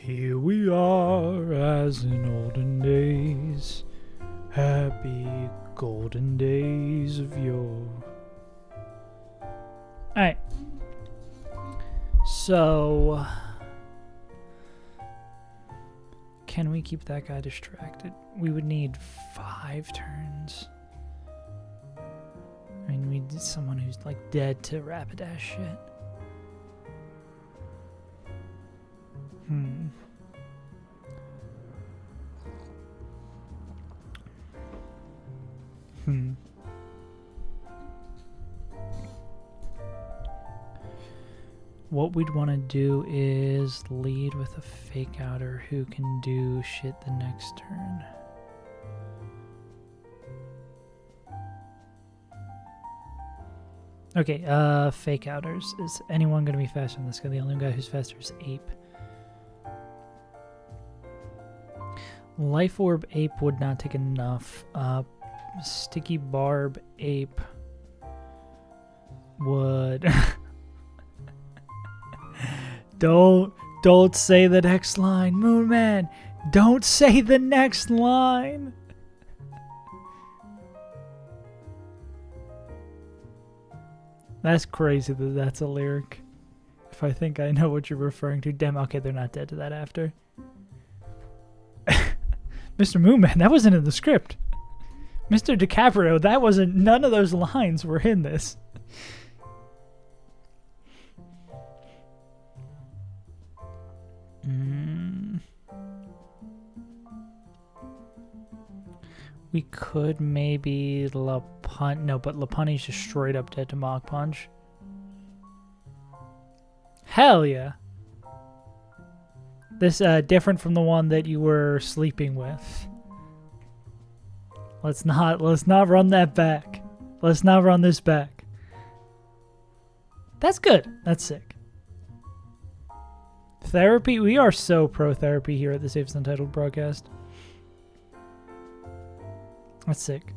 Here we are as in olden days, happy golden days of yore. Alright. So, can we keep that guy distracted? We would need 5 turns. I mean, we need someone who's like dead to rapidash shit. What we'd want to do is lead with a fake outer who can do shit the next turn. Okay, fake outers. Is anyone going to be faster than this guy? The only guy who's faster is Ape. Life Orb Ape would not take enough. Sticky Barb Ape would... Don't say the next line, Moonman. Don't say the next line. That's crazy that that's a lyric. If I think I know what you're referring to. Damn, okay, they're not dead to that after. Mr. Moonman, that wasn't in the script. Mr. DiCaprio, that wasn't... None of those lines were in this. We could maybe No, but Lapunny's just straight up dead to Mach Punch. Hell yeah. This different from the one that you were sleeping with. Let's not run that back. Let's not run this back. That's good. That's sick. Therapy? We are so pro therapy here at the Saves Untitled broadcast. That's sick.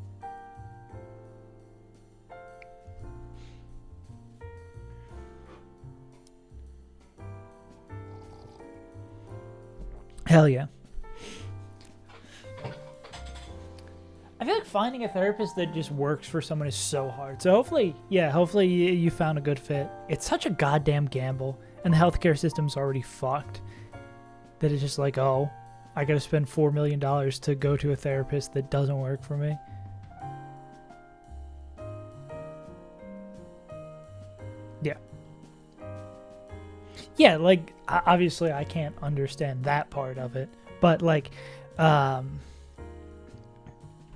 Hell yeah. I feel like finding a therapist that just works for someone is so hard. So hopefully you found a good fit. It's such a goddamn gamble, and the healthcare system's already fucked. That it's just like, oh, I gotta spend $4 million to go to a therapist that doesn't work for me. Yeah. Yeah, like, obviously I can't understand that part of it, but like,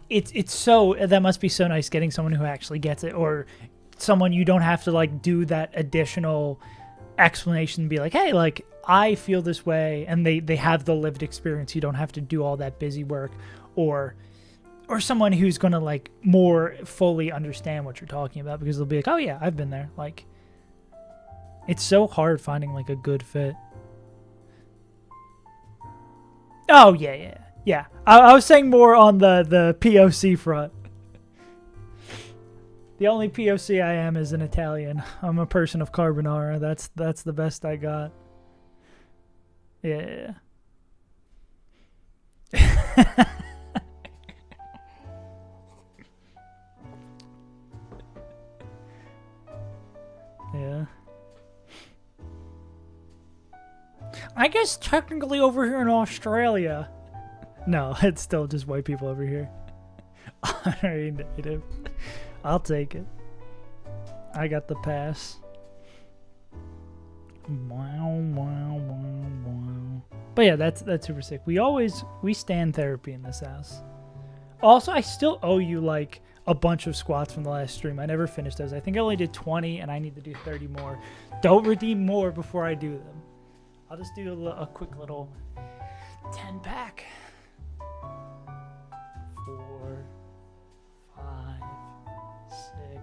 it's so, that must be so nice getting someone who actually gets it, or someone you don't have to like do that additional explanation and be like, hey, like, I feel this way, and they have the lived experience. You don't have to do all that busy work, or someone who's gonna like more fully understand what you're talking about, because they'll be like, oh yeah, I've been there. Like, it's so hard finding like a good fit. Oh yeah. I was saying more on the POC front. The only POC I am is an Italian. I'm a person of carbonara. That's the best I got. Yeah. Yeah. I guess technically over here in Australia. No, it's still just white people over here. Honorary native. I'll take it. I got the pass. Wow. But yeah, that's super sick. We stand therapy in this house. Also, I still owe you like a bunch of squats from the last stream. I never finished those. I think I only did 20 and I need to do 30 more. Don't redeem more before I do them. I'll just do a quick little 10 pack. 4, 5,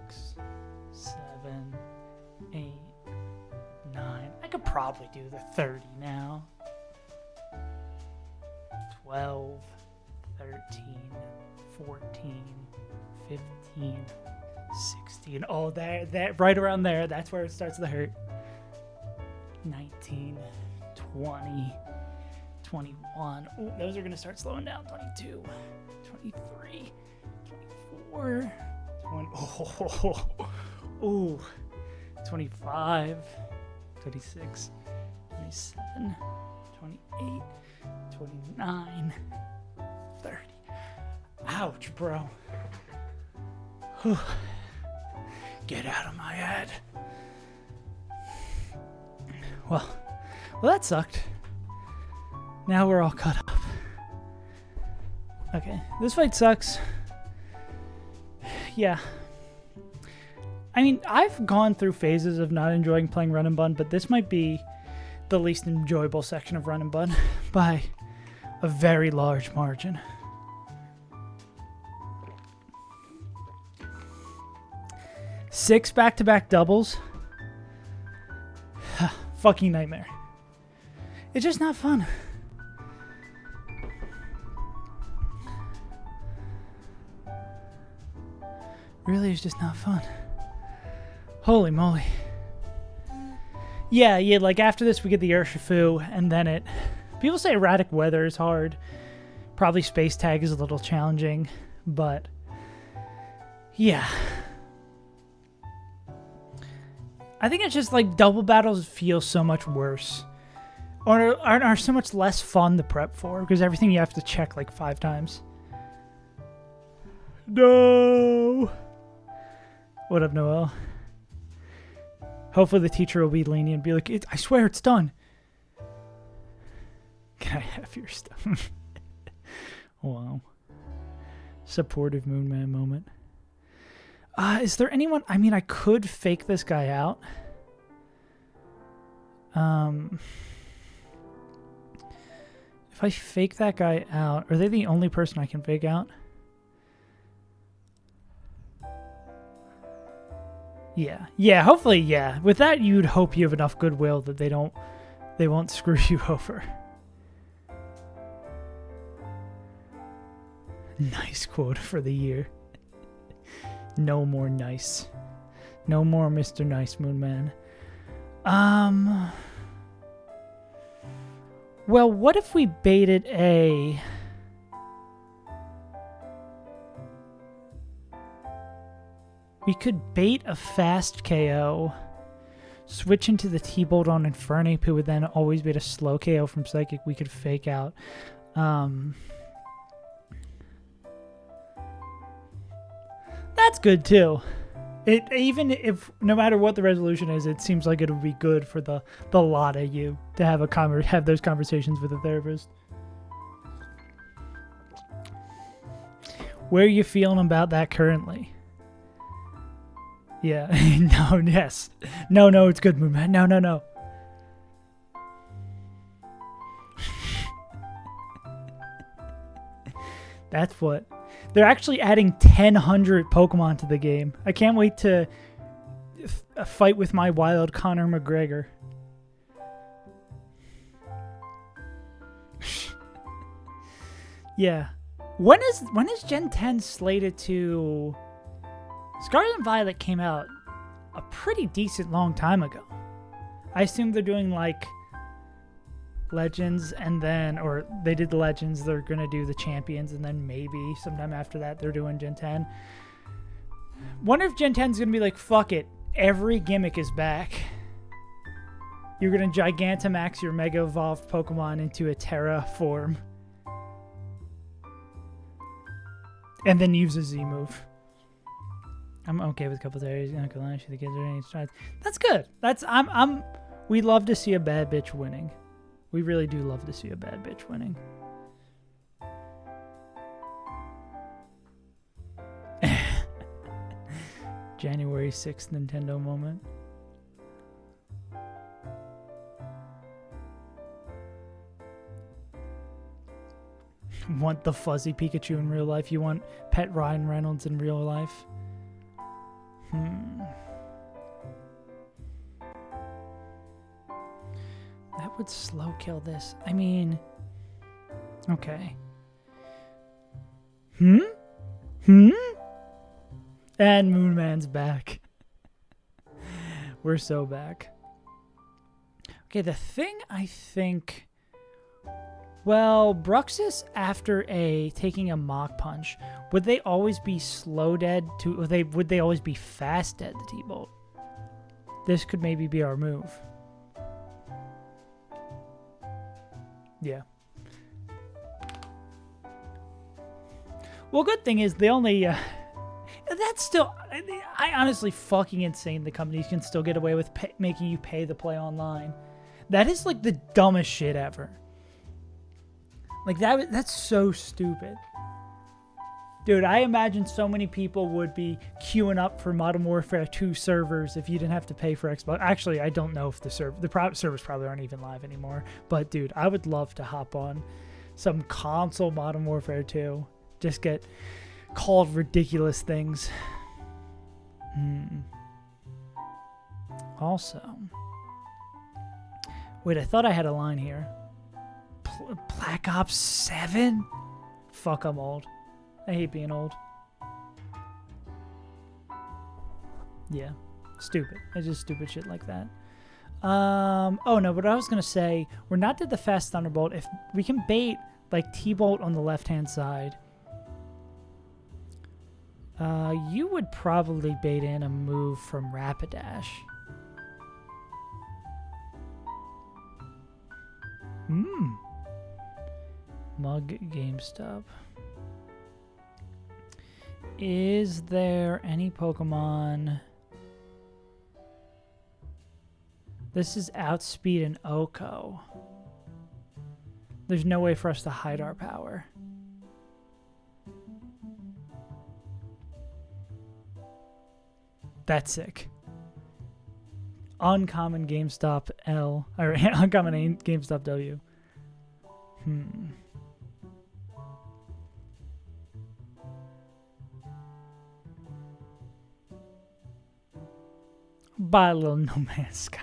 6, 7, 8, 9. I could probably do the 30 now. 12, 13, 14, 15, 16. Oh, that right around there. That's where it starts to hurt. 19, 20, 21. Ooh, those are going to start slowing down. 22, 23, 24, 20. Ooh, 25, 26, 27, 28, 29, 30. Ouch, bro. Whew. Get out of my head. Well, that sucked. Now we're all caught up. Okay, this fight sucks. Yeah. I mean, I've gone through phases of not enjoying playing Run and Bun, but this might be the least enjoyable section of Run and Bun by a very large margin. Six back-to-back doubles. Fucking nightmare. It's just not fun. Really, it's just not fun. Holy moly. Yeah, like after this we get the Urshifu, and then it... People say erratic weather is hard. Probably space tag is a little challenging, but... Yeah. I think it's just like double battles feel so much worse. Or are so much less fun to prep for, because everything you have to check like 5 times. No! What up, Noel? Hopefully the teacher will be lenient and be like, I swear it's done. Can I have your stuff? Wow. Supportive Moonman moment. Is there anyone... I mean, I could fake this guy out. If I fake that guy out... Are they the only person I can fake out? Yeah. Yeah, hopefully, yeah. With that, you'd hope you have enough goodwill that they won't screw you over. Nice quote for the year. No more nice. No more Mr. Nice Moonman. Well, what if we baited a... We could bait a fast KO, switch into the T-Bolt on Infernape, who would then always bait a slow KO from Psychic. We could fake out. That's good too. Even if no matter what the resolution is, it seems like it would be good for the lot of you to have have those conversations with a therapist. Where are you feeling about that currently? Yeah. No. Yes. No. It's good, Moonman. No. That's what. They're actually adding 1,000 Pokemon to the game. I can't wait to fight with my wild Conor McGregor. Yeah. When is Gen 10 slated to... Scarlet and Violet came out a pretty decent long time ago. I assume they're doing like Legends and then, or they did the Legends, they're going to do the Champions, and then maybe sometime after that they're doing Gen 10. Wonder if Gen 10's going to be like, fuck it, every gimmick is back. You're going to Gigantamax your Mega Evolved Pokemon into a Terra form. And then use a Z move. I'm okay with a couple of areas. Not gonna lie, the kids are any strides. That's good. We love to see a bad bitch winning. We really do love to see a bad bitch winning. January 6th Nintendo moment. Want the fuzzy Pikachu in real life? You want pet Ryan Reynolds in real life? That would slow kill this. I mean... Okay. And Moonman's back. We're so back. Okay, the thing I think Well, Bruxus, after taking a mock punch, would they always be slow dead to? Would they always be fast dead to T-Bolt? This could maybe be our move. Yeah. Well, good thing is they only. That's still. I honestly fucking insane. The companies can still get away with making you pay to play online. That is like the dumbest shit ever. Like that's so stupid. Dude, I imagine so many people would be queuing up for Modern Warfare 2 servers if you didn't have to pay for Xbox. Actually, I don't know if the servers probably aren't even live anymore. But dude, I would love to hop on some console Modern Warfare 2. Just get called ridiculous things. Also, wait, I thought I had a line here. Black Ops 7? Fuck, I'm old. I hate being old. Yeah, stupid. It's just stupid shit like that. Oh no, but I was gonna say, we're not did the Fast Thunderbolt. If we can bait like T-Bolt on the left-hand side, you would probably bait in a move from Rapidash. Mug GameStop. Is there any Pokemon? This is Outspeed and Oko. There's no way for us to hide our power. That's sick. Uncommon GameStop L, or uncommon GameStop W. Buy a little No Man's Sky.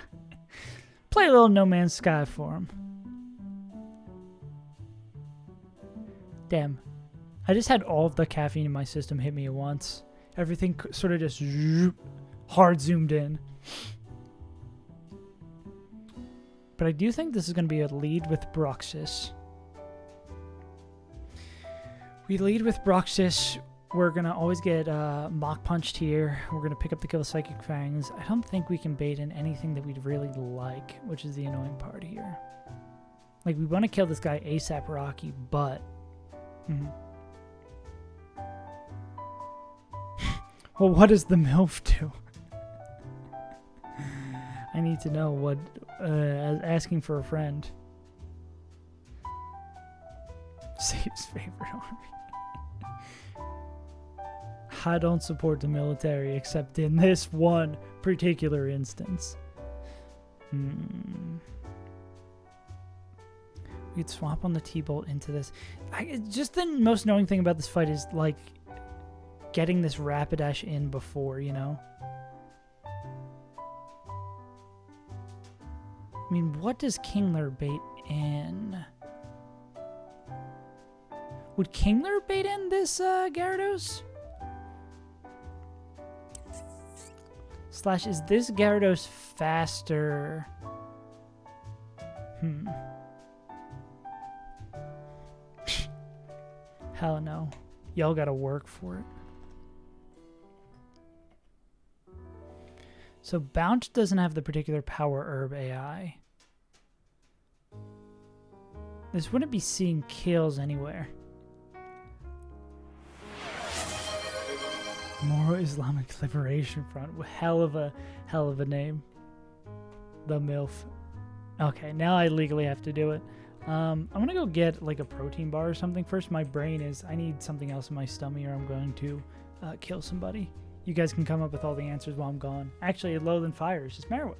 Play a little No Man's Sky for him. Damn. I just had all of the caffeine in my system hit me at once. Everything sort of just hard zoomed in. But I do think this is going to be a lead with Bruxus. We lead with Bruxus. We're going to always get Mock Punched here. We're going to pick up the kill Psychic Fangs. I don't think we can bait in anything that we'd really like, which is the annoying part here. Like, we want to kill this guy ASAP Rocky, but... Well, what does the MILF do? I need to know what... asking for a friend. Save's favorite army. I don't support the military except in this one particular instance. We'd swap on the T-Bolt into this. Just the most annoying thing about this fight is, like, getting this Rapidash in before, you know? I mean, what does Kingler bait in? Would Kingler bait in this Gyarados? Slash, is this Gyarados faster? Hell no. Y'all gotta work for it. So Bounce doesn't have the particular Power Herb AI. This wouldn't be seeing kills anywhere. Moro Islamic Liberation Front. Hell of a name. The MILF. Okay, now I legally have to do it. I'm gonna go get like a protein bar or something first. My brain is, I need something else in my stomach or I'm going to kill somebody. You guys can come up with all the answers while I'm gone. Actually, Lowland Fire is just Marowak.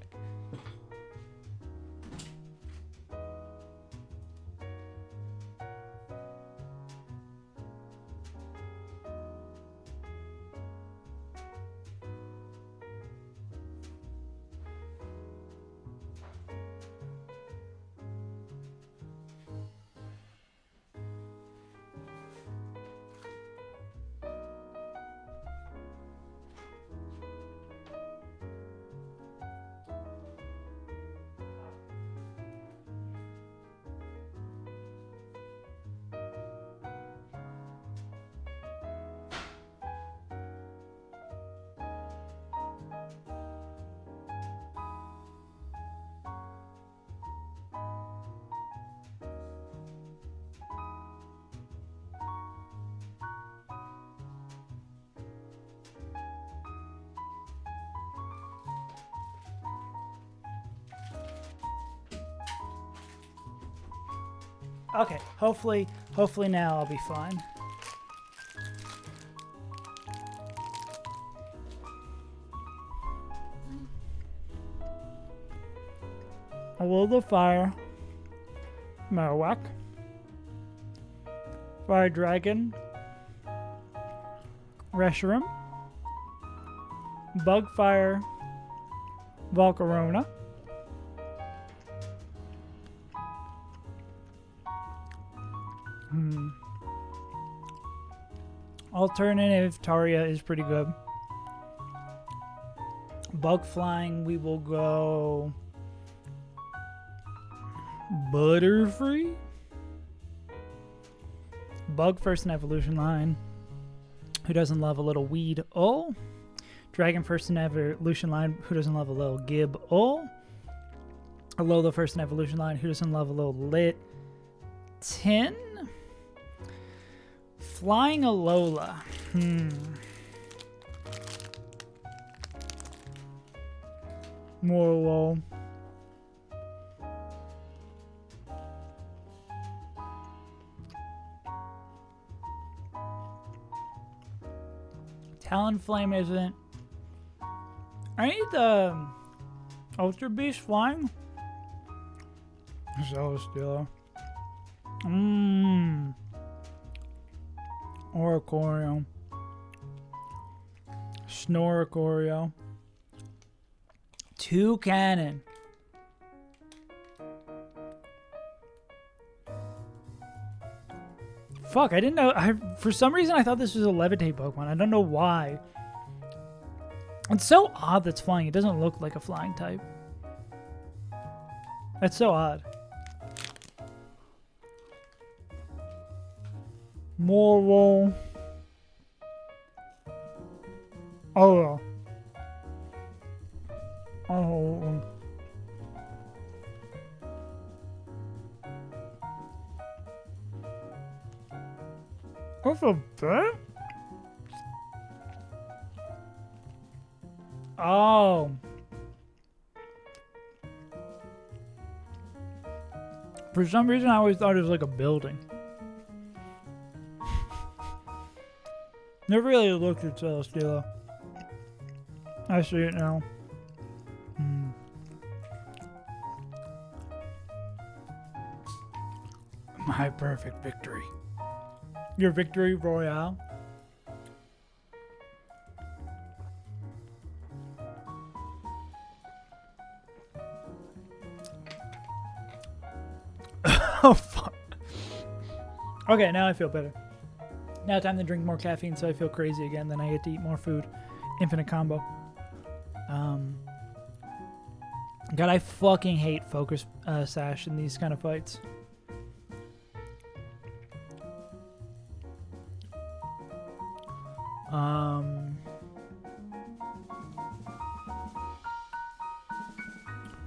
Okay, hopefully now I'll be fine. A little fire. Marowak. Fire Dragon. Reshiram. Bugfire. Volcarona. Alternative Taria is pretty good. Bug Flying, we will go Butterfree. Bug first in evolution line. Who doesn't love a little weed? Oh. Dragon first in evolution line. Who doesn't love a little Gib? Oh. Alola first in evolution line. Who doesn't love a little Lit? 10. Flying Alola. More low. Talonflame isn't. I need the Ultra Beast flying. Celesteela. Oricorio. Snorlax. Toucannon. Fuck, I didn't know. For some reason, I thought this was a Levitate Pokemon. I don't know why. It's so odd that's flying. It doesn't look like a flying type. That's so odd. Moro. Oh. Oh. What's a bit? Oh. For some reason, I always thought it was like a building. Never really looked at Celesteela. I see it now. My perfect victory. Your victory royale. Oh, fuck. Okay, now I feel better. Now time to drink more caffeine so I feel crazy again. Then I get to eat more food. Infinite combo. God, I fucking hate focus sash in these kind of fights.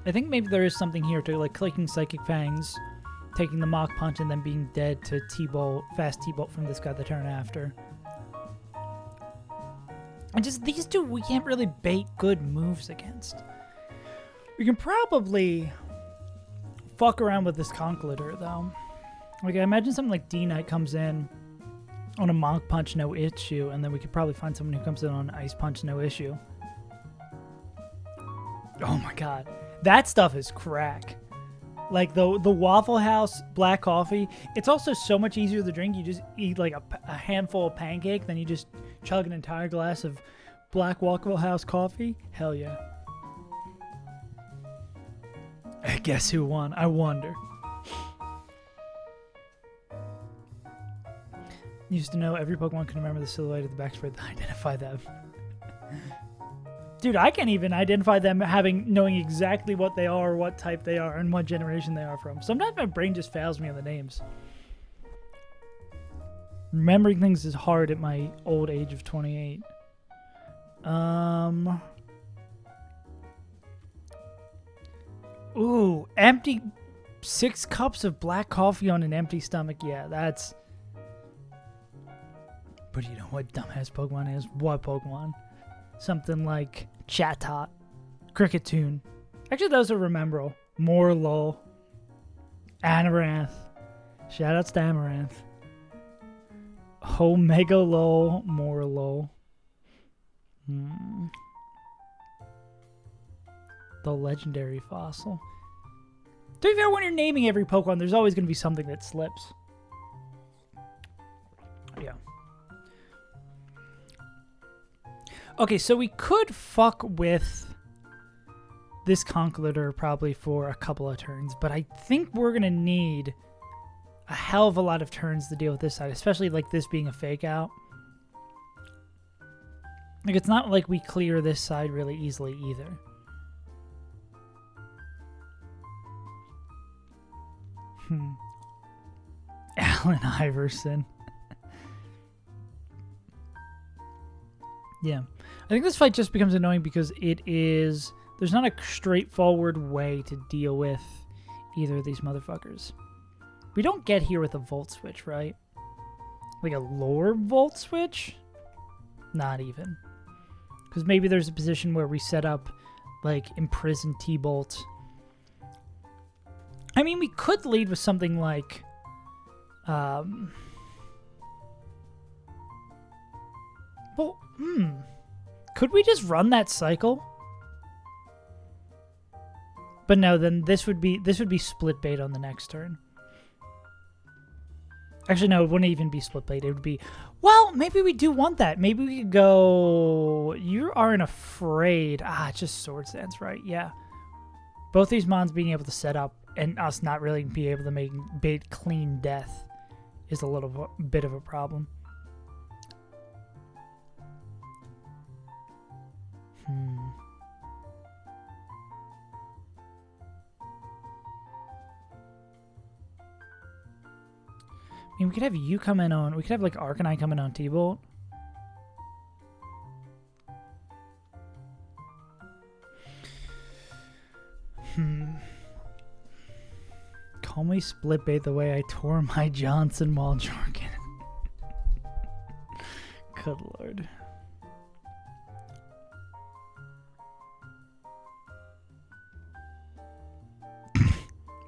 I think maybe there is something here to like clicking Psychic Fangs, taking the Mach Punch, and then being dead to T-Bolt, fast T-Bolt from this guy the turn after. And just these two, we can't really bait good moves against. We can probably fuck around with this Conkeldurr, though. Like, I imagine something like D-Knight comes in on a Mach Punch, no issue, and then we could probably find someone who comes in on Ice Punch, no issue. Oh my god. That stuff is crack. Like the Waffle House black coffee, it's also so much easier to drink. You just eat like a handful of pancake, then you just chug an entire glass of black Waffle House coffee. Hell yeah. Guess who won? I wonder. Used to know every Pokemon can remember the silhouette of the backspread to identify them. Dude, I can't even identify them knowing exactly what they are, what type they are, and what generation they are from. Sometimes my brain just fails me on the names. Remembering things is hard at my old age of 28. Ooh, empty 6 cups of black coffee on an empty stomach. Yeah, that's... But you know what dumbass Pokemon is? What Pokemon? Something like Chatot, Cricketune. Actually, those are Remembrall. Morlul, Amaranth, Shoutouts to Amaranth. Omega lol, more lol. The legendary fossil. To be fair, when you're naming every Pokemon, there's always going to be something that slips. Yeah. Okay, so we could fuck with this Conkeldurr probably for a couple of turns, but I think we're going to need a hell of a lot of turns to deal with this side, especially like this being a fake out. Like, it's not like we clear this side really easily either. Allen Iverson. Yeah. I think this fight just becomes annoying because there's not a straightforward way to deal with either of these motherfuckers. We don't get here with a Volt Switch, right? Like a lower Volt Switch? Not even. Because maybe there's a position where we set up, like, Imprisoned T-Bolt. I mean, we could lead with something like... Well, could we just run that cycle? But no, then this would be split bait on the next turn. Actually, no, it wouldn't even be split bait. It would be, well, maybe we do want that. Maybe we could go, you aren't afraid. It's just Sword Stance, right? Yeah. Both these mons being able to set up and us not really be able to make bait clean death is a little bit of a problem. I mean, we could have you come in on... We could have, like, Arcanine come in on T-Bolt. Call me split bait the way I tore my Johnson while jorking. Good lord.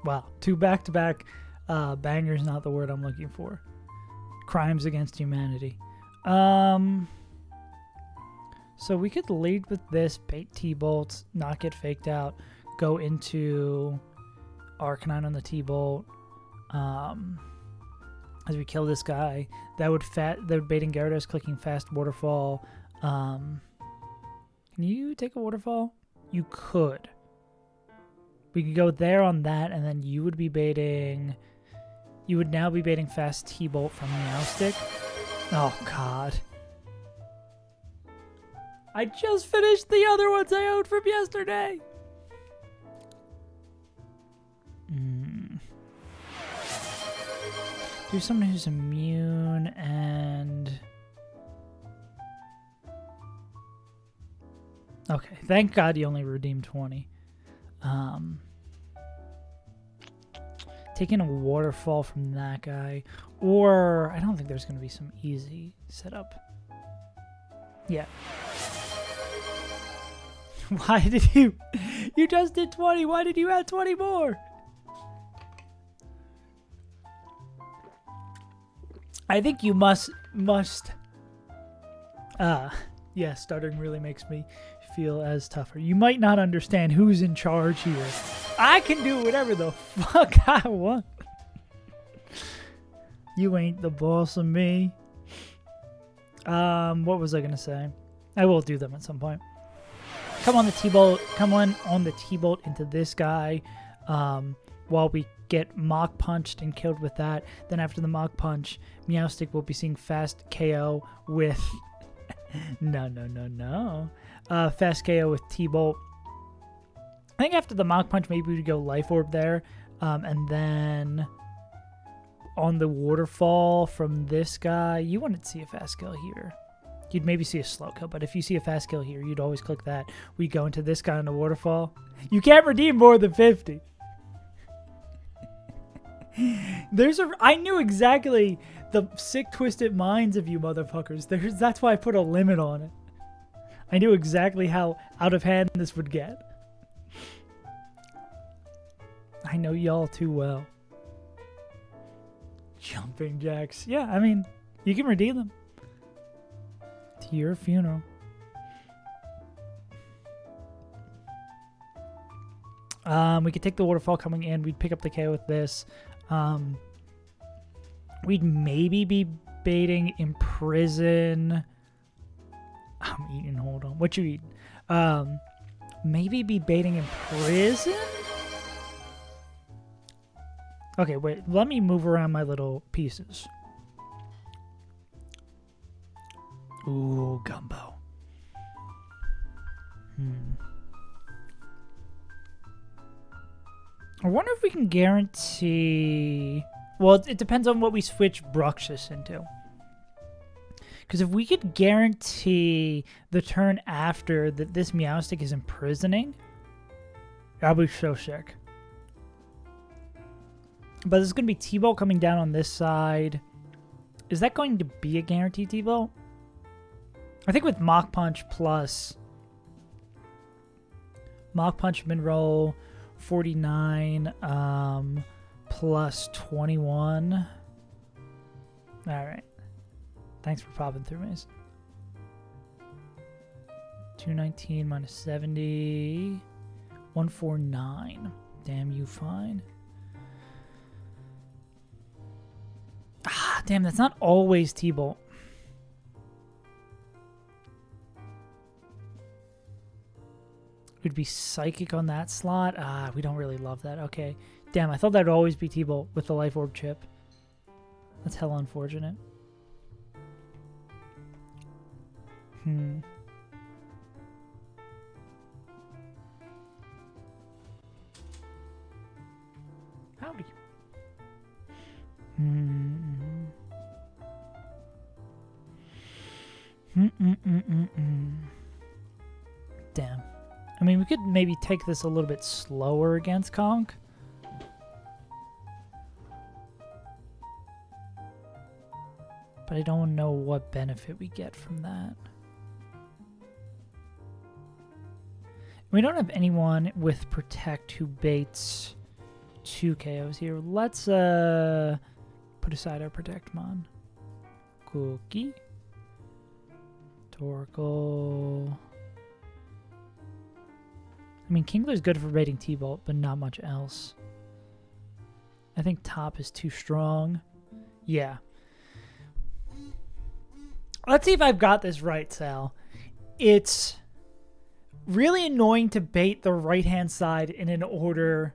Wow. 2 back-to-back... banger's not the word I'm looking for. Crimes against humanity. So we could lead with this, bait T-Bolt, not get faked out, go into Arcanine on the T-Bolt. As we kill this guy, that would baiting Gyarados, clicking fast waterfall. Can you take a waterfall? You could. We could go there on that, and then you would be baiting... You would now be baiting fast T-Bolt from Meowstic. Oh, God. I just finished the other ones I owed from yesterday. Do someone who's immune and... Okay, thank God you only redeemed 20. Taking a waterfall from that guy. Or, I don't think there's going to be some easy setup. Yeah. Why did you... You just did 20. Why did you add 20 more? I think you must... Yeah, stuttering really makes me feel as tougher. You might not understand who's in charge here. I can do whatever the fuck I want. You ain't the boss of me. What was I gonna say? I will do them at some point. Come on the T-Bolt. Come on the T-Bolt into this guy. While we get Mach Punched and killed with that. Then after the Mach Punch, Meowstic will be seeing fast KO with... No. Fast KO with T-Bolt. I think after the Mach Punch, maybe we would go Life Orb there. And then on the waterfall from this guy, you wouldn't see a fast kill here. You'd maybe see a slow kill, but if you see a fast kill here, you'd always click that. We go into this guy on the waterfall. You can't redeem more than 50. I knew exactly the sick, twisted minds of you motherfuckers. That's why I put a limit on it. I knew exactly how out of hand this would get. I know y'all too well. Jumping jacks. Yeah, I mean, you can redeem them. To your funeral. We could take the waterfall coming in. We'd pick up the KO with this. We'd maybe be baiting Imprison. I'm eating. Hold on. What you eating? Maybe be baiting Imprison? Okay, wait. Let me move around my little pieces. Ooh, gumbo. I wonder if we can guarantee... Well, it depends on what we switch Bruxus into. Because if we could guarantee the turn after that this Meowstic is imprisoning, that'd be so sick. But there's going to be T-Bolt coming down on this side. Is that going to be a guaranteed T-Bolt? I think with Mach Punch plus... Mach Punch mid-roll, 49, plus 21. Alright. Thanks for popping through, Mason. 219 minus 70. 149. Damn you, fine. Ah, damn, that's not always T-Bolt. Would be Psychic on that slot. Ah, we don't really love that. Okay. Damn, I thought that'd always be T-Bolt with the Life Orb chip. That's hella unfortunate. Howdy. Damn. I mean, we could maybe take this a little bit slower against Conk. But I don't know what benefit we get from that. We don't have anyone with Protect who baits 2 KOs here. Let's put aside our Protect Mon. Cookie. Torkoal. I mean, Kingler's good for baiting T-Bolt, but not much else. I think top is too strong. Yeah. Let's see if I've got this right, Sal. It's really annoying to bait the right-hand side in an order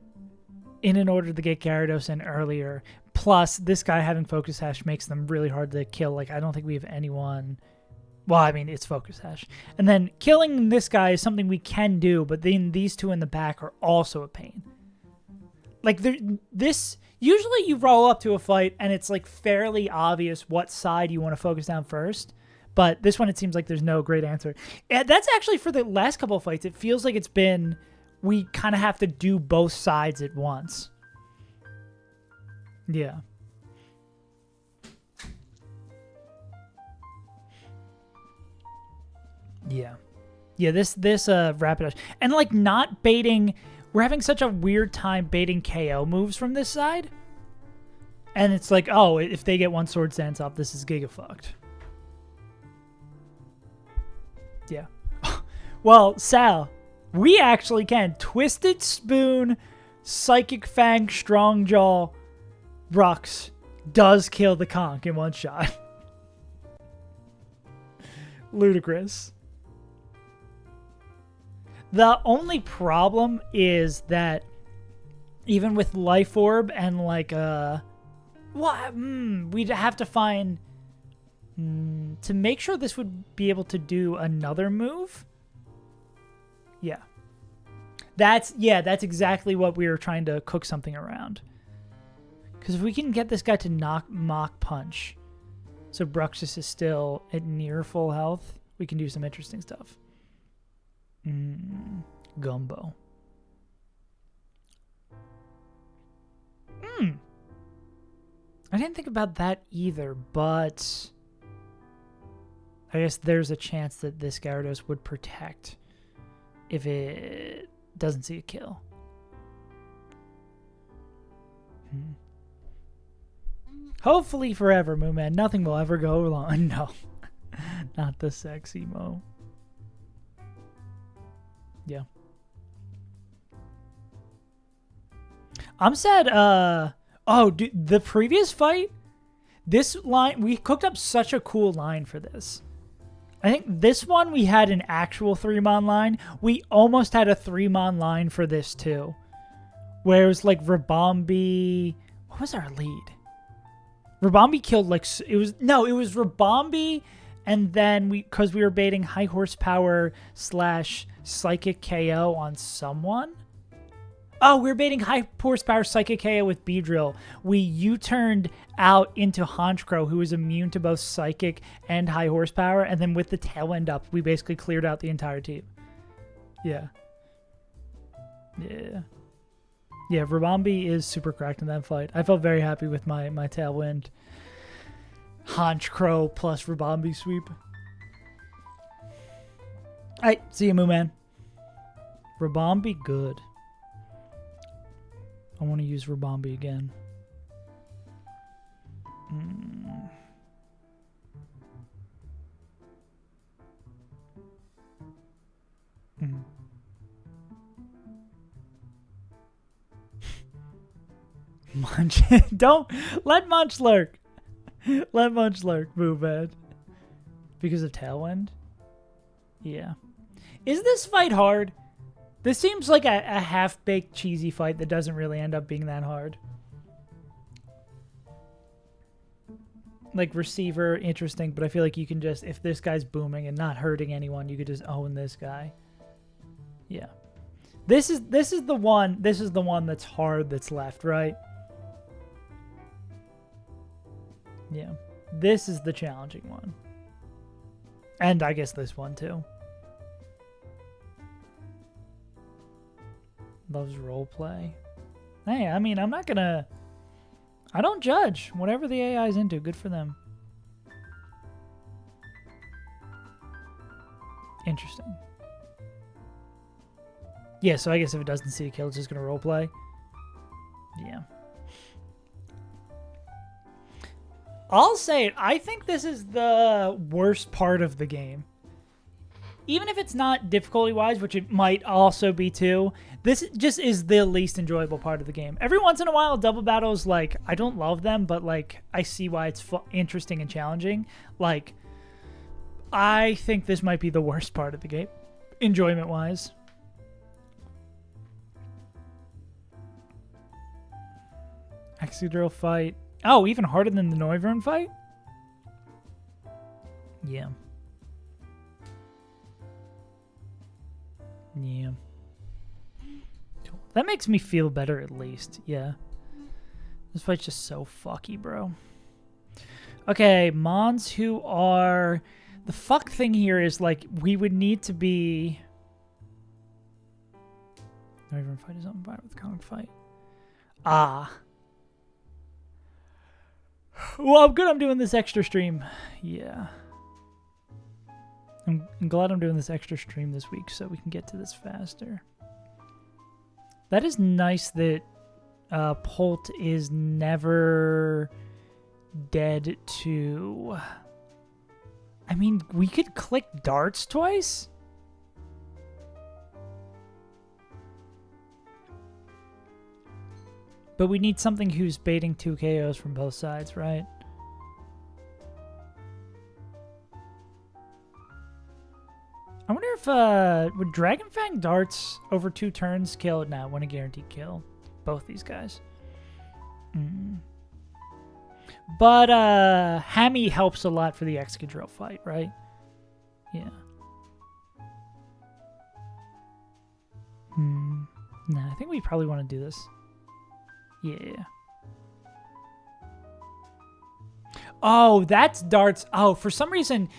to get Gyarados in earlier. Plus, this guy having Focus Hash makes them really hard to kill. Like, I don't think we have anyone... Well, I mean, it's Focus Hash. And then killing this guy is something we can do, but then these two in the back are also a pain. Like, this... Usually you roll up to a fight, and it's, like, fairly obvious what side you want to focus down first. But this one, it seems like there's no great answer. And that's actually for the last couple of fights. It feels like it's been... We kind of have to do both sides at once. Yeah. Yeah. Yeah, this Rapidash. And, like, not baiting... We're having such a weird time baiting KO moves from this side. And it's like, oh, if they get one Sword Stance up, this is giga-fucked. Yeah. Well, Sal, we actually can. Twisted Spoon, Psychic Fang, Strong Jaw, Rux does kill the Conch in one shot. Ludicrous. The only problem is that even with Life Orb and like we'd have to find to make sure this would be able to do another move. Yeah. That's exactly what we were trying to cook something around. Because if we can get this guy to knock Mach Punch, so Bruxus is still at near full health, we can do some interesting stuff. Gumbo. I didn't think about that either, but I guess there's a chance that this Gyarados would protect if it doesn't see a kill. Hopefully forever, Mooman. Nothing will ever go wrong. No. Not the sexy Mo. Yeah. I'm sad, oh, dude, the previous fight, this line, we cooked up such a cool line for this. I think this one we had an actual 3-mon line. We almost had a 3-mon line for this too. Where it was like Rabambi. What was our lead? Rabambi killed like, it was Rabambi, and then because we were baiting high horsepower / psychic KO on someone. Oh, we were baiting high horsepower psychic KO with Beedrill. We U-turned out into Honchcrow, who was immune to both psychic and high horsepower, and then with the tail end up, we basically cleared out the entire team. Yeah. Yeah. Yeah, Rabambi is super cracked in that fight. I felt very happy with my tailwind. Honchcrow plus Rabambi sweep. Alright, see you, Moo Man. Rabambi good. I want to use Rabambi again. Munch. Don't let Munch lurk. Let Munch lurk. Move bad. Because of Tailwind? Yeah. Is this fight hard? This seems like a half-baked cheesy fight that doesn't really end up being that hard. Like receiver, interesting, but I feel like you can just, if this guy's booming and not hurting anyone, you could just own this guy. Yeah. This is the one that's hard that's left, right? Yeah. This is the challenging one. And I guess this one too. Loves roleplay. Hey, I mean, I'm not gonna... I don't judge. Whatever the AI is into, good for them. Interesting. Yeah, so I guess if it doesn't see a kill, it's just gonna roleplay. Yeah. I'll say it. I think this is the worst part of the game. Even if it's not difficulty-wise, which it might also be too, this just is the least enjoyable part of the game. Every once in a while, double battles, like, I don't love them, but, like, I see why it's interesting and challenging. Like, I think this might be the worst part of the game, enjoyment-wise. Excadrill fight. Oh, even harder than the Noivern fight? Yeah. Yeah. Cool. That makes me feel better at least. Yeah. This fight's just so fucky, bro. Okay, Mons who are... The fuck thing here is, like, we would need to be... Noivern fight is on fire with Kong fight. Ah. Well, I'm good I'm doing this extra stream. Yeah. I'm glad I'm doing this extra stream this week so we can get to this faster. That is nice that Polt is never dead to... I mean, we could click darts twice? But we need something who's baiting 2 KOs from both sides, right? I wonder if, would Dragonfang darts over 2 turns kill? No, wouldn't a guaranteed kill. Both these guys. But, Hammy helps a lot for the Excadrill fight, right? Yeah. Nah, I think we probably want to do this. Yeah. Oh, that's darts. Oh, for some reason,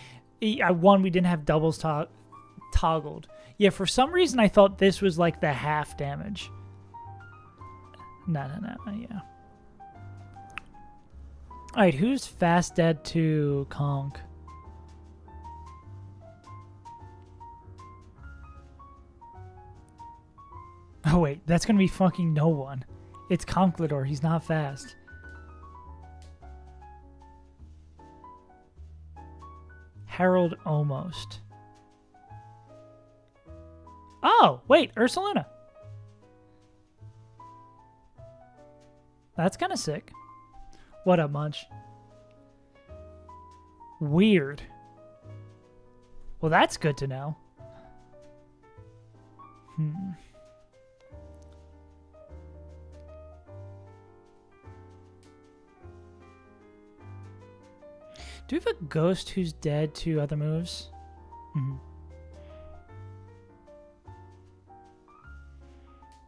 we didn't have doubles toggled. Yeah, for some reason, I thought this was like the half damage. No, yeah. All right, who's fast dead to Conk? Oh, wait, that's going to be fucking no one. It's Conklidor. He's not fast. Harold almost. Oh, wait, Ursuluna. That's kind of sick. What up, Munch? Weird. Well, that's good to know. Do we have a ghost who's dead to other moves?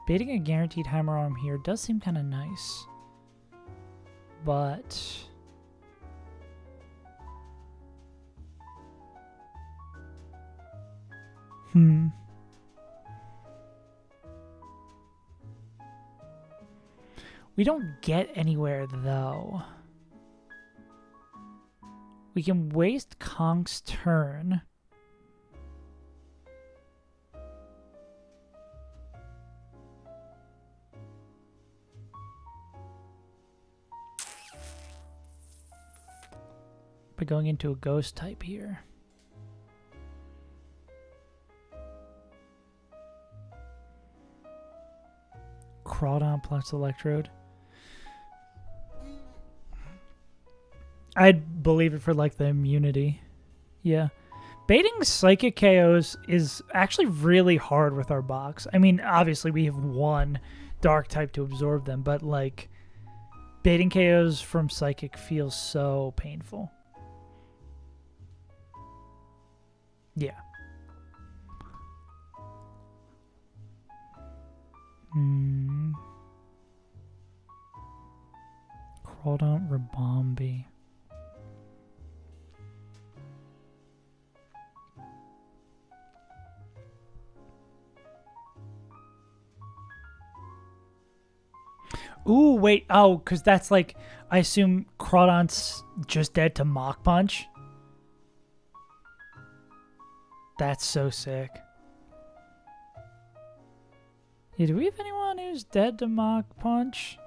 Baiting a guaranteed hammer arm here does seem kind of nice. But... We don't get anywhere, though. We can waste Konk's turn. By going into a ghost type here. Crawdon plus Electrode. I'd believe it for like the immunity. Yeah. Baiting Psychic KOs is actually really hard with our box. I mean, obviously we have one Dark type to absorb them, but like baiting KOs from Psychic feels so painful. Yeah. Crawdon Rabombi. Ooh, wait. Oh, because that's like, I assume Crawdon's just dead to Mach Punch. That's so sick. Yeah, do we have anyone who's dead to Mach Punch?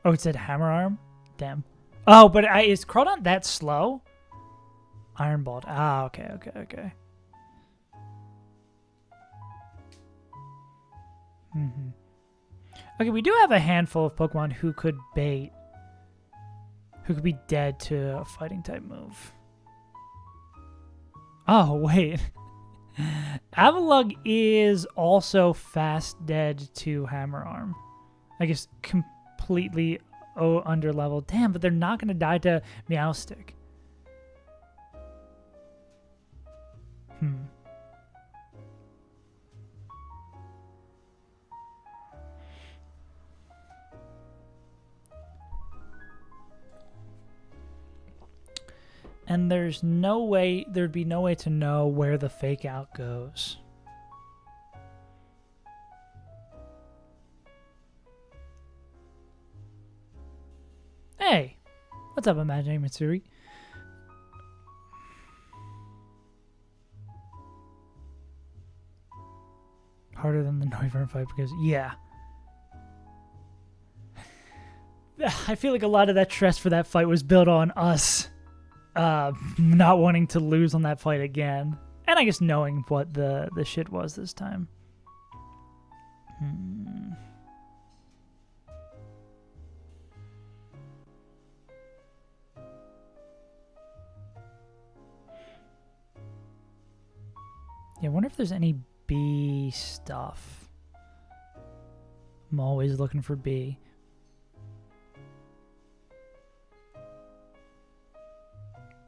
Oh, it said Hammer Arm? Damn. Oh, but is Crawdon that slow? Iron Ball. Ah, okay. Okay, we do have a handful of Pokemon who could bait. Who could be dead to a fighting type move. Oh, wait. Avalugg is also fast dead to Hammer Arm. I guess completely under level. Damn, but they're not going to die to Meowstic. And there'd be no way to know where the fake out goes. Hey, what's up, Imagining Mitsuri? Harder than the Noivern fight because, yeah. I feel like a lot of that stress for that fight was built on us. Not wanting to lose on that fight again. And I guess knowing what the shit was this time. Yeah, I wonder if there's any B stuff. I'm always looking for B.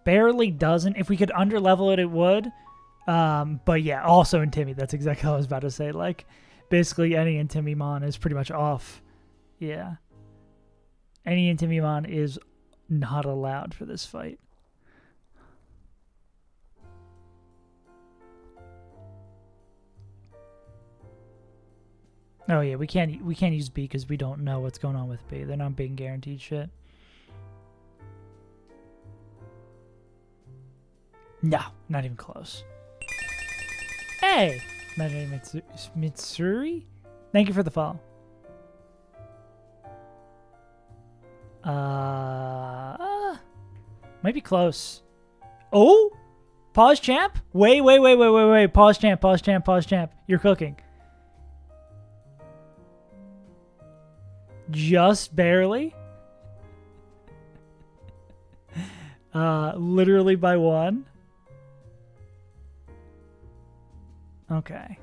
Barely doesn't. If we could underlevel it, it would. But yeah, also Intimidate. That's exactly what I was about to say. Like, basically any Intimimon is pretty much off. Yeah. Any Intimimon is not allowed for this fight. Oh yeah, we can't use B because we don't know what's going on with B. They're not being guaranteed shit. No, not even close. Hey, my name is Mitsuri. Thank you for the follow. Might be close. Oh, Pause champ? Wait. Pause champ. You're cooking. Just barely. Literally by 1. Okay.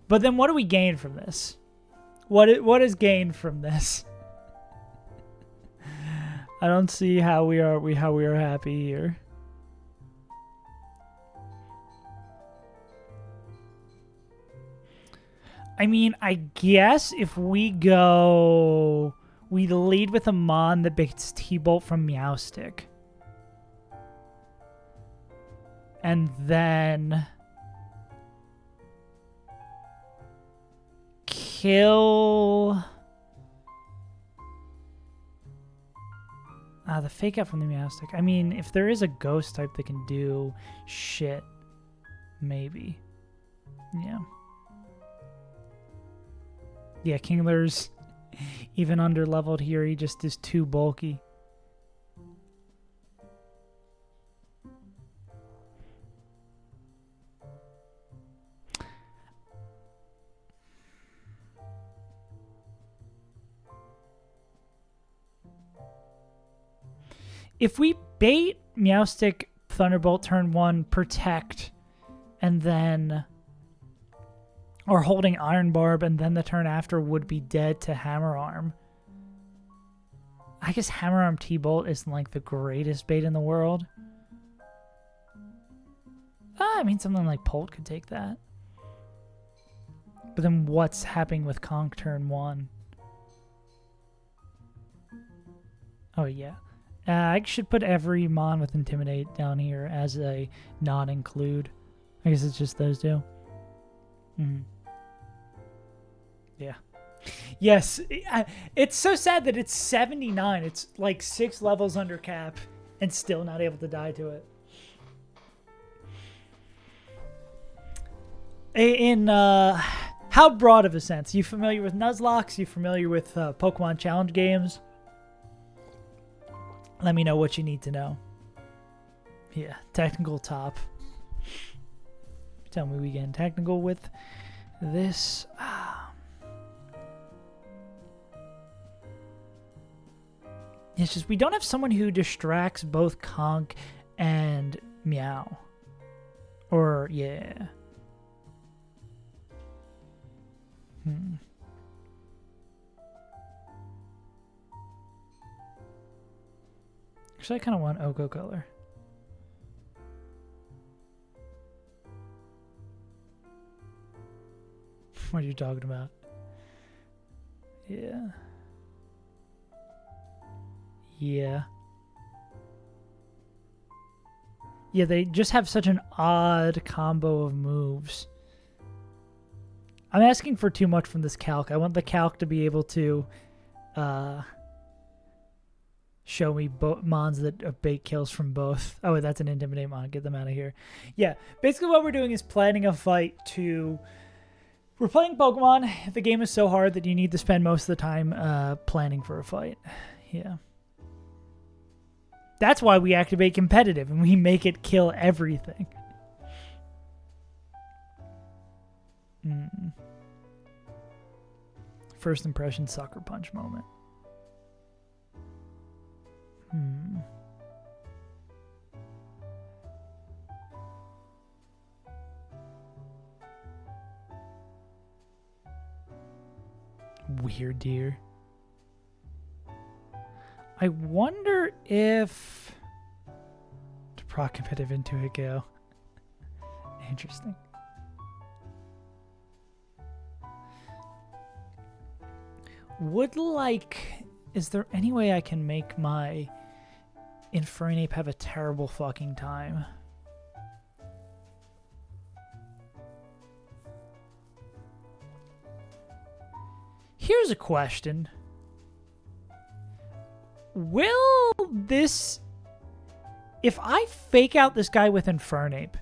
But then what do we gain from this? What is gained from this? I don't see how we are happy here. I mean, I guess if we lead with a Mon that beats T-Bolt from Meowstic. And then kill the fake out from the Meowstic. I mean, if there is a ghost type that can do shit, maybe. Yeah. Yeah, Kingler's even under-leveled here. He just is too bulky. If we bait Meowstic Thunderbolt turn 1, protect, and then... or holding Iron Barb, and then the turn after would be dead to Hammer Arm. I guess Hammer Arm T-Bolt isn't like the greatest bait in the world. I mean, something like Polt could take that. But then what's happening with Conk turn 1? Oh, yeah. I should put every Mon with Intimidate down here as a non-include. I guess it's just those two. Yeah. Yes. It's so sad that it's 79. It's like 6 levels under cap and still not able to die to it. In how broad of a sense? You familiar with Nuzlocke? You familiar with Pokemon Challenge games? Let me know what you need to know. Yeah, technical top. Tell me we getting technical with this. It's just we don't have someone who distracts both Conk and Meow. Or, yeah. Actually, I kind of want Oko color. What are you talking about? Yeah. Yeah. Yeah, they just have such an odd combo of moves. I'm asking for too much from this calc. I want the calc to be able to show me mons that bait kills from both. Oh, that's an Intimidate mon. Get them out of here. Yeah, basically what we're doing is planning a fight to... We're playing Pokemon. The game is so hard that you need to spend most of the time planning for a fight. Yeah. That's why we activate competitive and we make it kill everything. First impression sucker punch moment. Weird deer. I wonder if to proc competitive into it go. Interesting. Is there any way I can make my Infernape have a terrible fucking time? Here's a question. Will this... If I fake out this guy with Infernape,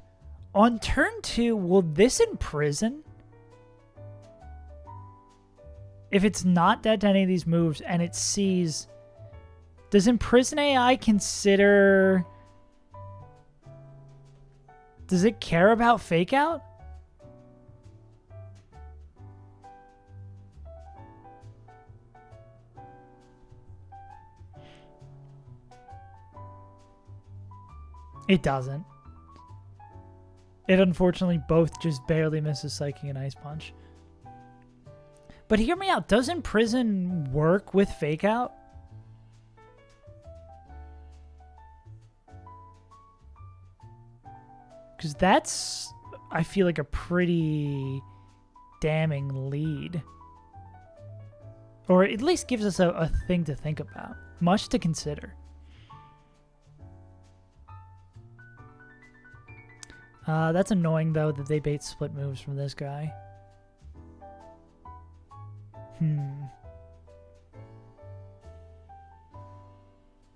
on turn 2, will this imprison? If it's not dead to any of these moves and it sees... Does Imprison AI consider Does it care about fake out? It doesn't. It unfortunately both just barely misses Psychic and Ice Punch. But hear me out. Doesn't Prison work with Fake Out? Because that's, I feel like, a pretty damning lead. Or at least gives us a thing to think about. Much to consider. That's annoying, though, that they bait split moves from this guy.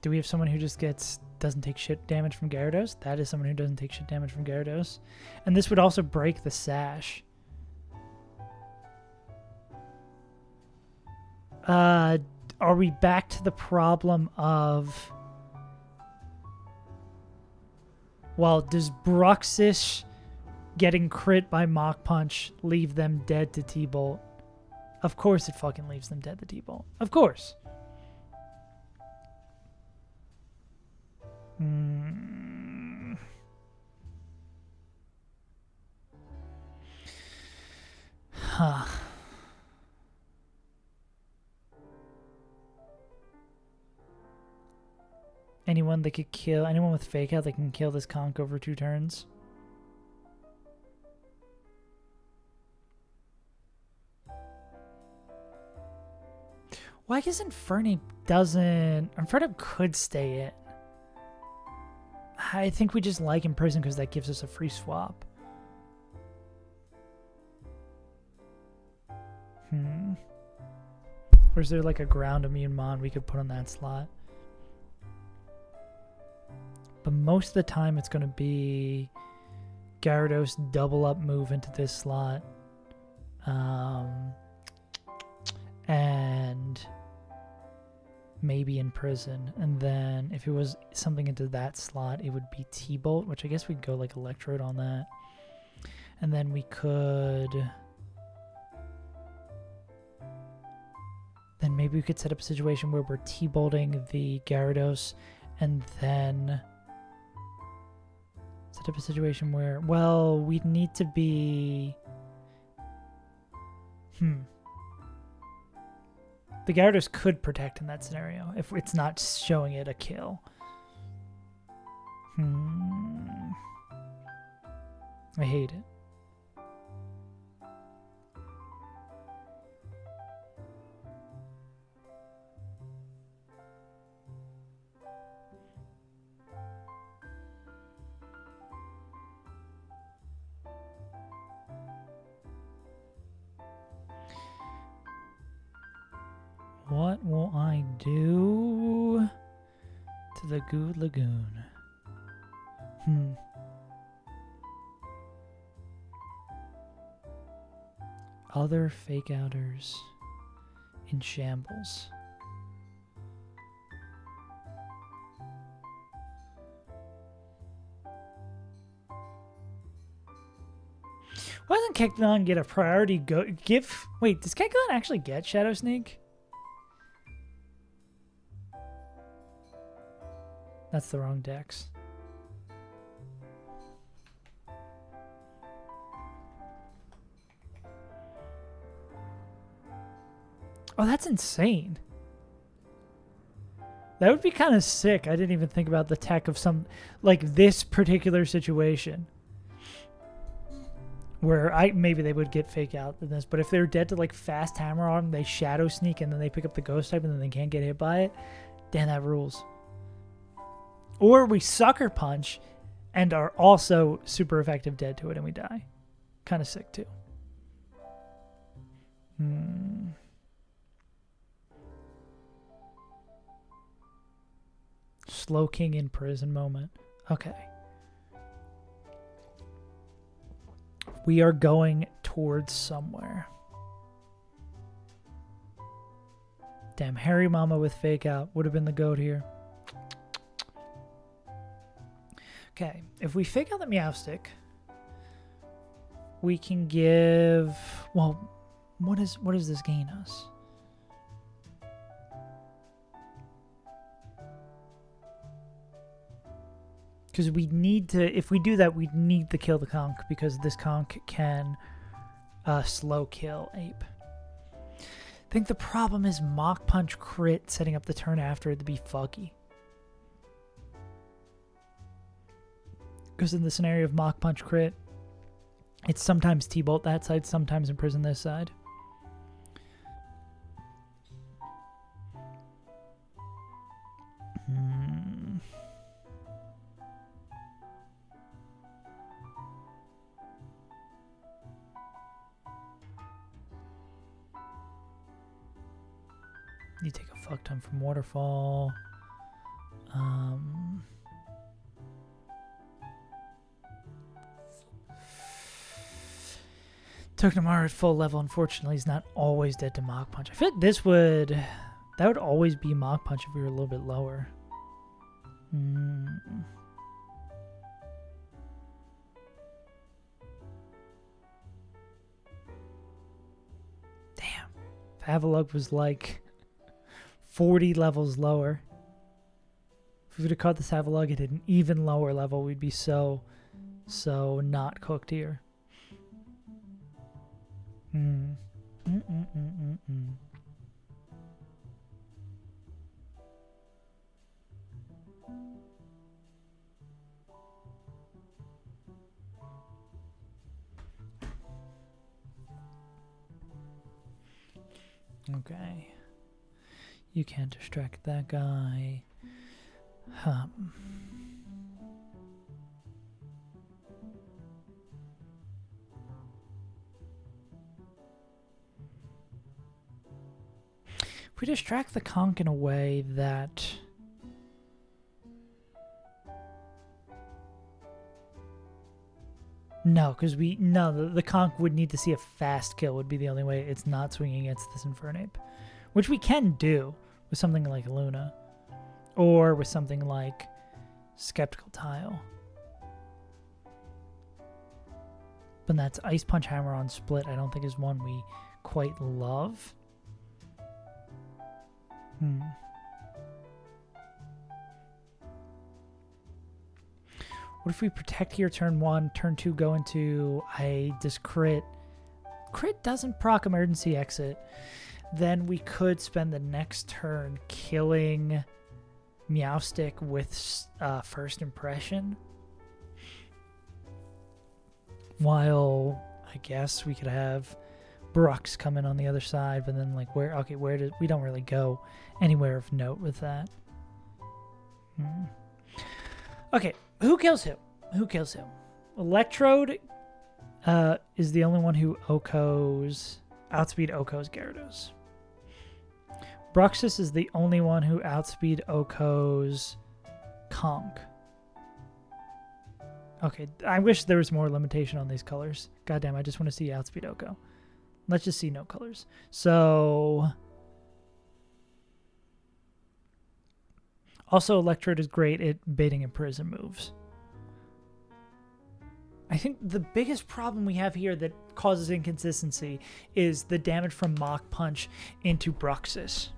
Do we have someone who just doesn't take shit damage from Gyarados? That is someone who doesn't take shit damage from Gyarados. And this would also break the Sash. Are we back to the problem of... Well, does Bruxish getting crit by Mach Punch leave them dead to T-Bolt? Of course it fucking leaves them dead to T-Bolt. Of course. Huh. Anyone that could kill, anyone with Fake Out that can kill this Conk over 2 turns. Well, I guess Infernape doesn't... Infernape could stay in. I think we just like Imprison because that gives us a free swap. Or is there like a ground immune mon we could put on that slot? But most of the time it's going to be Gyarados double up move into this slot. And maybe Imprison. And then if it was something into that slot, it would be T-Bolt, which I guess we'd go like Electrode on that. And then we could... Then maybe we could set up a situation where we're T-Bolting the Gyarados and then set up a situation where, well, we'd need to be... The Gyarados could protect in that scenario if it's not showing it a kill. I hate it. What will I do to the Goo Lagoon? Other Fake Outers in shambles. Why doesn't Kecleon get a priority Wait, does Kecleon actually get Shadow Sneak? That's the wrong dex. Oh, that's insane. That would be kind of sick. I didn't even think about the tech of some, like this particular situation. Where maybe they would get Fake Out in this, but if they're dead to like Fast Hammer Arm, they Shadow Sneak and then they pick up the Ghost type and then they can't get hit by it. Damn, that rules. Or we Sucker Punch and are also super effective dead to it and we die. Kind of sick too. Slow King in prison moment. Okay. We are going towards somewhere. Damn, Harry Mama with Fake Out would have been the goat here. Okay, if we fake out the Meowstick, we can give... Well, what does this gain us? Because we need to... If we do that, we need to kill the conch, because this conch can slow kill Ape. I think the problem is Mach Punch crit setting up the turn after it to be fuggy. Because in the scenario of Mach Punch crit, it's sometimes T-Bolt that side, sometimes Imprison this side. You take a fuck ton from Waterfall. Tokimaro at full level, unfortunately, is not always dead to Mach Punch. I feel like that would always be Mach Punch if we were a little bit lower. Damn. If Avalugg was like 40 levels lower. If we would have caught this Avalugg at an even lower level, we'd be so not cooked here. Okay. You can't distract that guy. If we distract the conch in a way that... No, because the conch would need to see a fast kill would be the only way it's not swinging against this Infernape. Which we can do with something like Luna. Or with something like Skeptical Tile. But that's Ice Punch Hammer on Split, I don't think is one we quite love. What if we protect here turn 1, turn 2 go into I just crit. Crit doesn't proc emergency exit. Then we could spend the next turn killing Meowstick with First Impression. While I guess we could have Brux come in on the other side, but then like where did we don't really go anywhere of note with that. Okay, who kills who? Who kills who? Electrode is the only one who outspeed Oko's Gyarados. Bruxus is the only one who outspeed Oko's Conch. Okay, I wish there was more limitation on these colors. Goddamn, I just want to see outspeed Oko. Let's just see no colors. So... Also, Electrode is great at baiting Imprison moves. I think the biggest problem we have here that causes inconsistency is the damage from Mach Punch into Bruxus.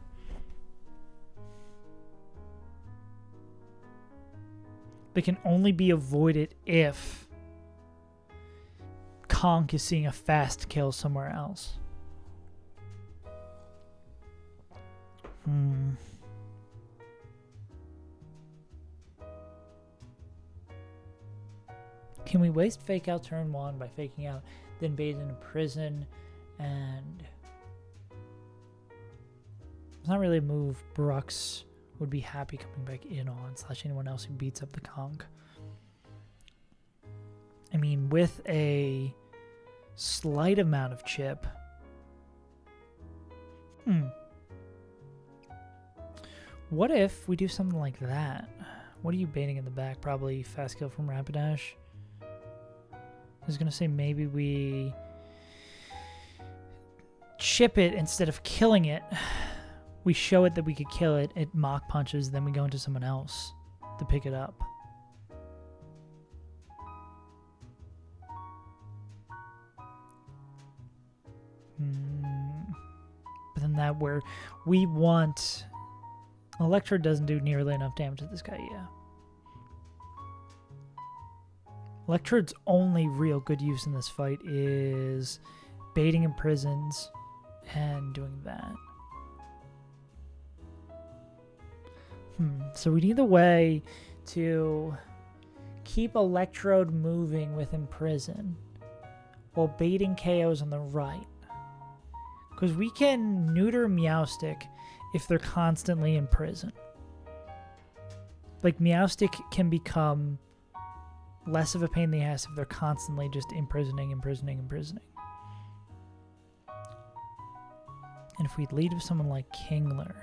They can only be avoided if Conch is seeing a fast kill somewhere else. Can we waste Fake Out turn 1 by faking out, then bait into Prison, and... It's not really a move Brux would be happy coming back in on, / anyone else who beats up the Conch. I mean, with a slight amount of chip... What if we do something like that? What are you baiting in the back? Probably fast kill from Rapidash. I was going to say maybe we chip it instead of killing it. We show it that we could kill it. It Mach Punches, then we go into someone else to pick it up. that where we want... Electrode doesn't do nearly enough damage to this guy, yeah. Electrode's only real good use in this fight is baiting imprisons and doing that. So we need a way to keep Electrode moving with Imprison while baiting KOs on the right. Because we can neuter Meowstic if they're constantly in prison. Like, Meowstic can become less of a pain in the ass if they're constantly just imprisoning. And if we lead with someone like Kingler...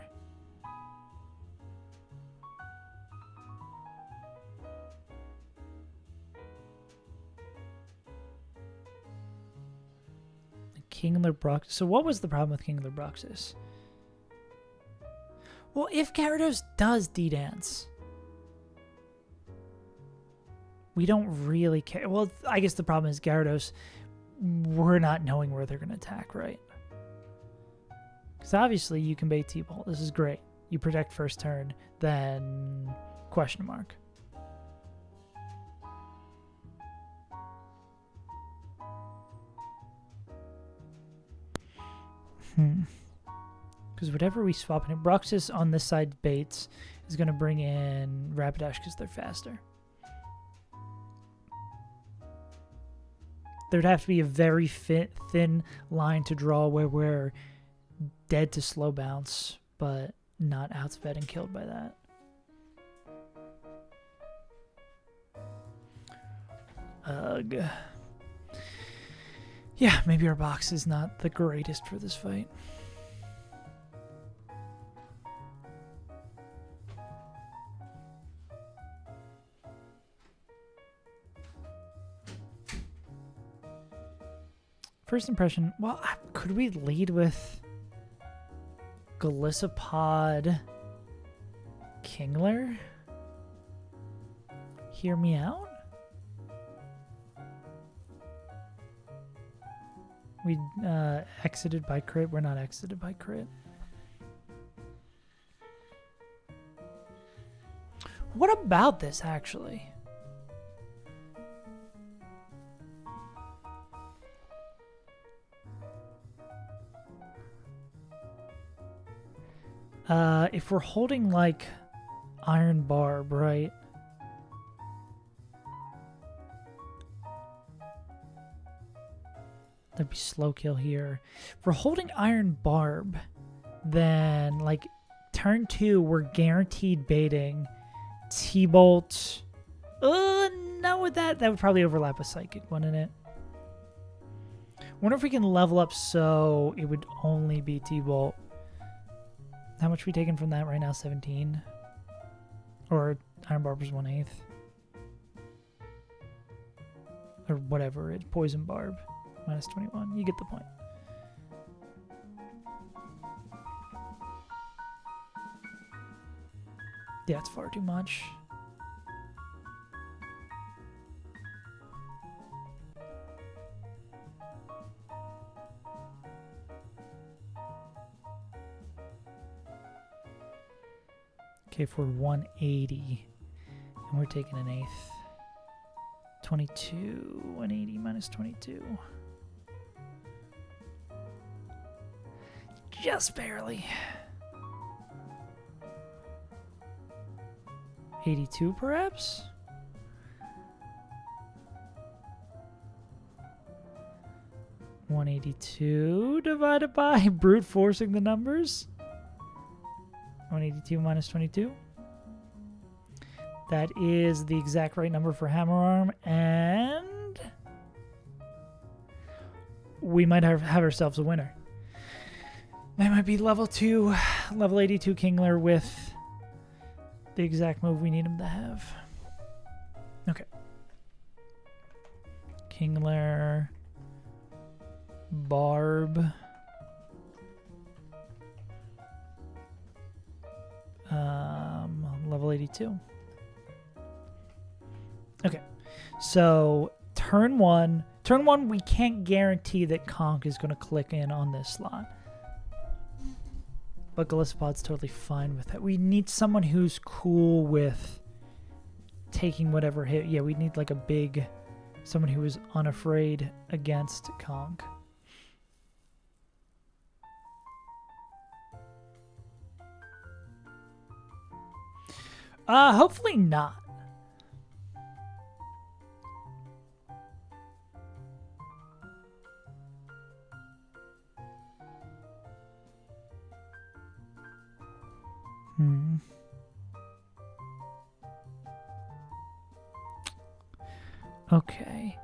Kingler Broxis. So what was the problem with Kingler Broxis? Well, if Gyarados does D-Dance, we don't really care. Well, I guess the problem is Gyarados, we're not knowing where they're going to attack, right? Because obviously you can bait T-Bolt. This is great. You protect first turn, then question mark. Because whatever we swap in, Broxis on this side baits is going to bring in Rapidash because they're faster. There'd have to be a very thin line to draw where we're dead to slow bounce, but not outsped and killed by that. Ugh. Yeah, maybe our box is not the greatest for this fight. First impression, well, could we lead with Golisopod Kingler? Hear me out? We exited by crit. We're not exited by crit. What about this, actually? If we're holding, like, Iron Barb, right? There'd be slow kill here. If we're holding Iron Barb, then, like, turn 2, we're guaranteed baiting T-Bolt. Not with that. That would probably overlap with Psychic, wouldn't it? Wonder if we can level up so it would only be T-Bolt. How much are we taking from that right now? 17? Or Iron Barb is 1/8. Or whatever. It's Poison Barb. Minus 21. You get the point. Yeah, it's far too much. Okay, for 180. And we're taking an 1/8. 22. 180 minus 22. Just barely. 82, perhaps? $182 divided by brute forcing the numbers. 182 minus 22. That is the exact right number for Hammer Arm, and we might have ourselves a winner. That might be level 2, level 82 Kingler with the exact move we need him to have. Okay. Kingler, Barb, level 82. Okay, so turn one we can't guarantee that Conk is going to click in on this slot. But Gallipod's totally fine with that. We need someone who's cool with taking whatever hit. Yeah, we need like a big, someone who is unafraid against Conk. Hopefully not. Okay.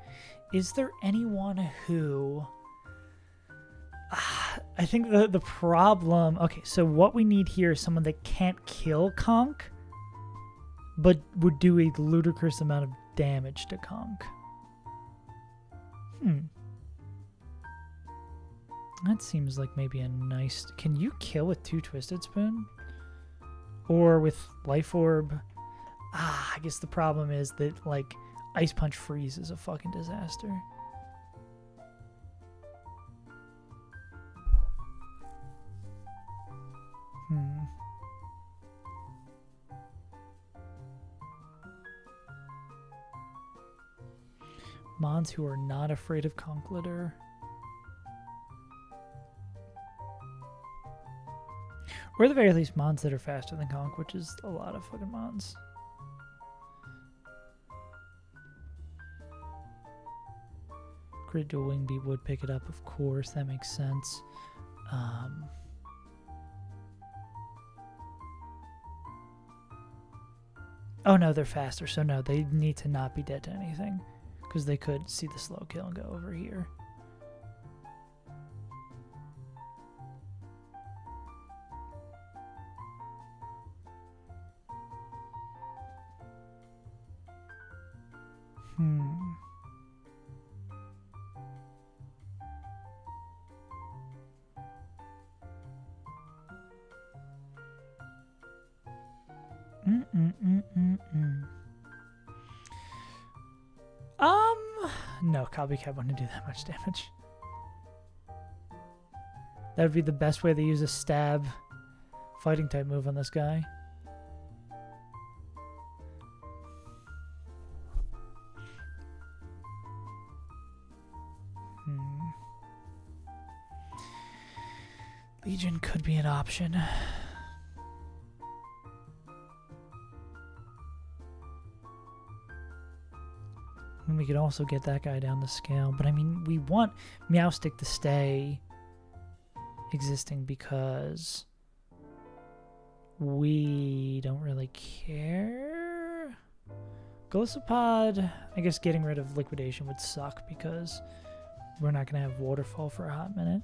Is there anyone who... I think the problem... Okay, so what we need here is someone that can't kill Conk, but would do a ludicrous amount of damage to Conk. That seems like maybe a nice... Can you kill with 2 Twisted Spoon? Or with Life Orb? I guess the problem is that, like, Ice Punch Freeze is a fucking disaster. Mons who are not afraid of Conk Litter. Or at the very least, Mons that are faster than Conk, which is a lot of fucking Mons. Crit Dual Wing Beat would pick it up, of course. That makes sense. Oh no, they're faster, so no, they need to not be dead to anything. Because they could see the slow kill and go over here. No, Copycat wouldn't do that much damage. That would be the best way to use a stab fighting type move on this guy. Legion could be an option. And we could also get that guy down the scale. But I mean, we want Meowstic to stay existing because we don't really care. Golisopod, I guess getting rid of Liquidation would suck because we're not going to have Waterfall for a hot minute.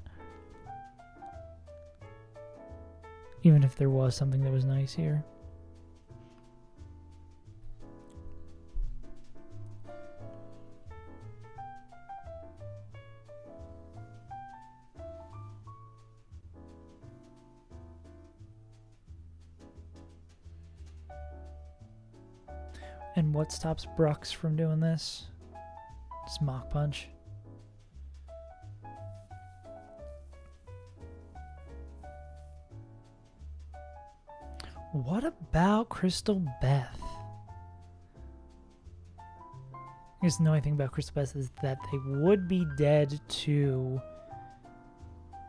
Even if there was something that was nice here. And what stops Brux from doing this? Just Mach Punch. What about Crystal Beth? I guess the only thing about Crystal Beth is that they would be dead to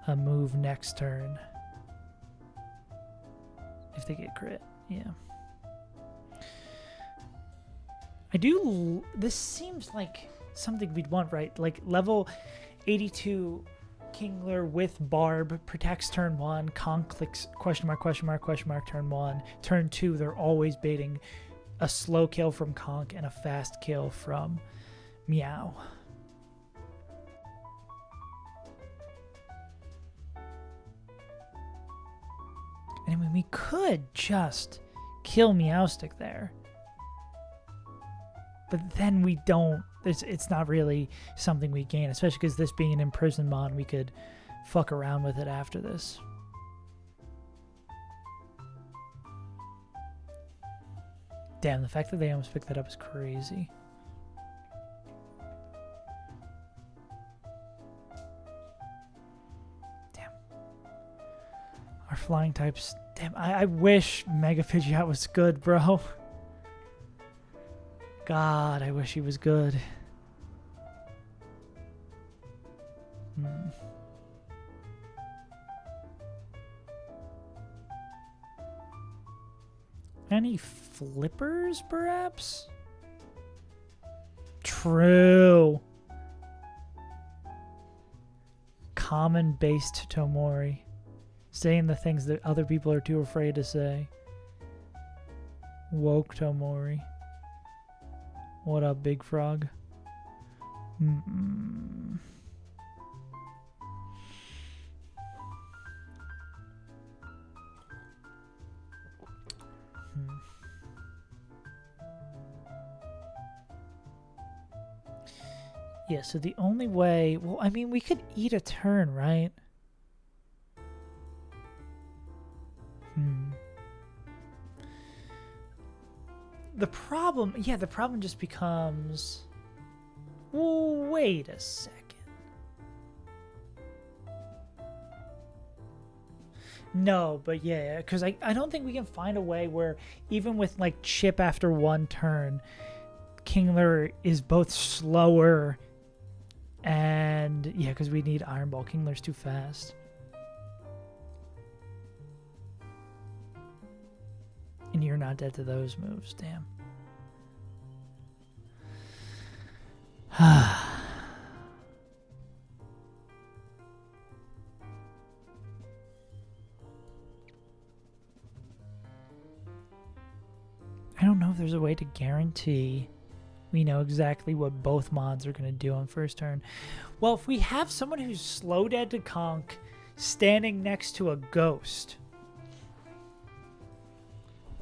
a move next turn. If they get crit, yeah. This seems like something we'd want, right? Like level 82 Kingler with Barb protects turn 1, Conk clicks question mark turn 1. Turn 2, they're always baiting a slow kill from Conk and a fast kill from Meow. And I mean, we could just kill Meowstic there. But then we don't, it's not really something we gain, especially because this being an imprisoned mon, we could fuck around with it after this. Damn, the fact that they almost picked that up is crazy. Damn. Our flying types. Damn, I wish Mega Pidgeot was good, bro. God, I wish he was good. Any flippers, perhaps? True. Common-based Tomori. Saying the things that other people are too afraid to say. Woke Tomori. What up, Big Frog? Yeah, so the only way... Well, I mean, we could eat a turn, right? The problem... Yeah, the problem just becomes... Well, wait a second. No, but yeah, because I don't think we can find a way where even with, like, chip after one turn, Kingler is both slower and... Yeah, because we need Iron Ball. Kingler's too fast. And you're not dead to those moves. Damn. I don't know if there's a way to guarantee we know exactly what both mods are going to do on first turn. Well, if we have someone who's slow dead to conk standing next to a ghost,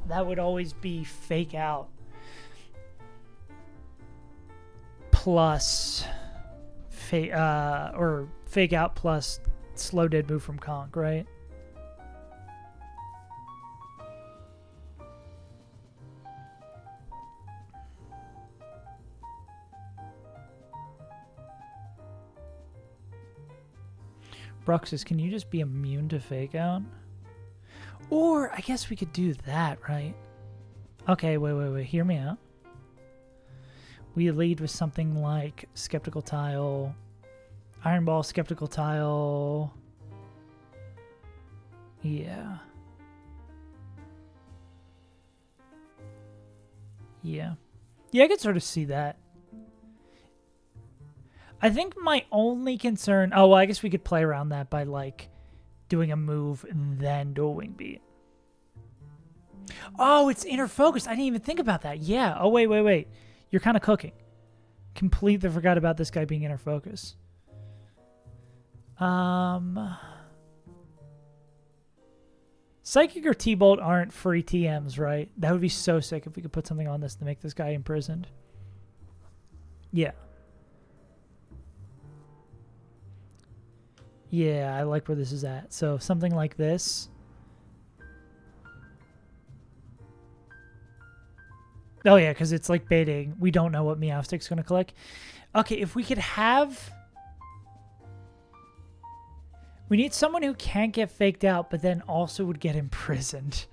that would always be fake out plus fake out plus slow dead move from conk, right? Bruxus, can you just be immune to fake out? Or I guess we could do that, right? Okay, wait. Hear me out. We lead with something like Skeptical Tile, Iron Ball, Skeptical Tile. Yeah. Yeah, I could sort of see that. I think my only concern... Oh, well, I guess we could play around that by, like, doing a move and then do a wing beat. Oh, it's inner focus. I didn't even think about that. Yeah. Oh, wait. You're kind of cooking. Completely forgot about this guy being inner focus. Psychic or T-Bolt aren't free TMs, right? That would be so sick if we could put something on this to make this guy imprisoned. Yeah. Yeah, I like where this is at. So something like this. Oh yeah, because it's like baiting. We don't know what Meowstic's going to click. Okay, if we could have... We need someone who can't get faked out, but then also would get imprisoned.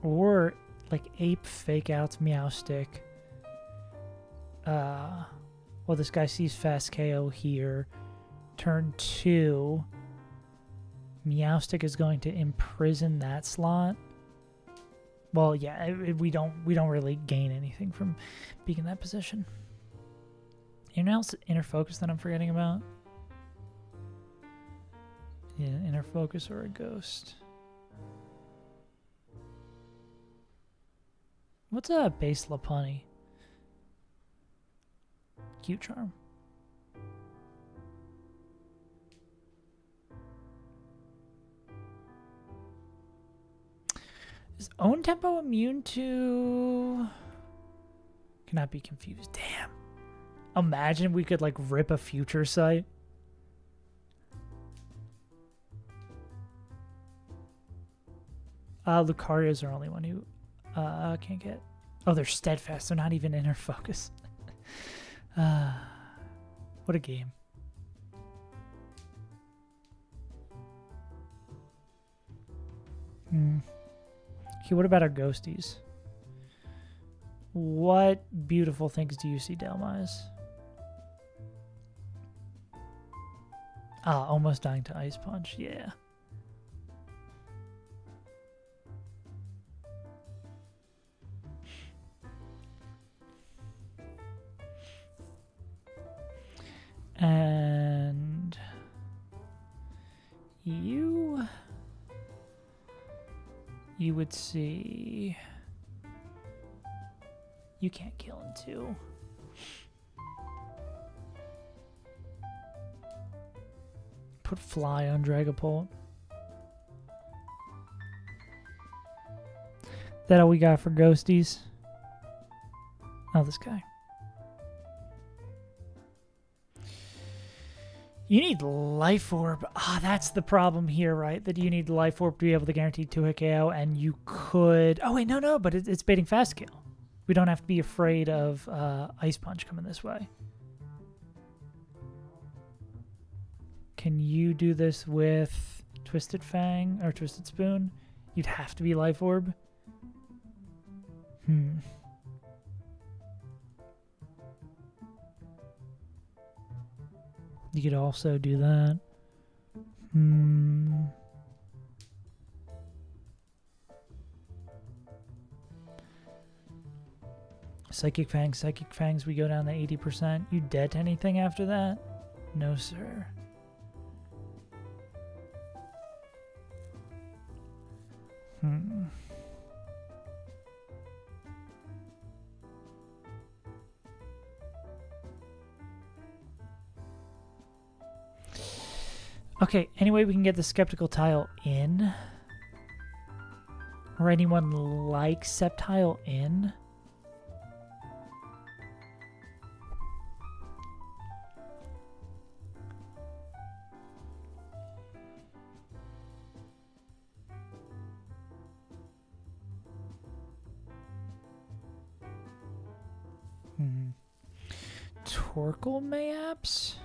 Or like ape fake outs Meowstic. Well, this guy sees fast KO here. Turn 2. Meowstic is going to imprison that slot. Well, yeah, we don't really gain anything from being in that position. Anyone else inner focus that I'm forgetting about? Yeah, inner focus or a ghost. What's a base Lopunny? Cute Charm. Is Own Tempo immune to... Cannot be confused. Damn. Imagine we could like rip a future sight. Lucario's our only one who can't get. Oh, they're steadfast. They're not even inner focus. What a game. Okay, what about our ghosties? What beautiful things do you see, Delmise? Ah, almost dying to Ice Punch. Yeah. And you would see you can't kill him too. Put Fly on Dragapult. That all we got for ghosties? Oh, this guy. You need Life Orb. Ah, that's the problem here, right? That you need Life Orb to be able to guarantee 2-hit KO, and you could... Oh, wait, no, but it's baiting Fast Kill. We don't have to be afraid of Ice Punch coming this way. Can you do this with Twisted Fang or Twisted Spoon? You'd have to be Life Orb. You could also do that. Psychic Fangs, we go down to 80%. You dead to anything after that? No, sir. Okay, any way we can get the Skeptical Tile in? Or anyone like Sceptile in? Torkoal mayhaps?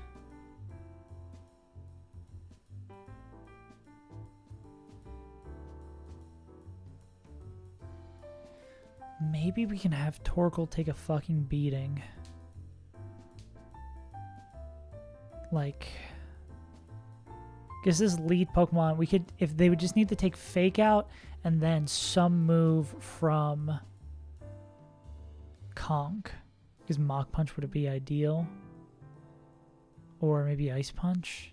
Maybe we can have Torkoal take a fucking beating. Like, because this lead Pokemon, we could, if they would just need to take Fake Out and then some move from Conk. Because Mach Punch would be ideal. Or maybe Ice Punch.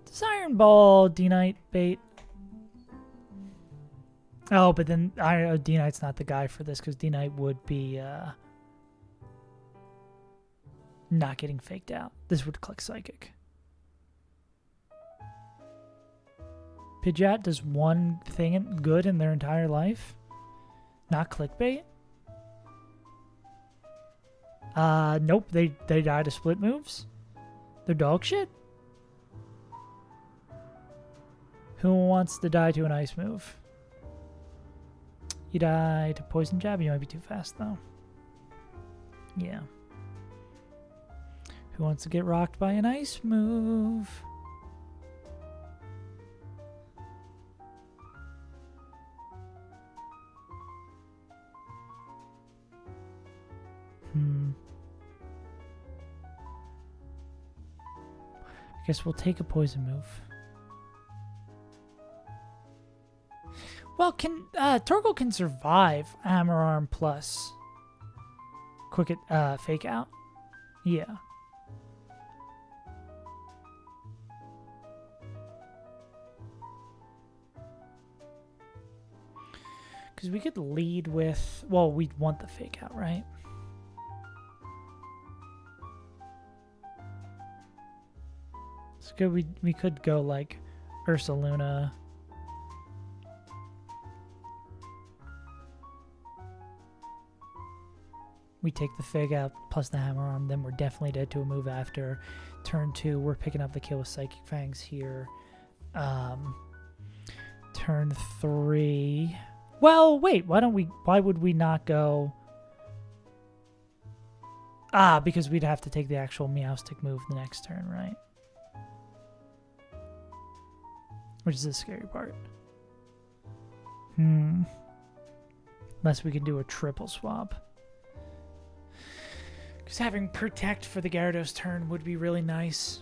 Does Iron Ball D-Knight bait? Oh, but then D-Knight's not the guy for this because D-Knight would be not getting faked out. This would click Psychic. Pidgeot does one thing good in their entire life. Not clickbait. Nope, they die to split moves. They're dog shit. Who wants to die to an ice move? You die to Poison Jab? You might be too fast, though. Yeah. Who wants to get rocked by an ice move? I guess we'll take a poison move. Well, Torkoal can survive Hammer Arm plus quick Fake Out? Yeah. Because we could lead with... Well, we'd want the Fake Out, right? It's good. We could go like Ursaluna. We take the Fig out plus the Hammer Arm, then we're definitely dead to a move after. Turn 2, we're picking up the kill with Psychic Fangs here. Turn 3... Well, wait, why would we not go... because we'd have to take the actual Meowstic move the next turn, right? Which is the scary part. Unless we can do a triple swap. Because having Protect for the Gyarados turn would be really nice.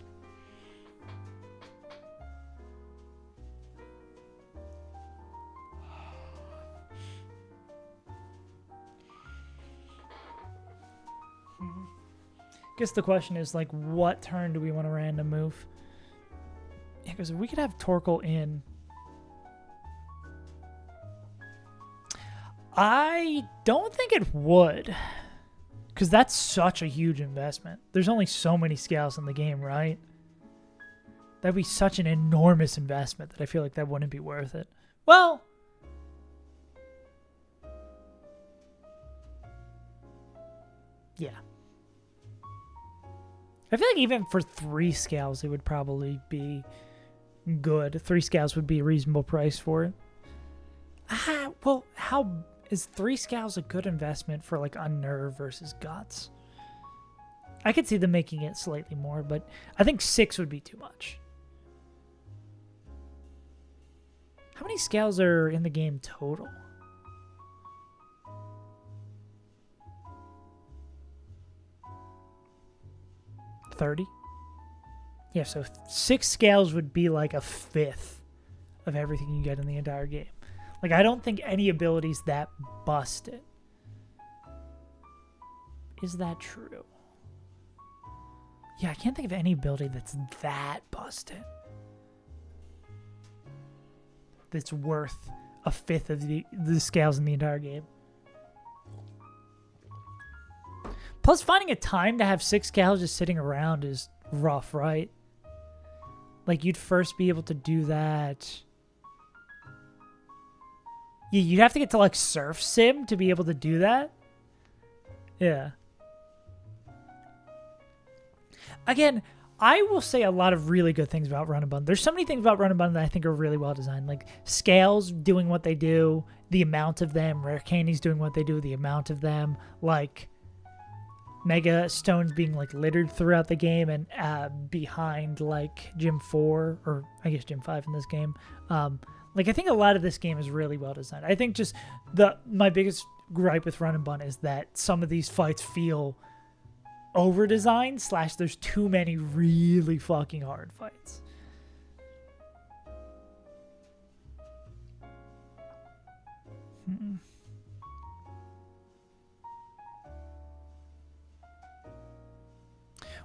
Guess the question is, like, what turn do we want to random move? Yeah, because if we could have Torkoal in... I don't think it would. Because that's such a huge investment. There's only so many scales in the game, right? That'd be such an enormous investment that I feel like that wouldn't be worth it. Well... yeah. I feel like even for 3 scales, it would probably be good. 3 scales would be a reasonable price for it. Well, how is 3 scales a good investment for like Unnerve versus Guts? I could see them making it slightly more, but I think 6 would be too much. How many scales are in the game total? 30? Yeah, so 6 scales would be like a 5th of everything you get in the entire game. Like, I don't think any ability's that busted. Is that true? Yeah, I can't think of any ability that's that busted. That's worth a 5th of the scales in the entire game. Plus, finding a time to have 6 scales just sitting around is rough, right? Like, you'd first be able to do that. Yeah, you'd have to get to, like, Surf Sim to be able to do that. Yeah. Again, I will say a lot of really good things about Run and Bun. There's so many things about Run and Bun that I think are really well designed. Like, scales doing what they do, the amount of them, rare candies doing what they do, the amount of them, like... Mega Stones being like littered throughout the game and behind like Gym 4 or I guess Gym 5 in this game. Like I think a lot of this game is really well designed. I think just my biggest gripe with Run and Bun is that some of these fights feel over designed / there's too many really fucking hard fights.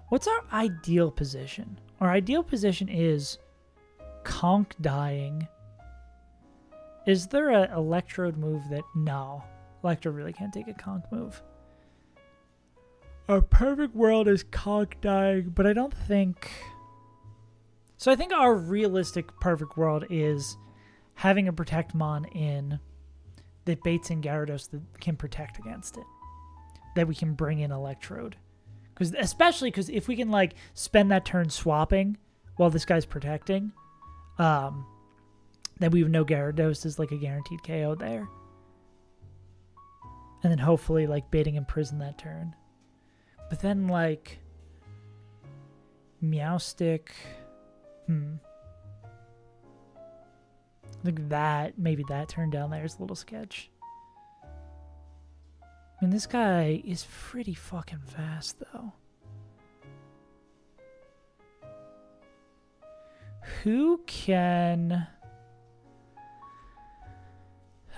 What's our ideal position? Our ideal position is Conk dying. Is there an Electrode move that... No. Electrode really can't take a Conk move. Our perfect world is Conk dying, but I don't think... So I think our realistic perfect world is having a Protect Mon in that baits in Gyarados that can protect against it. That we can bring in Electrode. Especially because if we can like spend that turn swapping while this guy's protecting, then we would know Gyarados is like a guaranteed KO there. And then hopefully like baiting Imprison that turn. But then like Meowstic, I think that maybe that turn down there is a little sketch. I mean, this guy is pretty fucking fast, though. Who can...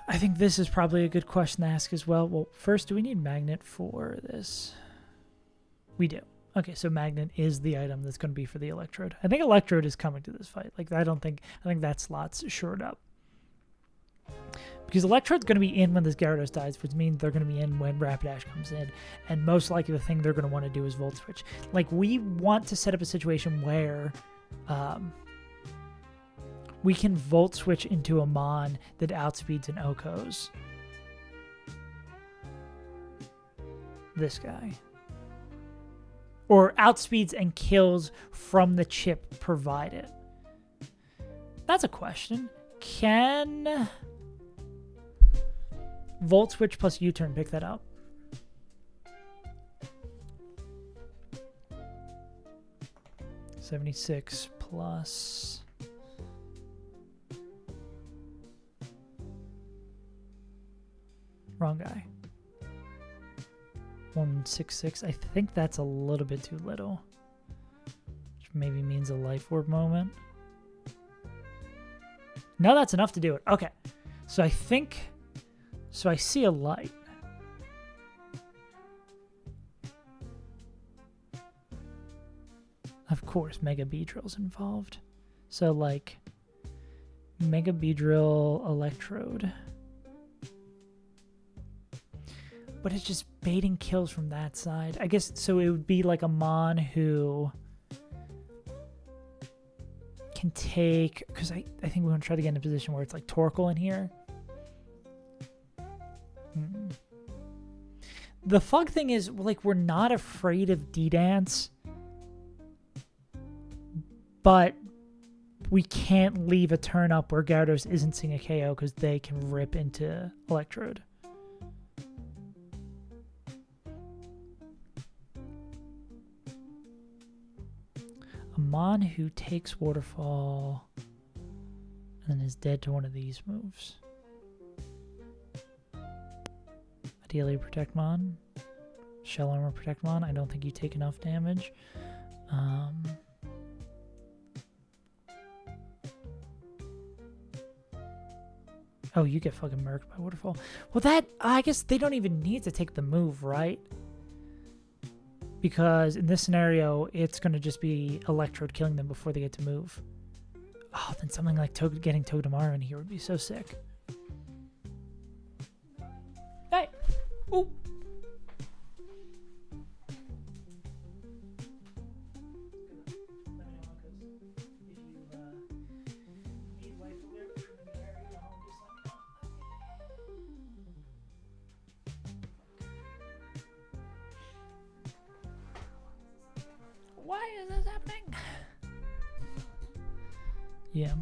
I think this is probably a good question to ask as well. Well, first, do we need Magnet for this? We do. Okay, so Magnet is the item that's going to be for the Electrode. I think Electrode is coming to this fight. Like, I think that slot's shored up. Because Electrode's going to be in when this Gyarados dies, which means they're going to be in when Rapidash comes in. And most likely the thing they're going to want to do is Volt Switch. Like, we want to set up a situation where we can Volt Switch into a Mon that outspeeds an Okos. this guy. Or outspeeds and kills from the chip provided. That's a question. Can Volt Switch plus U-turn pick that up? $76 plus... Wrong guy. 166. I think that's a little bit too little. Which maybe means a life orb moment. No, that's enough to do it. Okay. So I think... So I see a light. Of course, Mega Beedrill's involved. So, like, Mega Beedrill Electrode. But it's just baiting kills from that side. I guess, so it would be like a Mon who can take... Because I think we want to try to get in a position where it's like Torkoal in here. The fug thing is, like, we're not afraid of D-Dance. But we can't leave a turn up where Gyarados isn't seeing a KO because they can rip into Electrode. A Mon who takes Waterfall and then is dead to one of these moves. Ideally Protect Mon. Shell Armor Protect Mon. I don't think you take enough damage. Oh, you get fucking murked by Waterfall. Well, that... I guess they don't even need to take the move, right? Because in this scenario, it's going to just be Electrode killing them before they get to move. Oh, then something like getting Togedemaru in here would be so sick. Hey! Ooh! Why is this happening? Yeah.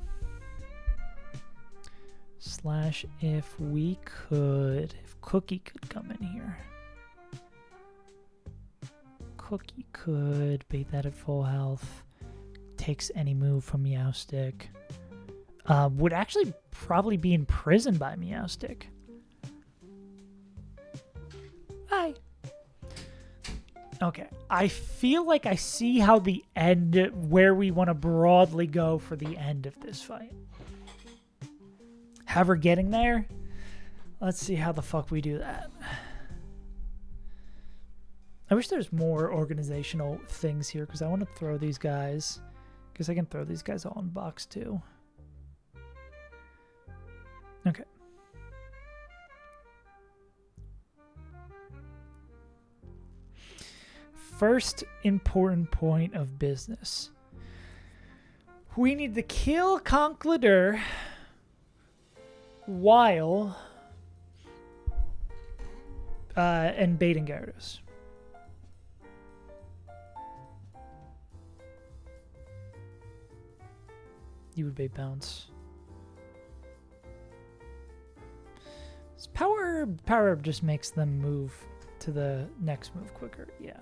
Slash if we could... If Cookie could come in here. Cookie could bait that at full health. Takes any move from Meowstic. Would actually probably be imprisoned by Meowstic. Hi. Okay, I feel like I see how the end, where we want to broadly go for the end of this fight. Have her getting there? Let's see how the fuck we do that. I wish there's more organizational things here, because I want to throw these guys, because I can throw these guys all in box too. Okay. First important point of business. We need to kill Conkeldurr while and baiting Gyarados. You would bait Bounce. Power Up just makes them move to the next move quicker. Yeah.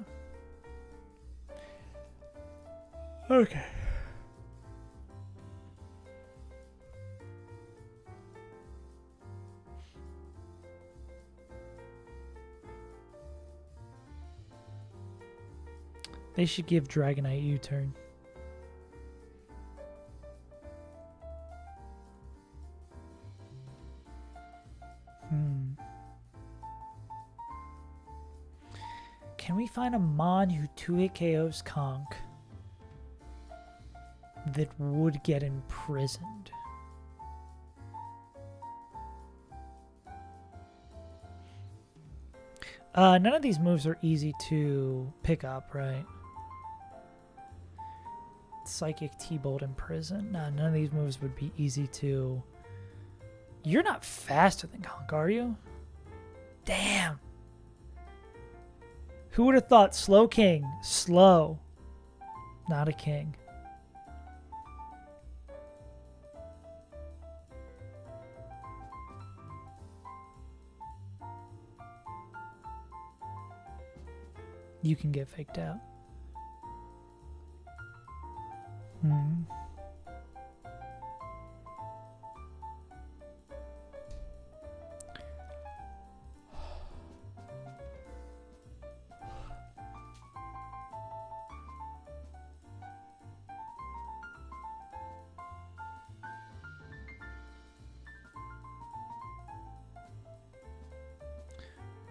Okay. They should give Dragonite U-turn. Can we find a Mon who 2-hit KOs Conk that would get imprisoned? None of these moves are easy to pick up, right? Psychic T-Bolt Imprison. No, none of these moves would be easy to... You're not faster than Conk, are you? Damn. Who would have thought slow king? Slow. Not a king. You can get faked out.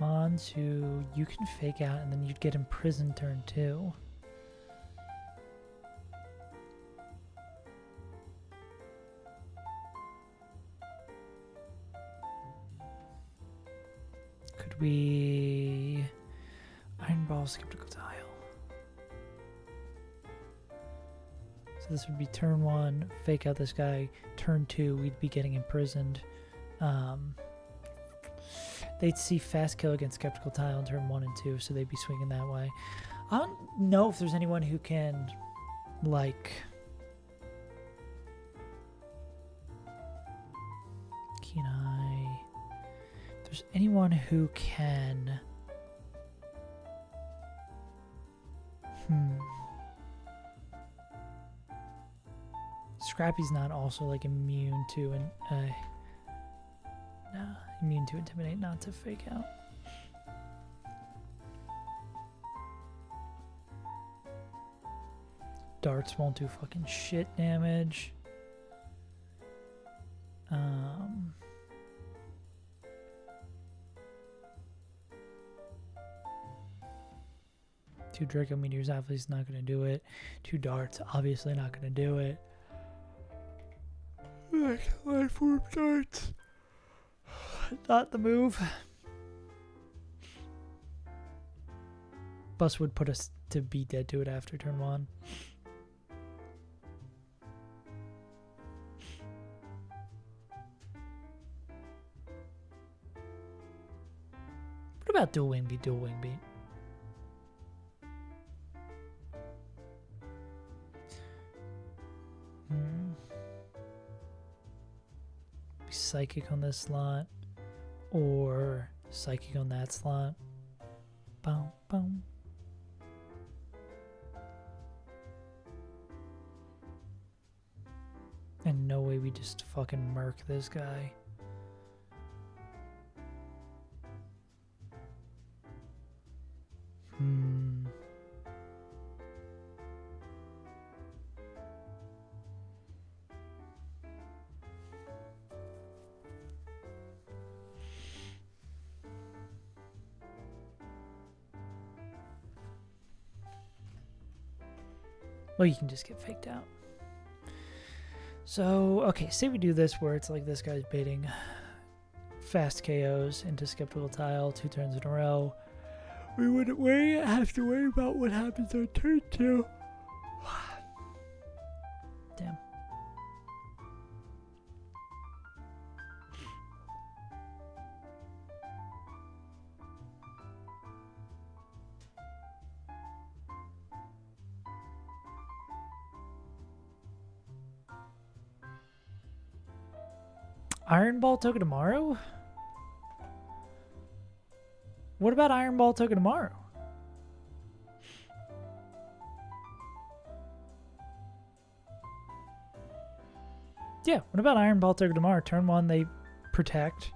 Monzu, you can fake out and then you'd get imprisoned turn 2. Could we Iron Ball, Skeptical Tile? So this would be turn 1, fake out this guy. Turn 2, we'd be getting imprisoned. They'd see fast kill against Skeptical Tile in turn 1 and 2, so they'd be swinging that way. I don't know if there's anyone who can, like... Kenai... If there's anyone who can... Scrappy's not also, like, immune to... No, immune to intimidate, not to fake out. Darts won't do fucking shit damage. 2 Draco Meteors obviously not going to do it. 2 Darts obviously not going to do it. Life Orb Darts. Not the move. Bus would put us to be dead to it after turn 1. What about dual wing beat? Dual wing beat. Psychic on this slot. Or psychic on that slot. Boom, boom. And no way we just fucking murk this guy. Well, you can just get faked out. So, okay, say we do this where it's like this guy's baiting fast KOs into Skeptical Tile 2 turns in a row. We wouldn't have to worry about what happens on turn 2. Damn. Iron Ball Togedemaru? What about Iron Ball Togedemaru? Yeah, what about Iron Ball Togedemaru? Turn 1, they protect.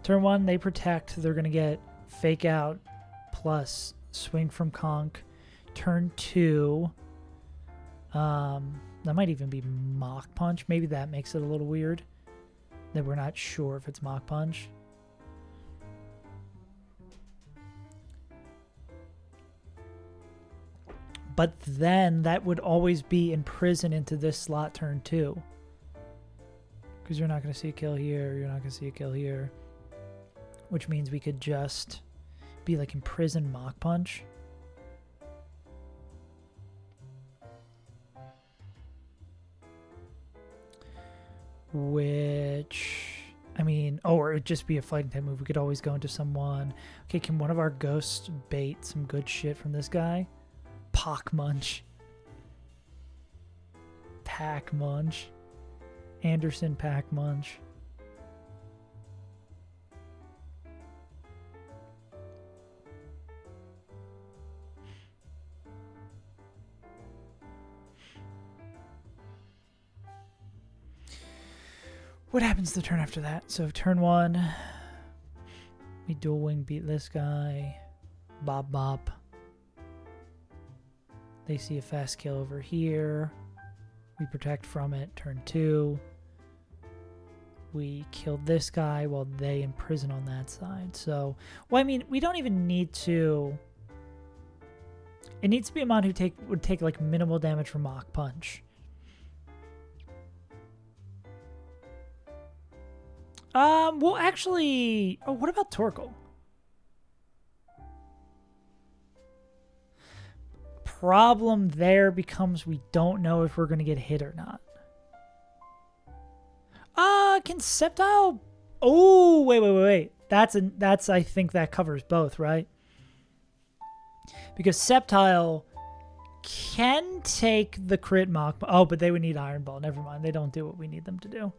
Turn 1, they protect. They're going to get fake out plus swing from conk. Turn 2, that might even be Mach Punch. Maybe that makes it a little weird that we're not sure if it's Mach Punch. But then that would always be in prison into this slot turn 2. Because you're not going to see a kill here, you're not going to see a kill here. Which means we could just be like in prison Mach Punch. which, I mean, oh, or it'd just be a fighting type move. We could always go into someone. Okay, can one of our ghosts bait some good shit from this guy? Pock Munch. Pack Munch. Anderson Pack Munch. What happens the turn after that? So turn 1, we dual wing beat this guy. Bop bop. They see a fast kill over here. We protect from it. Turn 2. We kill this guy while they imprison on that side. So, well, I mean, we don't even need to. It needs to be a mon who would take like minimal damage from Mach Punch. Well, actually, oh, what about Torkoal? Problem there becomes we don't know if we're going to get hit or not. Can Sceptile? Oh, wait. That's I think that covers both, right? Because Sceptile can take the crit Mach. Oh, but they would need Iron Ball. Never mind. They don't do what we need them to do.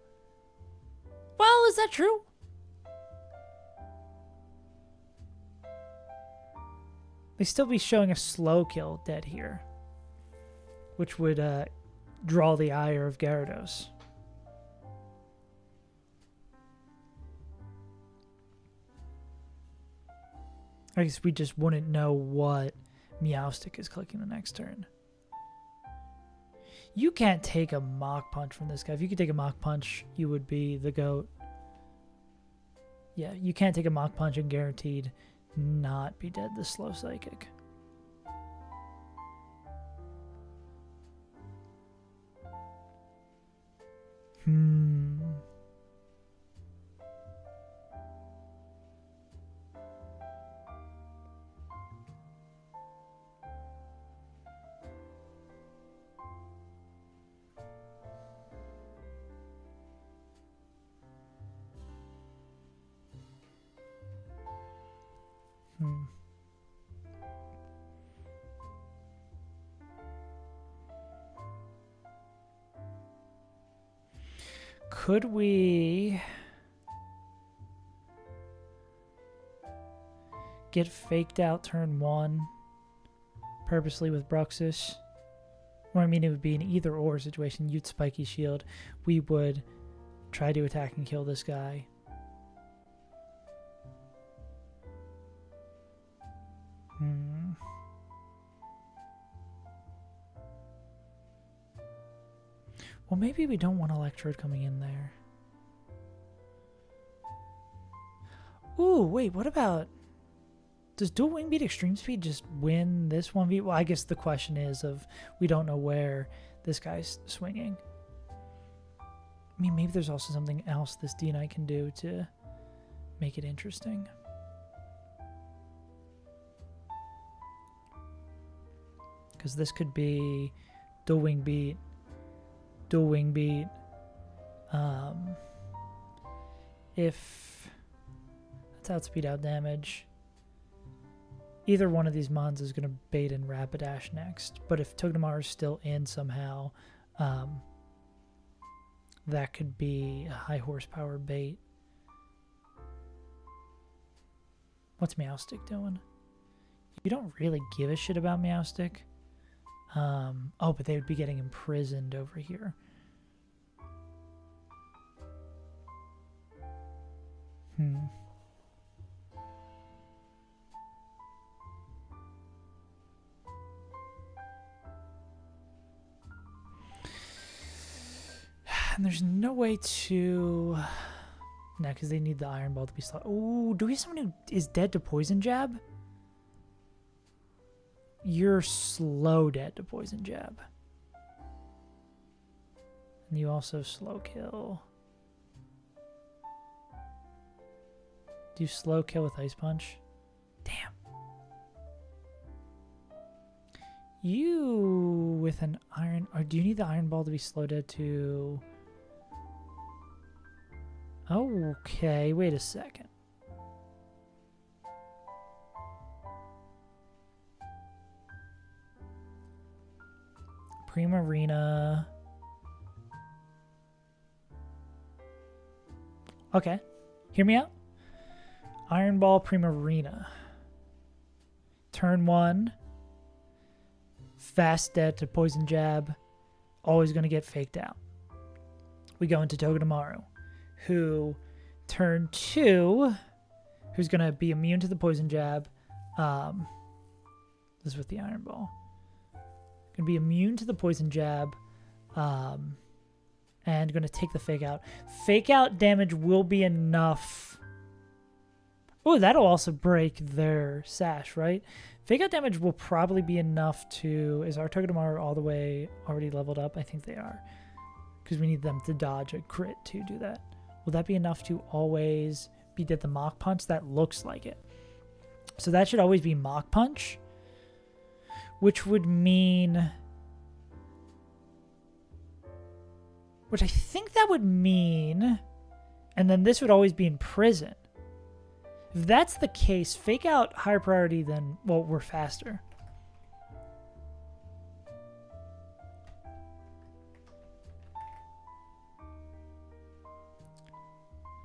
Well, is that true? They still be showing a slow kill dead here, which would draw the ire of Gyarados. I guess we just wouldn't know what Meowstic is clicking the next turn. You can't take a Mach Punch from this guy. If you could take a Mach Punch, you would be the GOAT. Yeah, you can't take a Mach Punch and guaranteed not be dead this slow Psychic. Could we get faked out turn 1 purposely with Bruxus? Or I mean, it would be an either or situation. You'd Spiky Shield. We would try to attack and kill this guy. Well, maybe we don't want Electrode coming in there. Ooh, wait, what about... Does Dual Wing Beat Extreme Speed just win this 1v? Well, I guess the question is of we don't know where this guy's swinging. I mean, maybe there's also something else this D-Knight can do to make it interesting. Because this could be Dual Wing Beat, Dual Wing Beat. If that's outspeed out damage, either one of these mons is going to bait in Rapidash next. But if Togedemaru is still in somehow, that could be a high horsepower bait. What's Meowstic doing? You don't really give a shit about Meowstic. Oh, but they would be getting imprisoned over here. And there's no way to... Nah, because they need the Iron Ball to be slow. Oh, do we have someone who is dead to Poison Jab? You're slow dead to Poison Jab. And you also slow kill. Do you slow kill with Ice Punch? Damn. You with an Iron... Or do you need the Iron Ball to be slow dead to... Okay, wait a second. Primarina. Okay. Hear me out. Iron Ball, Primarina. Turn 1. Fast dead to Poison Jab. Always going to get faked out. We go into Togedemaru, who turn 2, who's going to be immune to the Poison Jab. This is with the Iron Ball. Going to be immune to the Poison Jab. And going to take the fake out. Fake out damage will be enough. Oh, that'll also break their sash, right? Fake out damage will probably be enough to... Is our Togedemaru all the way already leveled up? I think they are. Because we need them to dodge a crit to do that. Will that be enough to always be dead the Mach Punch? That looks like it. So that should always be Mach Punch. Which would mean... Which I think that would mean... And then this would always be in prison. If that's the case, fake out higher priority than... Well, we're faster.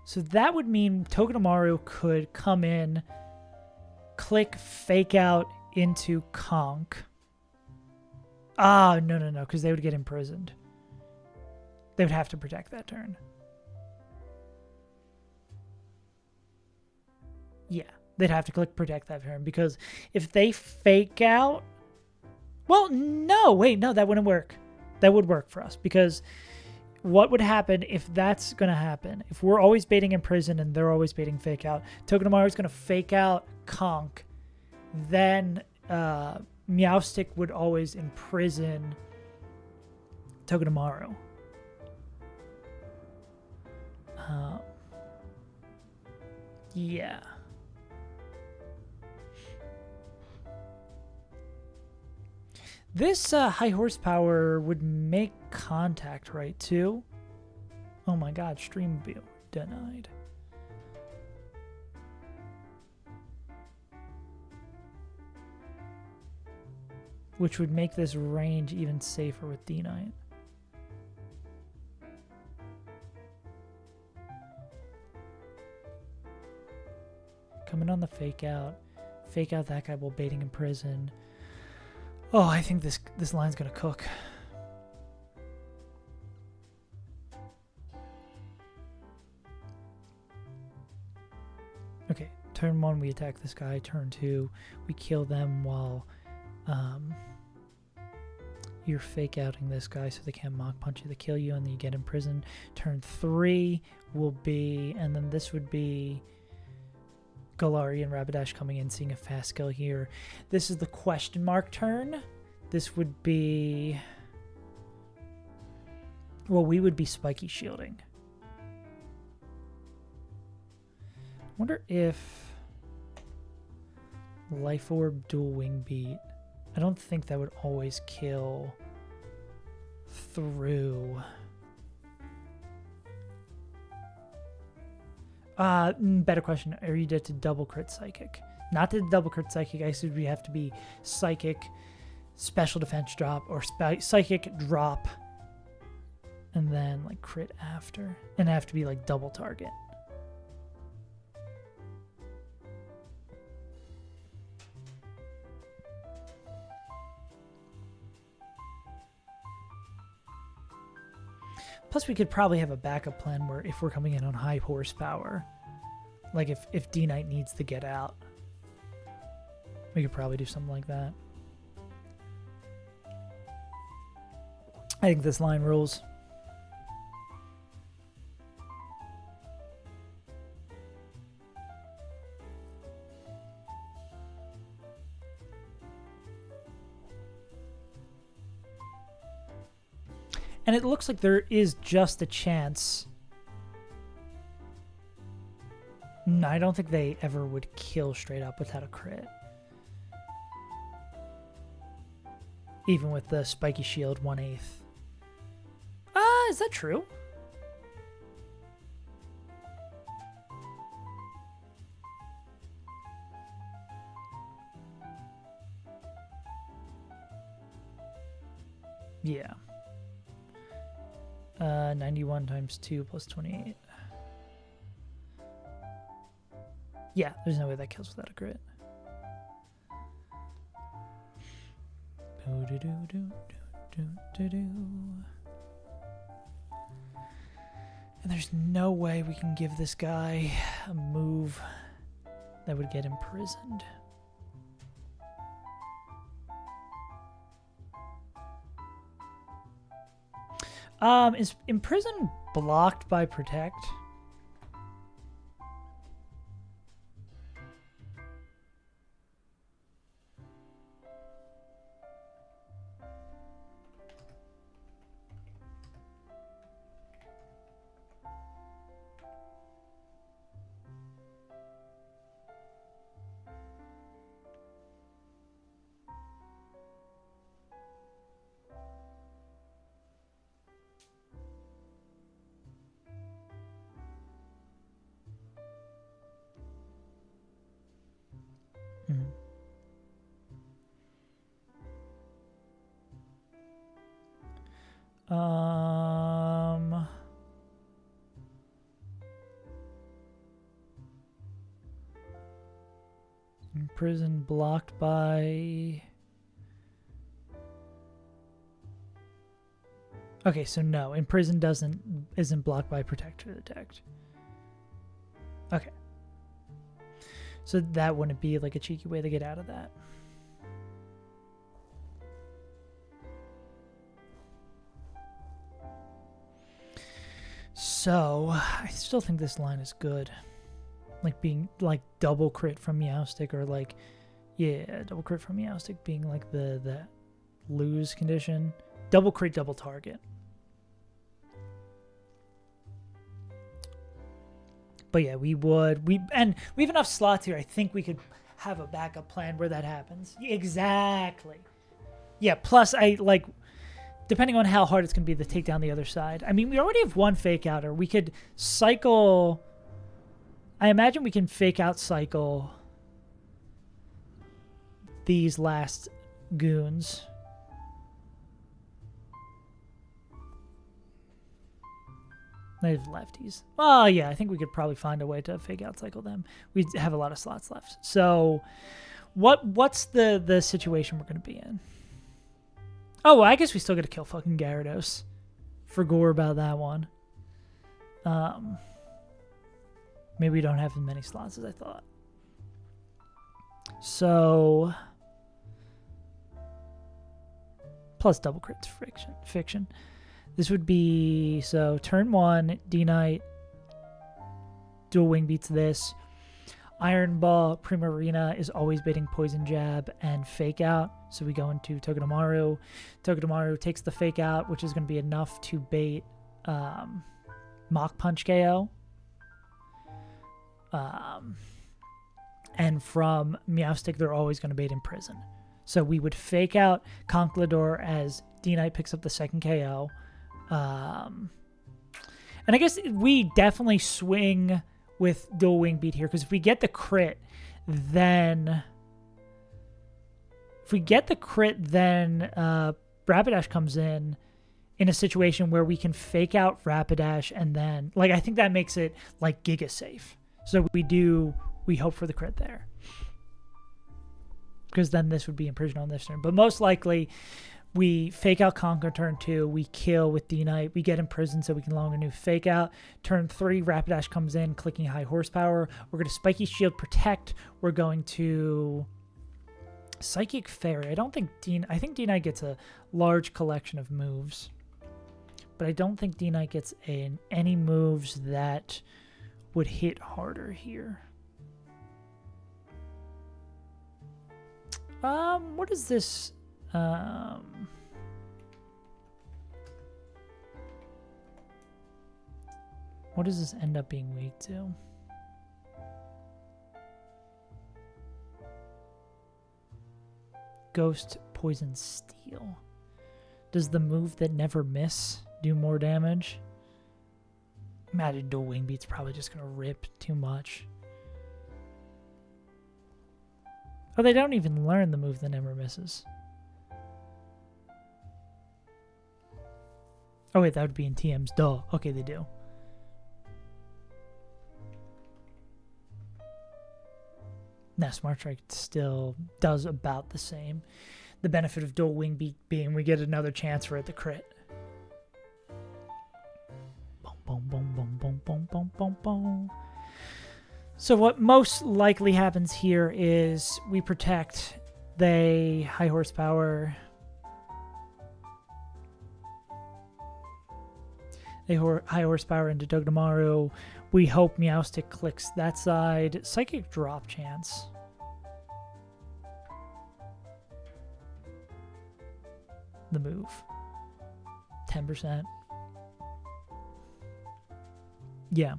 So that would mean Togedemaru could come in, click fake out into Conk. Ah, no, because they would get imprisoned. They would have to protect that turn. Yeah, they'd have to click protect that turn because if they fake out... Well, no, wait, no, that wouldn't work. That would work for us because what would happen if that's going to happen? If we're always baiting in prison and they're always baiting fake out, Togedemaru is going to fake out Conk. Then Meowstick would always imprison Togedemaru. Yeah. This high horsepower would make contact, right, too? Oh my god, stream view denied. Which would make this range even safer with D-Knight. Coming on the fake out. Fake out that guy while baiting in prison. Oh, I think this line's gonna cook. Okay, turn 1 we attack this guy. Turn 2 we kill them while you're fake outing this guy so they can't Mach Punch you to kill you and then you get imprisoned. Turn 3 will be, and then this would be Galarian Rapidash coming in, seeing a fast skill here. This is the question mark turn. This would be... Well, we would be spiky shielding. I wonder if Life Orb Dual Wing Beat. I don't think that would always kill through... Better question. Are you dead to double crit psychic? Not to double crit psychic. I said we have to be psychic, special defense drop, or psychic drop, and then like crit after, and have to be like double target. Plus, we could probably have a backup plan where if we're coming in on high horsepower, like if D-Knight needs to get out, we could probably do something like that. I think this line rules. And it looks like there is just a chance. No, I don't think they ever would kill straight up without a crit. Even with the spiky shield 1/8. Is that true? Yeah. 91 times 2 plus 28. Yeah, there's no way that kills without a crit. And there's no way we can give this guy a move that would get imprisoned. Is imprison blocked by protect? Imprison blocked by... Okay, so no, imprison isn't blocked by protect or detect. Okay. So that wouldn't be like a cheeky way to get out of that. So I still think this line is good. Like being like double crit from Meowstic, or like, yeah, double crit from Meowstic being like the lose condition. Double crit, double target. But yeah, we have enough slots here. I think we could have a backup plan where that happens. Exactly. Yeah, plus I like, depending on how hard it's going to be to take down the other side. I mean, we already have one fake outer. We could cycle. I imagine we can fake out cycle these last goons. They have lefties. Oh, yeah, I think we could probably find a way to fake out cycle them. We have a lot of slots left. So what's the situation we're going to be in? Oh, well, I guess we still got to kill fucking Gyarados. Forgot about that one. Maybe we don't have as many slots as I thought. So... Plus double crits fiction. This would be, so turn 1, D-Knight, dual wing beats this. Iron Ball, Primarina is always baiting Poison Jab and Fake Out. So we go into Togedemaru. Togedemaru takes the Fake Out, which is going to be enough to bait Mach Punch KO. And from Meowstic, they're always going to bait Imprison. So we would Fake Out Conkeldurr as D-Knight picks up the second KO. And I guess we definitely swing with dual wing beat here, because if we get the crit, then Rapidash comes in a situation where we can fake out Rapidash, and then like I think that makes it like Giga safe. So we hope for the crit there, because then this would be imprison on this turn. But most likely we fake out Conquer turn 2, we kill with D-Knight, we get imprisoned so we can long a new fake out. Turn 3, Rapidash comes in, clicking high horsepower. We're going to Spiky Shield protect. We're going to Psychic Fairy. I think D-Knight gets a large collection of moves, but I don't think D-Knight gets any moves that would hit harder here. What is this? What does this end up being weak to? Ghost, Poison, Steel. Does the move that never miss do more damage? Imagine dual wing beat's probably just gonna rip too much. Oh, they don't even learn the move that never misses. Oh wait, that would be in TMs. Duh. Okay, they do. Now, Smart Strike still does about the same. The benefit of dual wing beat being we get another chance for it to crit. Boom, boom, boom, boom, boom, boom, boom, boom, boom. So what most likely happens here is we protect the high horsepower. High horsepower into Dogdamaru. We hope Meowstic clicks that side. Psychic drop chance. The move. 10%. Yeah.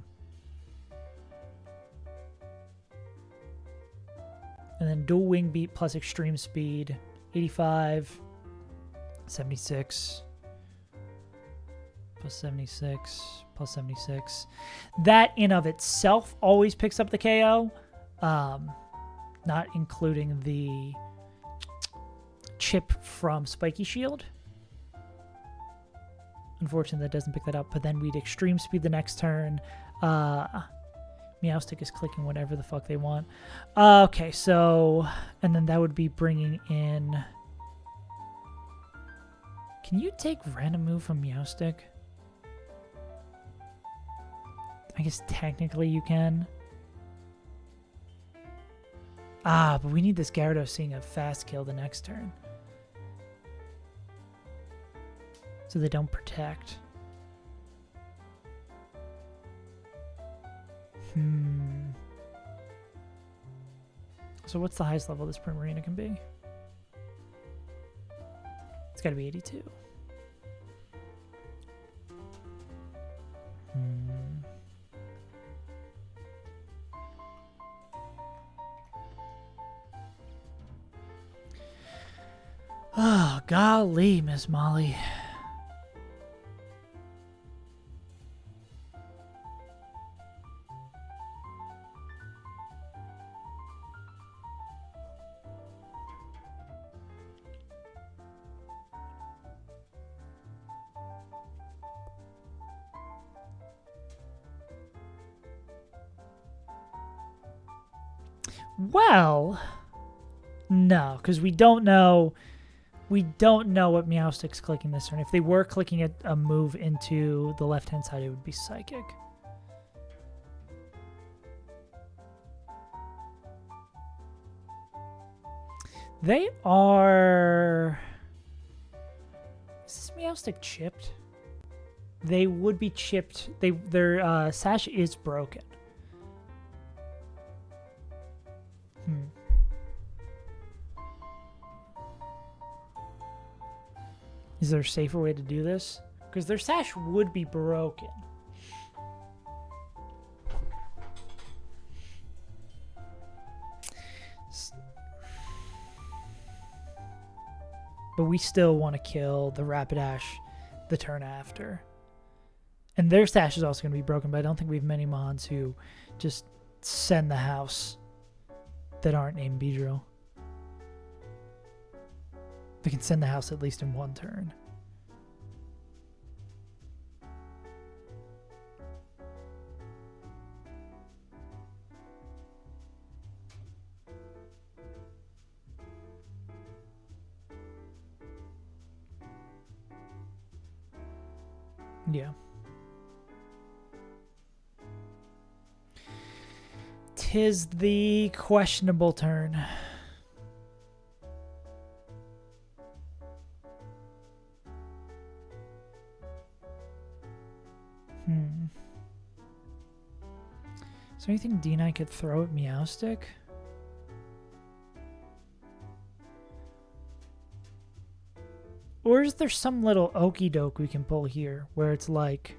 And then dual wing beat plus extreme speed. 85. 76. Plus 76, plus 76. That in of itself always picks up the KO, not including the chip from Spiky Shield. Unfortunately, that doesn't pick that up, but then we'd extreme speed the next turn. Meowstic is clicking whatever the fuck they want. Okay, so, and then that would be bringing in... Can you take random move from Meowstic? I guess technically you can. Ah, but we need this Gyarados seeing a fast kill the next turn. So they don't protect. So what's the highest level this Primarina can be? It's gotta be 82. Oh, golly, Miss Molly. Well, no, because we don't know. We don't know what Meowstic's clicking this turn. If they were clicking a move into the left-hand side, it would be Psychic. They are... Is this Meowstic chipped? They would be chipped. Their sash is broken. Is there a safer way to do this? Because their sash would be broken. But we still want to kill the Rapidash the turn after. And their sash is also going to be broken, but I don't think we have many mons who just send the house that aren't named Beedrill. They can send the house at least in one turn. Yeah. 'Tis the questionable turn. Is there anything D9 could throw at Meowstic? Or is there some little okey doke we can pull here where it's like...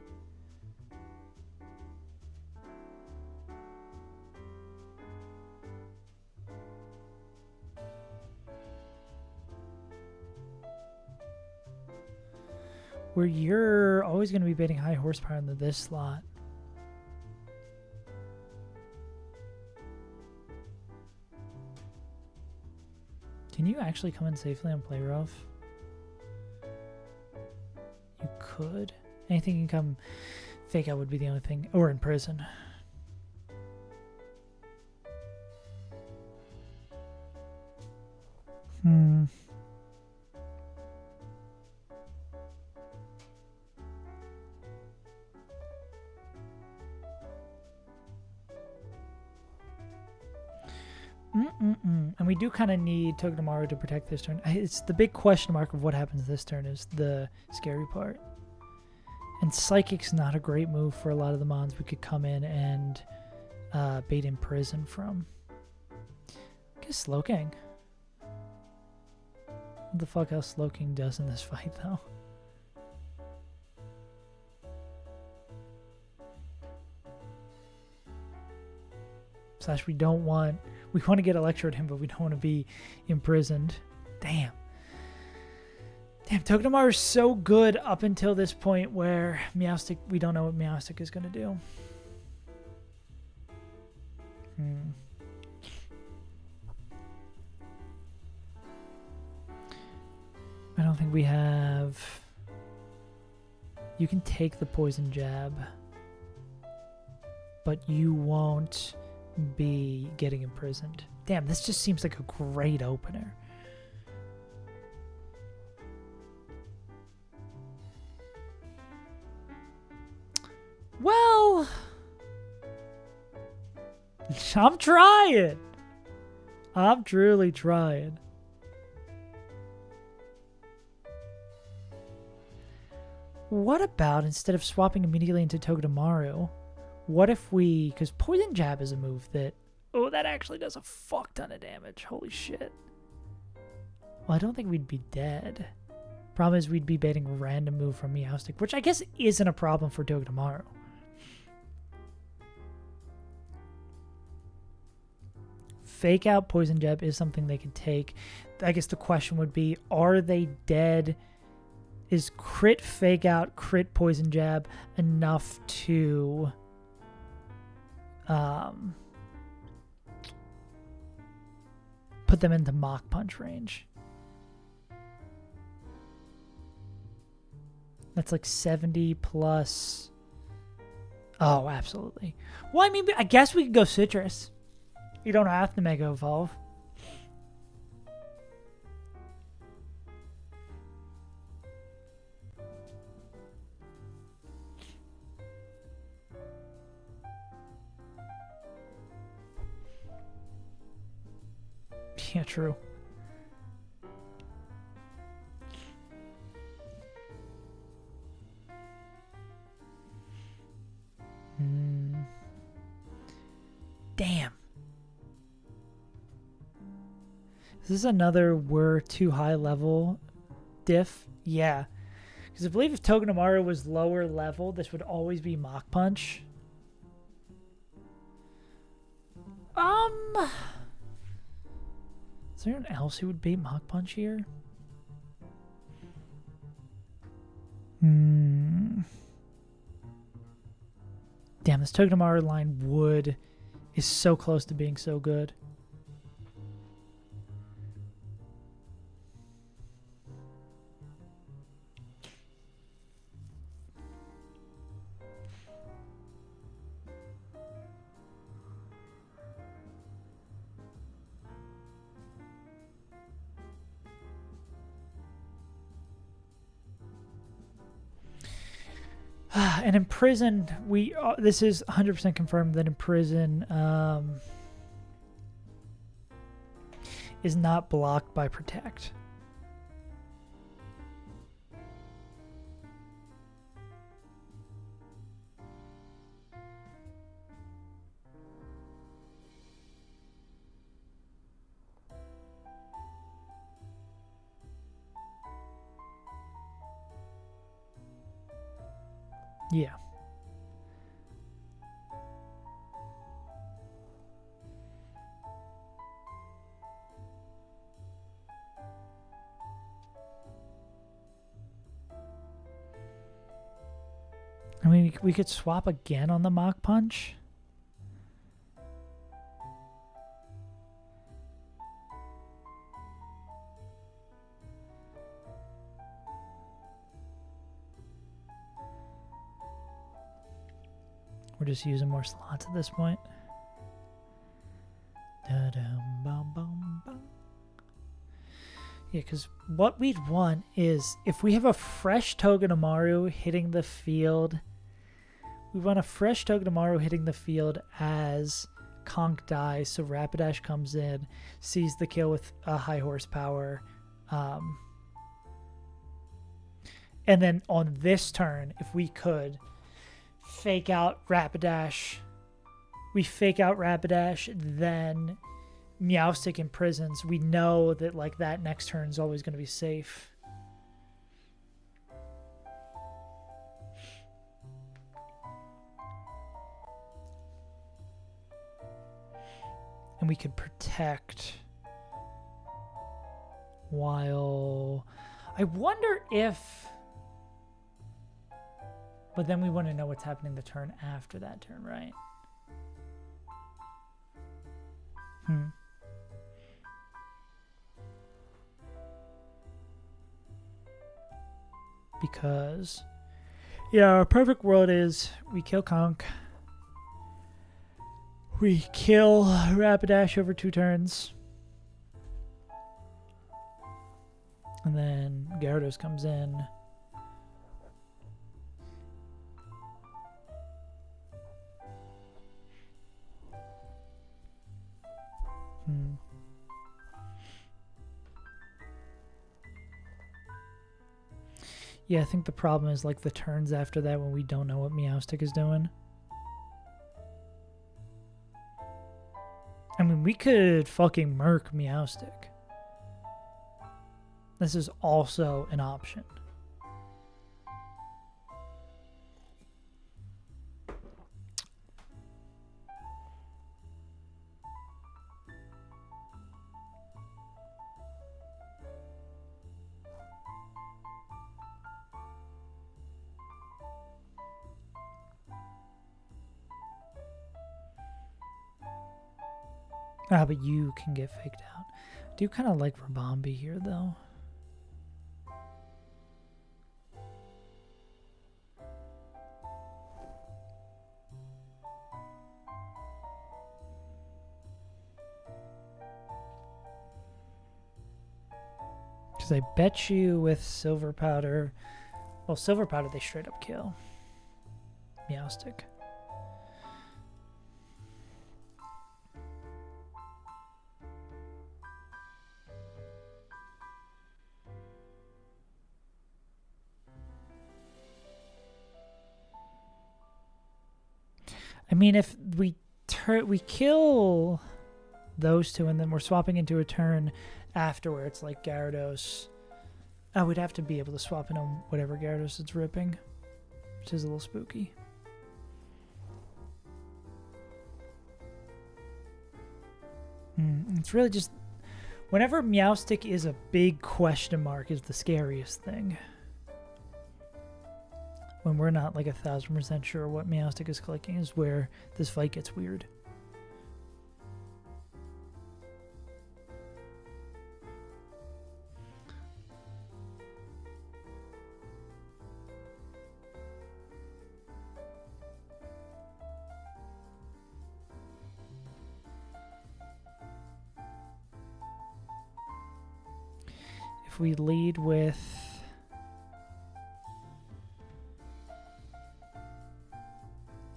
where you're always going to be bidding high horsepower into this slot. Can you actually come in safely and play rough? You could. Anything can come fake out would be the only thing. Or in prison. And we do kind of need Togedemaru to protect this turn. It's the big question mark of what happens this turn is the scary part. And Psychic's not a great move for a lot of the mons we could come in and bait in prison from. I guess Slowking. What the fuck else Slowking does in this fight, though? Slash, we want to get Electrode him, but we don't want to be imprisoned. Damn. Damn, Togedemaru is so good up until this point where Meowstic, we don't know what Meowstic is going to do. I don't think we have... You can take the poison jab, but you won't be getting imprisoned. Damn, this just seems like a great opener. Well, I'm trying. I'm truly trying. What about, instead of swapping immediately into Togedemaru, what if we... Because Poison Jab is a move that... Oh, that actually does a fuck ton of damage. Holy shit. Well, I don't think we'd be dead. Problem is we'd be baiting a random move from Meowstic, which I guess isn't a problem for Togedemaru. Fake out Poison Jab is something they could take. I guess the question would be, are they dead? Is crit fake out, crit Poison Jab enough to... put them into Mach Punch range? That's like 70 plus... Oh, absolutely. Well, I mean, I guess we could go Citrus. You don't have to Mega Evolve. Yeah, true. Damn. Is this another we're too high level diff? Yeah. Because I believe if Togedemaru was lower level, this would always be Mach Punch. Is there anyone else who would beat Mach Punch here? Damn, this Togedemaru line is so close to being so good. And in prison, this is 100% confirmed that in prison is not blocked by Protect. Yeah. I mean, we could swap again on the Mach Punch. We're just using more slots at this point. Yeah, because what we'd want is if we have a fresh Togedemaru hitting the field, we want a fresh Togedemaru hitting the field as Conk dies, so Rapidash comes in, sees the kill with a high horsepower. And then on this turn, if we could fake out Rapidash, then Meowstic imprisons, we know that like that next turn is always going to be safe. And we could protect while... I wonder if... But then we want to know what's happening the turn after that turn, right? Because, yeah, our perfect world is we kill Conk, we kill Rapidash over 2 turns, and then Gyarados comes in. Yeah, I think the problem is like the turns after that when we don't know what Meowstic is doing. I mean, we could fucking murk Meowstic. This is also an option. Ah, but you can get faked out. I do kind of like Rabombi here, though. Because I bet you with Silver Powder... Well, Silver Powder, they straight up kill Meowstic. I mean, if we kill those two and then we're swapping into a turn after where it's like Gyarados. Oh, we'd have to be able to swap in on whatever Gyarados it's ripping, which is a little spooky. It's really just... Whenever Meowstic is a big question mark is the scariest thing. When we're not like 1000% sure what Meowstic is clicking is where this fight gets weird. If we lead with...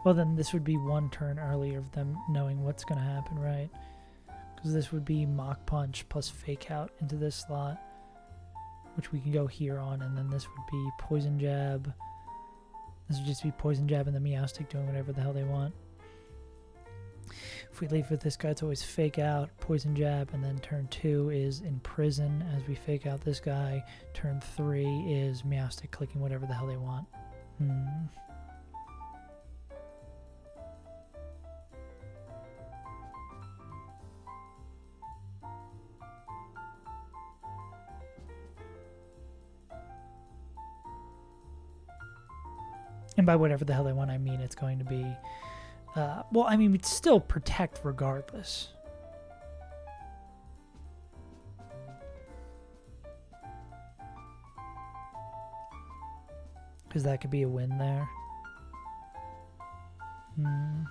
Well, then this would be one turn earlier of them knowing what's going to happen, right? Because this would be Mach Punch plus Fake Out into this slot, which we can go here on, and then this would be Poison Jab. This would just be Poison Jab and the Meowstic doing whatever the hell they want. If we leave with this guy, it's always Fake Out, Poison Jab, and then turn 2 is Imprison as we fake out this guy. Turn 3 is Meowstic clicking whatever the hell they want. And by whatever the hell they want, I mean it's going to be... well, I mean, we'd still protect regardless. Because that could be a win there. Hmm.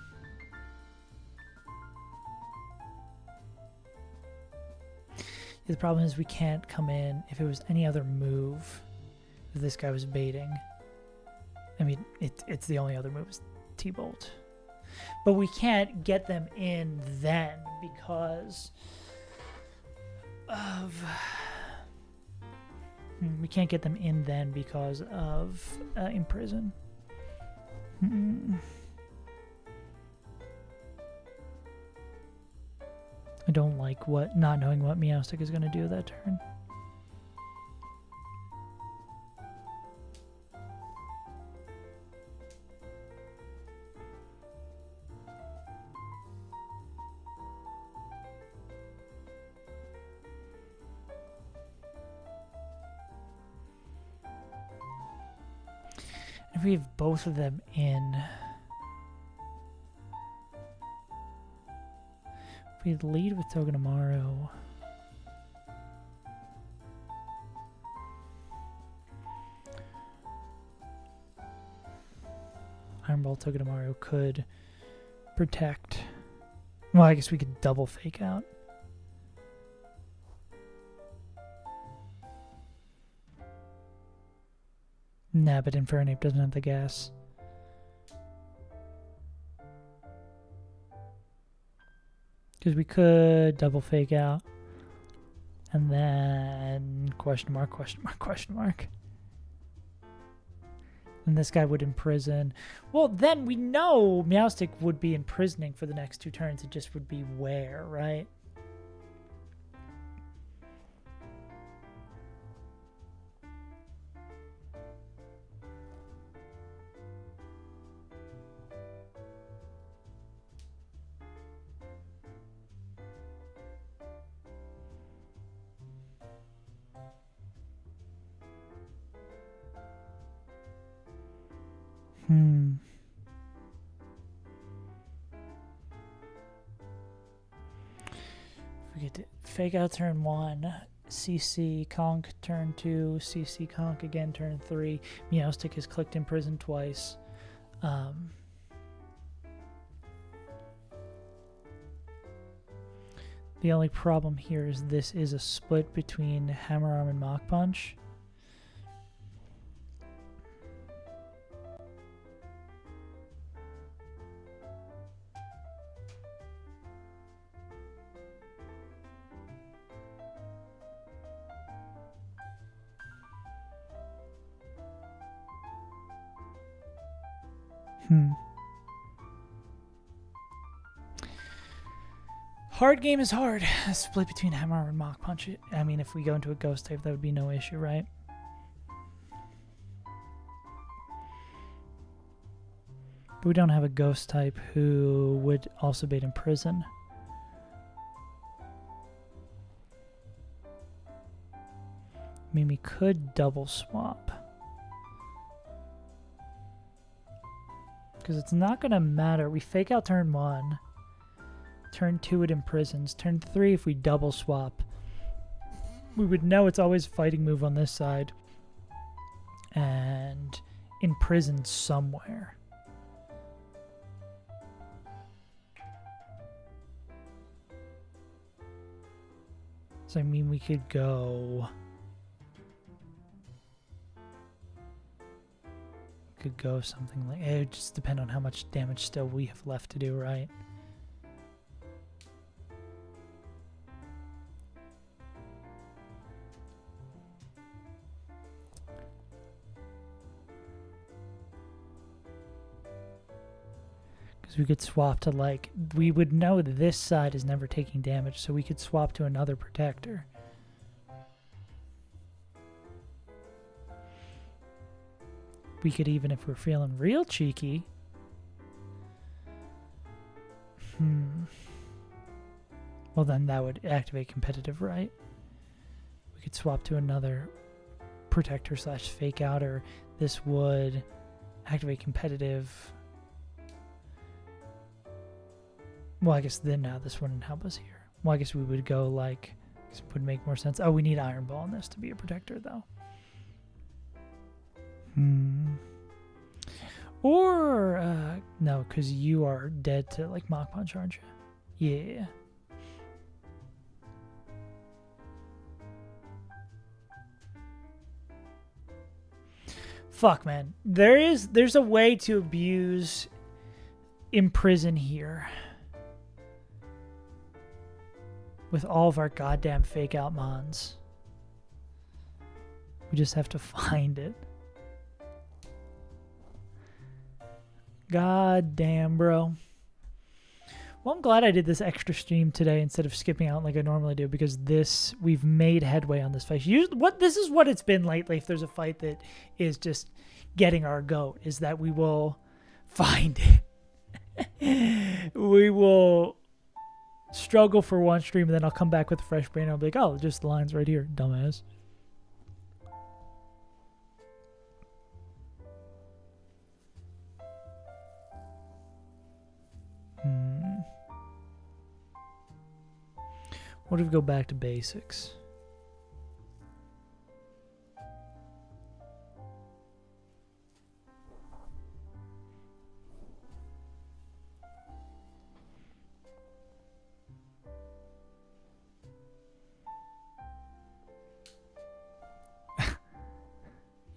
The problem is we can't come in if it was any other move. If this guy was baiting. I mean, it's the only other move is T-Bolt. But we can't get them in then because of... we can't get them in then because of imprison. I don't like not knowing what Meowstic is going to do that turn. If we have both of them in, if we lead with Togedemaru, Iron Ball Togedemaru could protect. Well, I guess we could double fake out. Nah, but Infernape doesn't have the gas. Because we could double fake out. And then question mark, question mark, question mark. And this guy would imprison. Well, then we know Meowstic would be imprisoning for the next 2 turns. It just would be where, right? We get to fake out turn 1, CC Conk turn 2, CC Conk again turn 3. Meowstic is clicked imprison twice. The only problem here is this is a split between Hammer Arm and Mach Punch. Hard game is hard. A split between Hammer and Mach Punch. I mean, if we go into a Ghost type, that would be no issue, right? But we don't have a Ghost type who would also bait Imprison. I mean, we could double swap. Because it's not going to matter. We fake out turn 1. Turn 2 it imprisons. Turn 3 if we double swap. We would know it's always a fighting move on this side. And imprison somewhere. So I mean we could go... Could go something like... It would just depend on how much damage still we have left to do, right? Because we could swap to, like... We would know that this side is never taking damage, so we could swap to another protector. We could even, if we're feeling real cheeky... Well, then that would activate competitive, right? We could swap to another protector slash fake out, or this would activate competitive. Well, I guess then now this wouldn't help us here. Well, I guess we would go like, this would make more sense. Oh, we need Iron Ball in this to be a protector, though. Or, no, because you are dead to, like, Mach Punch, aren't you? Yeah. Fuck, man. There's a way to abuse Imprison here. With all of our goddamn fake out mons. We just have to find it. God damn, bro. Well, I'm glad I did this extra stream today instead of skipping out like I normally do, because we've made headway on this fight. This is what it's been lately. If there's a fight that is just getting our goat, is that we will find it. We will struggle for one stream, and then I'll come back with a fresh brain. I'll be like, oh, just the lines right here, dumbass. What if we go back to basics?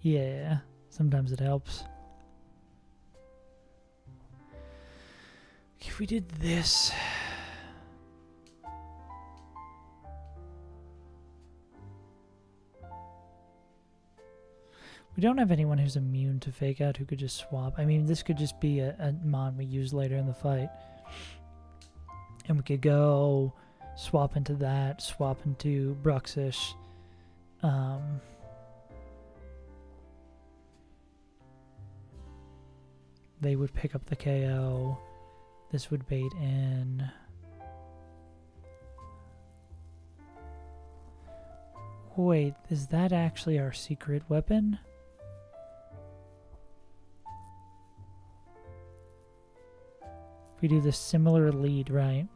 Yeah, sometimes it helps. If we did this... We don't have anyone who's immune to fake out who could just swap. I mean, this could just be a mon we use later in the fight. And we could go swap into that, swap into Bruxish. They would pick up the KO. This would bait in. Wait, is that actually our secret weapon? We do the similar lead, right?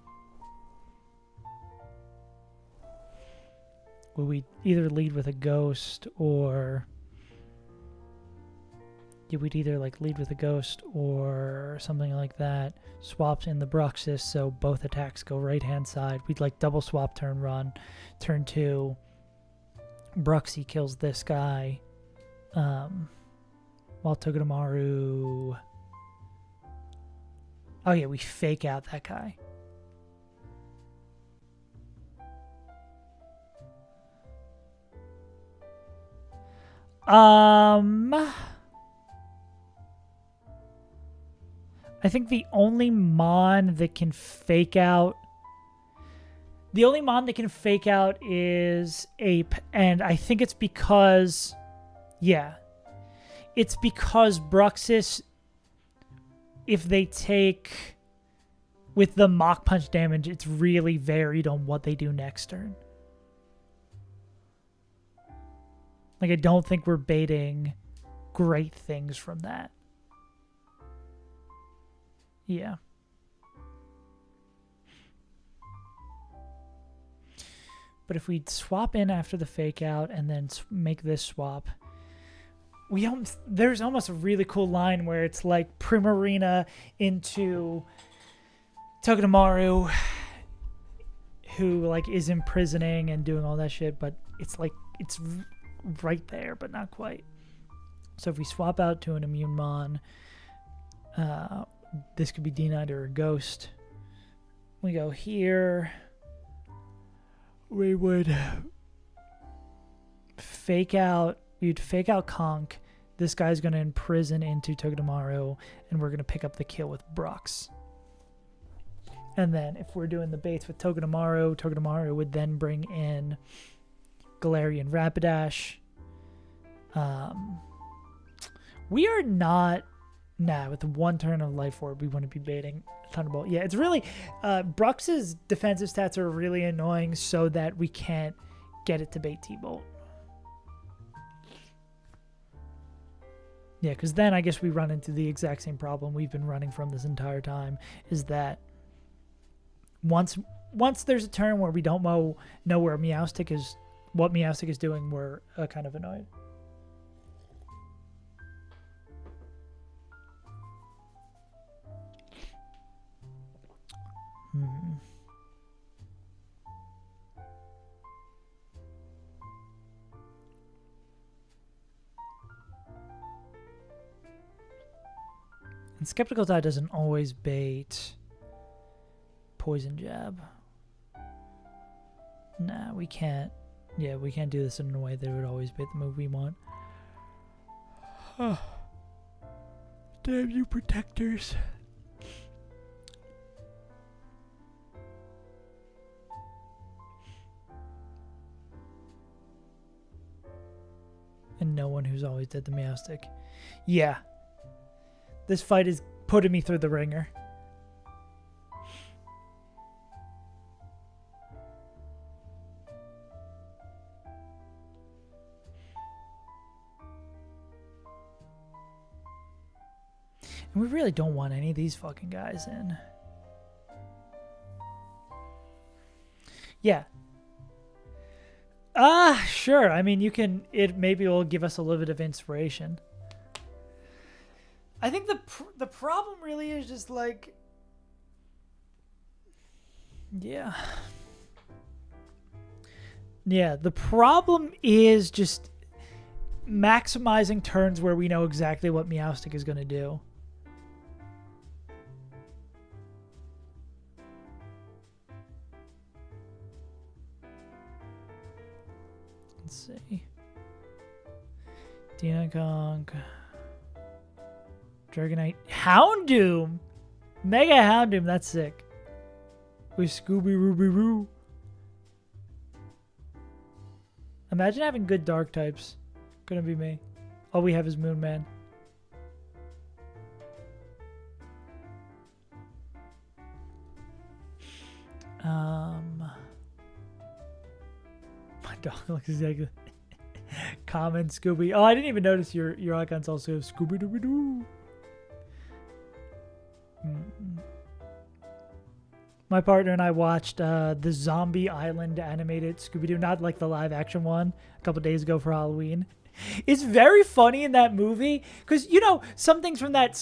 Will we either lead with a ghost or... Yeah, we'd either like lead with a ghost or something like that. Swaps in the Bruxis, so both attacks go right-hand side. We'd like double swap turn run. Turn 2, Bruxy kills this guy. While Togedemaru... Oh yeah, we fake out that guy. I think the only mon that can fake out... The only mon that can fake out is Ape, and I think it's because... Yeah. It's because Bruxis... If they take, with the Mach Punch damage, it's really varied on what they do next turn. Like, I don't think we're baiting great things from that. Yeah. But if we swap in after the fake out and then make this swap... There's almost a really cool line where it's like Primarina into Togedemaru, who like is imprisoning and doing all that shit, but it's like it's right there, but not quite. So if we swap out to an immune mon, this could be D9 or a ghost. We go here. We would fake out. We'd fake out Conk. This guy's going to imprison into Togedemaru, and we're going to pick up the kill with Brux. And then if we're doing the baits with Togedemaru, Togedemaru would then bring in Galarian Rapidash. We are not... Nah, with the one turn of Life Orb, we wouldn't be baiting Thunderbolt. Yeah, it's really... Brux's defensive stats are really annoying so that we can't get it to bait T-Bolt. Yeah, because then I guess we run into the exact same problem we've been running from this entire time, is that once there's a turn where we don't know where Meowstic is, what Meowstic is doing, we're kind of annoyed. And Skeptical Tide doesn't always bait Poison Jab. Nah, we can't. Yeah, we can't do this in a way that would always bait the move we want. Damn you, protectors. And no one who's always dead the Meowstic. Yeah. This fight is putting me through the ringer. And we really don't want any of these fucking guys in. Yeah. Sure. I mean, you can. It maybe will give us a little bit of inspiration. I think the problem really is just like, yeah. The problem is just maximizing turns where we know exactly what Meowstic is going to do. Let's see. Denagonk. Dragonite. Houndoom! Mega Houndoom, that's sick. With Scooby Rooby Roo. Imagine having good dark types. Gonna be me. All we have is Moon Man. My dog looks exactly. Common Scooby. Oh, I didn't even notice your icons also have Scooby Dooby Doo. My partner and I watched the Zombie Island animated Scooby-Doo, not like the live action one, a couple days ago for Halloween. It's very funny in that movie because, you know, some things from that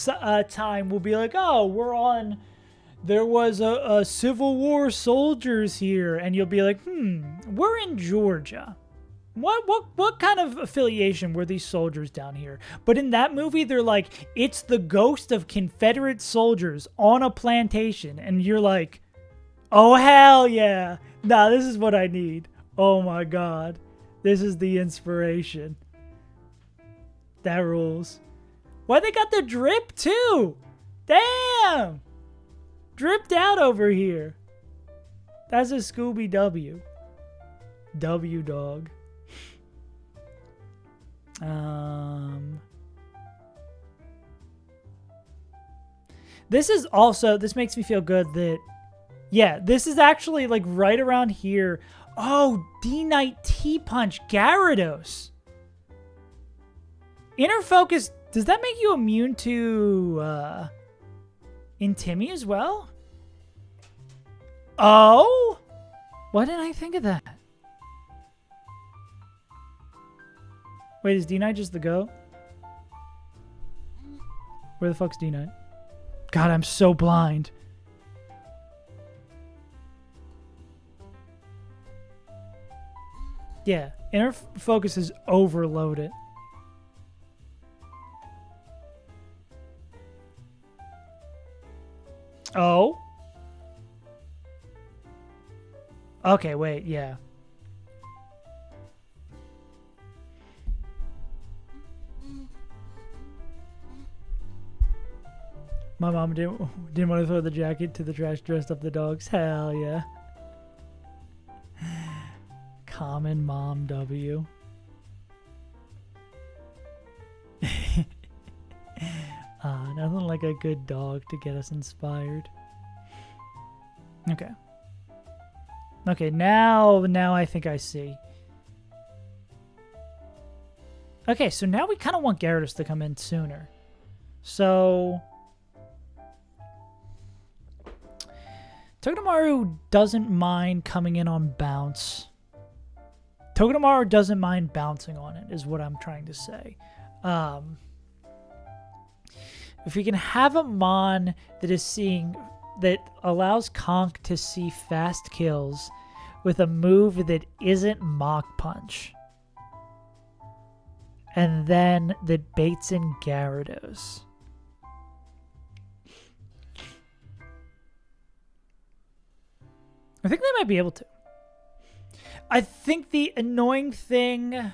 time will be like, oh, there was a Civil War soldiers here. And you'll be like, we're in Georgia. What kind of affiliation were these soldiers down here? But in that movie, they're like, it's the ghost of Confederate soldiers on a plantation. And you're like, oh, hell yeah. Nah, this is what I need. Oh, my God. This is the inspiration. That rules. Why they got the drip, too? Damn. Dripped out over here. That's a Scooby W. W dog. This makes me feel good that, yeah, this is actually like right around here. Oh, D-Knight T-Punch Gyarados. Inner Focus, does that make you immune to Intimi as well? Oh? Why didn't I think of that? Wait, is D-Knight just the GOAT? Where the fuck's D-Knight? God, I'm so blind. Yeah, Inner Focus is overloaded. Oh? Okay, wait, yeah. My mom didn't want to throw the jacket to the trash dressed up the dogs. Hell yeah. Common Mom W. Nothing like a good dog to get us inspired. Okay. Okay, now I think I see. Okay, so now we kind of want Gyarados to come in sooner. So Togedemaru doesn't mind coming in on bounce. Togedemaru doesn't mind bouncing on it, is what I'm trying to say. If we can have a Mon that allows Conk to see fast kills with a move that isn't Mach Punch, and then that baits in Gyarados, I think they might be able to. I think the annoying thing...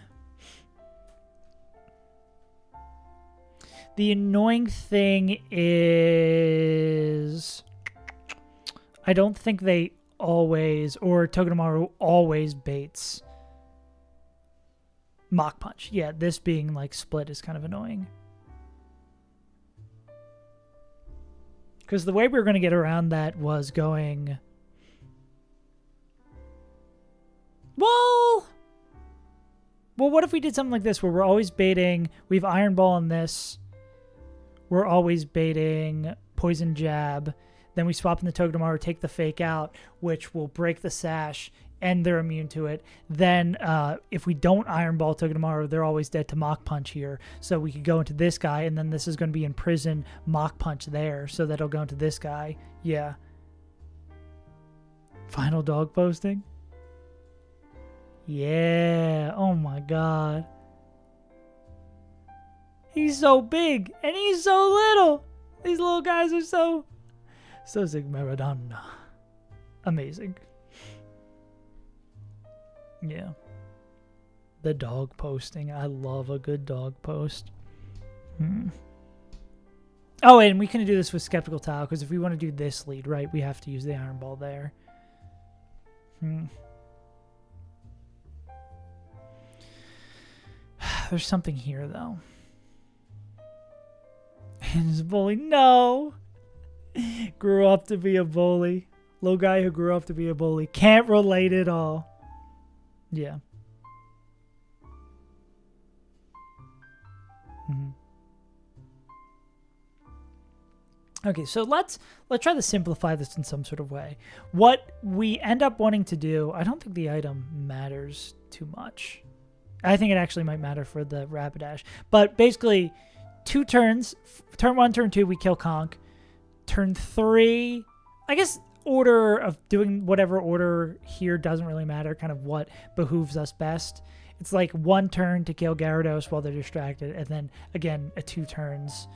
The annoying thing is... I don't think they always, or Togedemaru always baits Mach Punch. Yeah, this being like split is kind of annoying. Because the way we were going to get around that was going... Well, what if we did something like this where we're always baiting... We have Iron Ball on this. We're always baiting Poison Jab. Then we swap in the Togedemaru, take the fake out, which will break the sash, and they're immune to it. Then if we don't Iron Ball Togedemaru, they're always dead to Mach Punch here. So we could go into this guy, and then this is going to be in prison Mach Punch there. So that'll go into this guy. Yeah. Final dog posting? Yeah. Oh my god. He's so big, and he's so little. These little guys are so Sigmaradonna. Amazing. Yeah. The dog posting. I love a good dog post. Oh, and we can do this with Skeptical Tile, because if we want to do this lead, right, we have to use the Iron Ball there. There's something here, though. And his bully. No! Grew up to be a bully. Little guy who grew up to be a bully. Can't relate at all. Yeah. Okay, so let's try to simplify this in some sort of way. What we end up wanting to do, I don't think the item matters too much. I think it actually might matter for the Rapidash. But basically, 2 turns. Turn 1, turn 2, we kill Conk. Turn 3, I guess order of doing whatever order here doesn't really matter, kind of what behooves us best. It's like 1 turn to kill Gyarados while they're distracted, and then, again, 2 turns.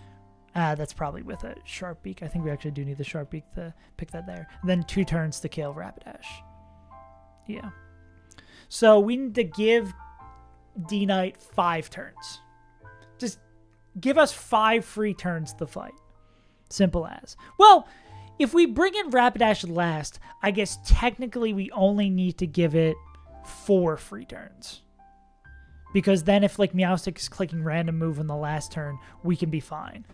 That's probably with a Sharp Beak. I think we actually do need the Sharp Beak to pick that there. And then 2 turns to kill Rapidash. Yeah. So we need to give D-Knight 5 turns. Just give us 5 free turns to fight. Simple as. Well, if we bring in Rapidash last, I guess technically we only need to give it 4 free turns. Because then if like Meowstic is clicking random move on the last turn, we can be fine.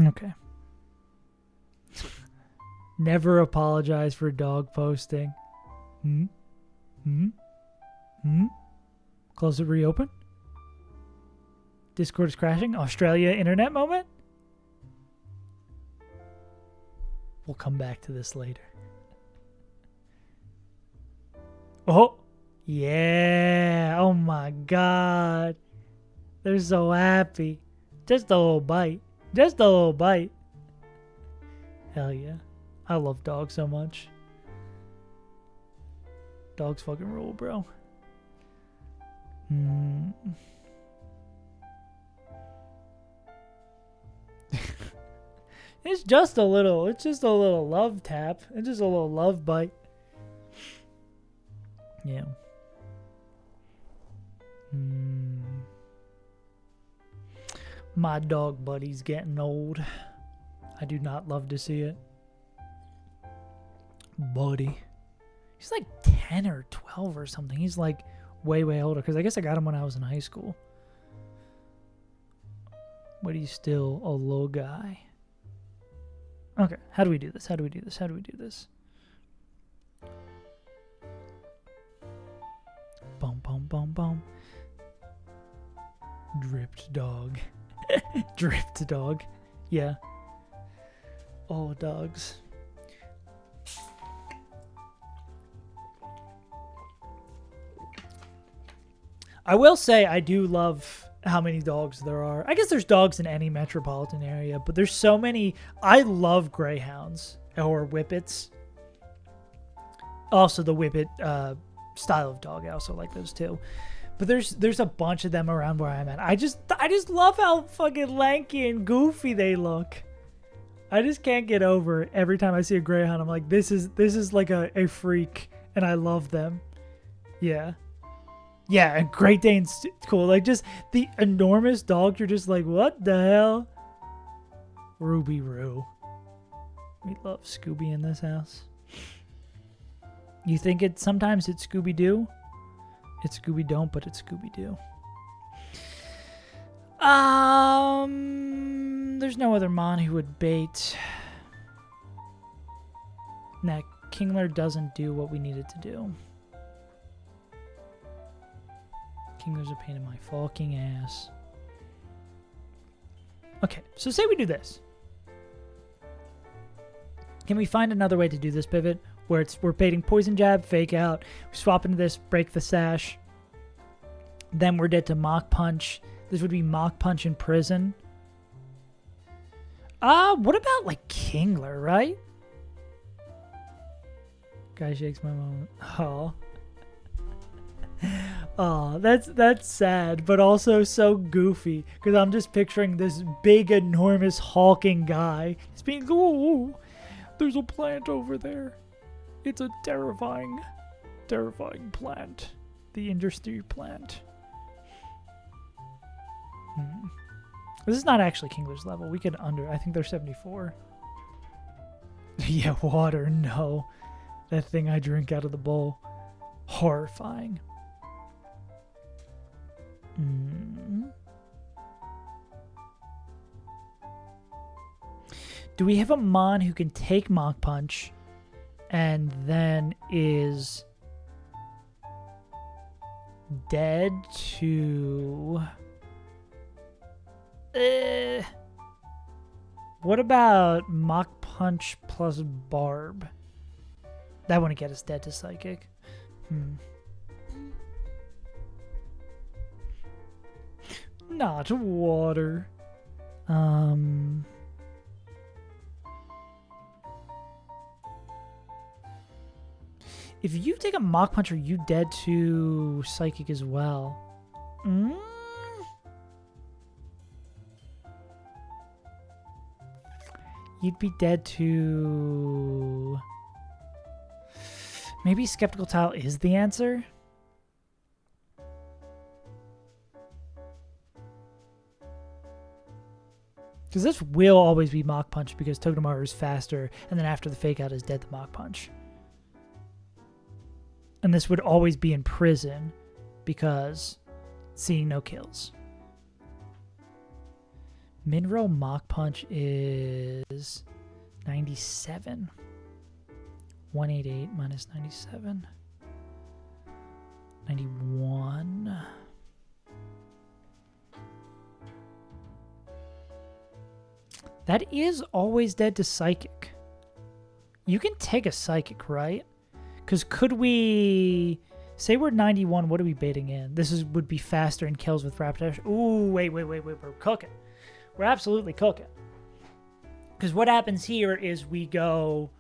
Okay. Never apologize for dog posting. Close it, reopen. Discord is crashing. Australia internet moment. We'll come back to this later. Oh, yeah. Oh my god. They're so happy. Just a little bite. Just a little bite. Hell yeah. I love dogs so much. Dogs fucking rule, bro. It's just a little love tap. It's just a little love bite. Yeah. My dog buddy's getting old. I do not love to see it. Buddy. He's like 10 or 12 or something. He's like way, way older. Because I guess I got him when I was in high school. But he's still a little guy. Okay. How do we do this? How do we do this? How do we do this? Boom, boom, boom, boom. Dripped dog. Dripped dog. Yeah. Oh, dogs. I will say I do love how many dogs there are. I guess there's dogs in any metropolitan area, but there's so many. I love greyhounds or whippets. Also, the whippet style of dog, I also like those too. But there's a bunch of them around where I'm at. I just love how fucking lanky and goofy they look. I just can't get over it. Every time I see a greyhound, I'm like, this is like a freak, and I love them. Yeah. Yeah, and Great Dane's cool. Like, just the enormous dog, you're just like, what the hell? Ruby Roo. We love Scooby in this house. You think sometimes it's Scooby-Doo? It's Scooby-Don't, but it's Scooby-Doo. There's no other Mon who would bait. Nah, Kingler doesn't do what we needed to do. Kingler's a pain in my fucking ass. Okay, so say we do this. Can we find another way to do this pivot where we're baiting Poison Jab, Fake Out, we swap into this, break the sash, then we're dead to Mach Punch. This would be Mach Punch in prison. What about like Kingler, right? Guy shakes my moment. Oh. Oh, that's sad, but also so goofy because I'm just picturing this big, enormous, hulking guy. He's being, oh, there's a plant over there. It's a terrifying plant. The industry plant. This is not actually Kingler's level. We could I think they're 74. Yeah, water, no. That thing I drink out of the bowl. Horrifying. Do we have a Mon who can take Mach Punch and then is dead to... What about Mach Punch plus Barb? That wouldn't get us dead to Psychic. Not water. If you take a Mach Punch, are you dead to Psychic as well? You'd be dead to... Maybe Skeptical Tile is the answer? Because this will always be Mach Punch because Togedemaru is faster, and then after the Fake Out is dead to Mach Punch. And this would always be in prison because seeing no kills. Minro Mach Punch is 97. 188 minus 97. 91. That is always dead to Psychic. You can take a Psychic, right? Because could we... Say we're 91, what are we baiting in? This would be faster and kills with Rapid Dash. Ooh, wait. We're cooking. We're absolutely cooking. Because what happens here is we go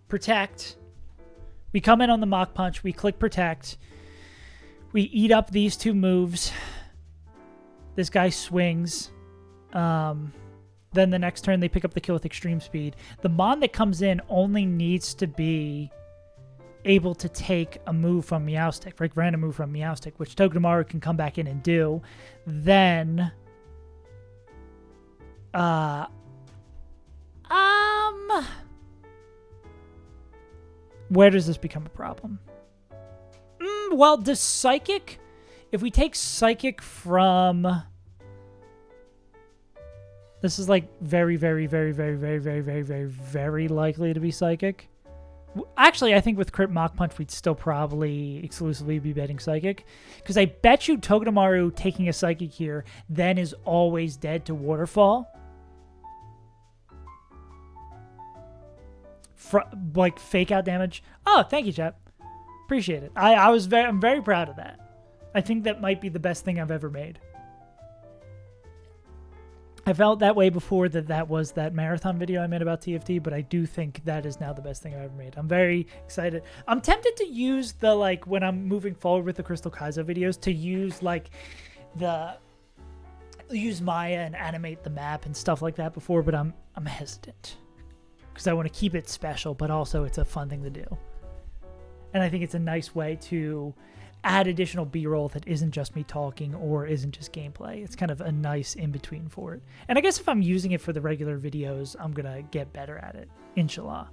Protect. We come in on the Mach Punch. We click Protect. We eat up these two moves. This guy swings. Then the next turn, they pick up the kill with Extreme Speed. The Mon that comes in only needs to be able to take a move from Meowstic, like random move from Meowstic, which Togedemaru can come back in and do. Then... Where does this become a problem? Well, does Psychic... If we take Psychic from... This is like very, very, very, very, very, very, very, very, very likely to be Psychic. Actually, I think with Crit Mach Punch, we'd still probably exclusively be betting Psychic. Because I bet you Togedemaru taking a Psychic here then is always dead to Waterfall. Like Fake Out damage. Oh, thank you, chat. Appreciate it. I'm very proud of that. I think that might be the best thing I've ever made. I felt that way before that was that marathon video I made about TFT, but I do think that is now the best thing I've ever made. I'm very excited. I'm tempted to use the, like, when I'm moving forward with the Crystal Kaizo videos, to use, like, use Maya and animate the map and stuff like that before, but I'm hesitant. Because I want to keep it special, but also it's a fun thing to do. And I think it's a nice way to add additional B-roll that isn't just me talking or isn't just gameplay. It's kind of a nice in-between for it. And I guess if I'm using it for the regular videos, I'm going to get better at it. Inshallah.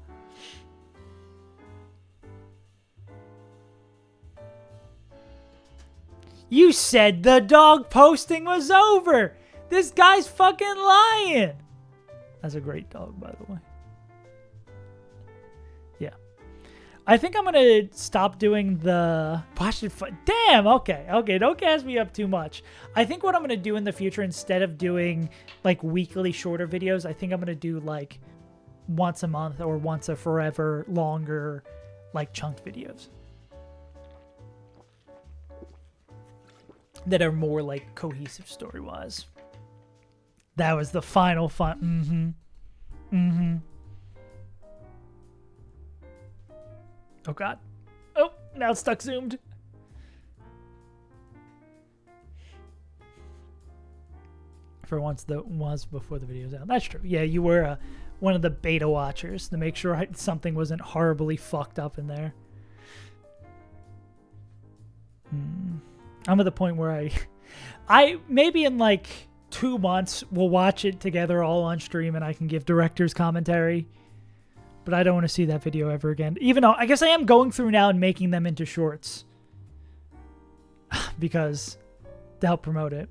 You said the dog posting was over! This guy's fucking lying! That's a great dog, by the way. Yeah. I think I'm going to stop doing the... Damn, okay. Okay, don't gas me up too much. I think what I'm going to do in the future, instead of doing, like, weekly shorter videos, I think I'm going to do, like, once a month or once a forever longer, like, chunked videos. That are more, like, cohesive story-wise. That was the final fun. Oh, God. Oh, now it's stuck zoomed. For once, that was before the video's out. That's true. Yeah, you were one of the beta watchers to make sure something wasn't horribly fucked up in there. I'm at the point where I maybe in like 2 months we'll watch it together all on stream and I can give director's commentary. But I don't want to see that video ever again. Even though I guess I am going through now and making them into shorts. Because to help promote it.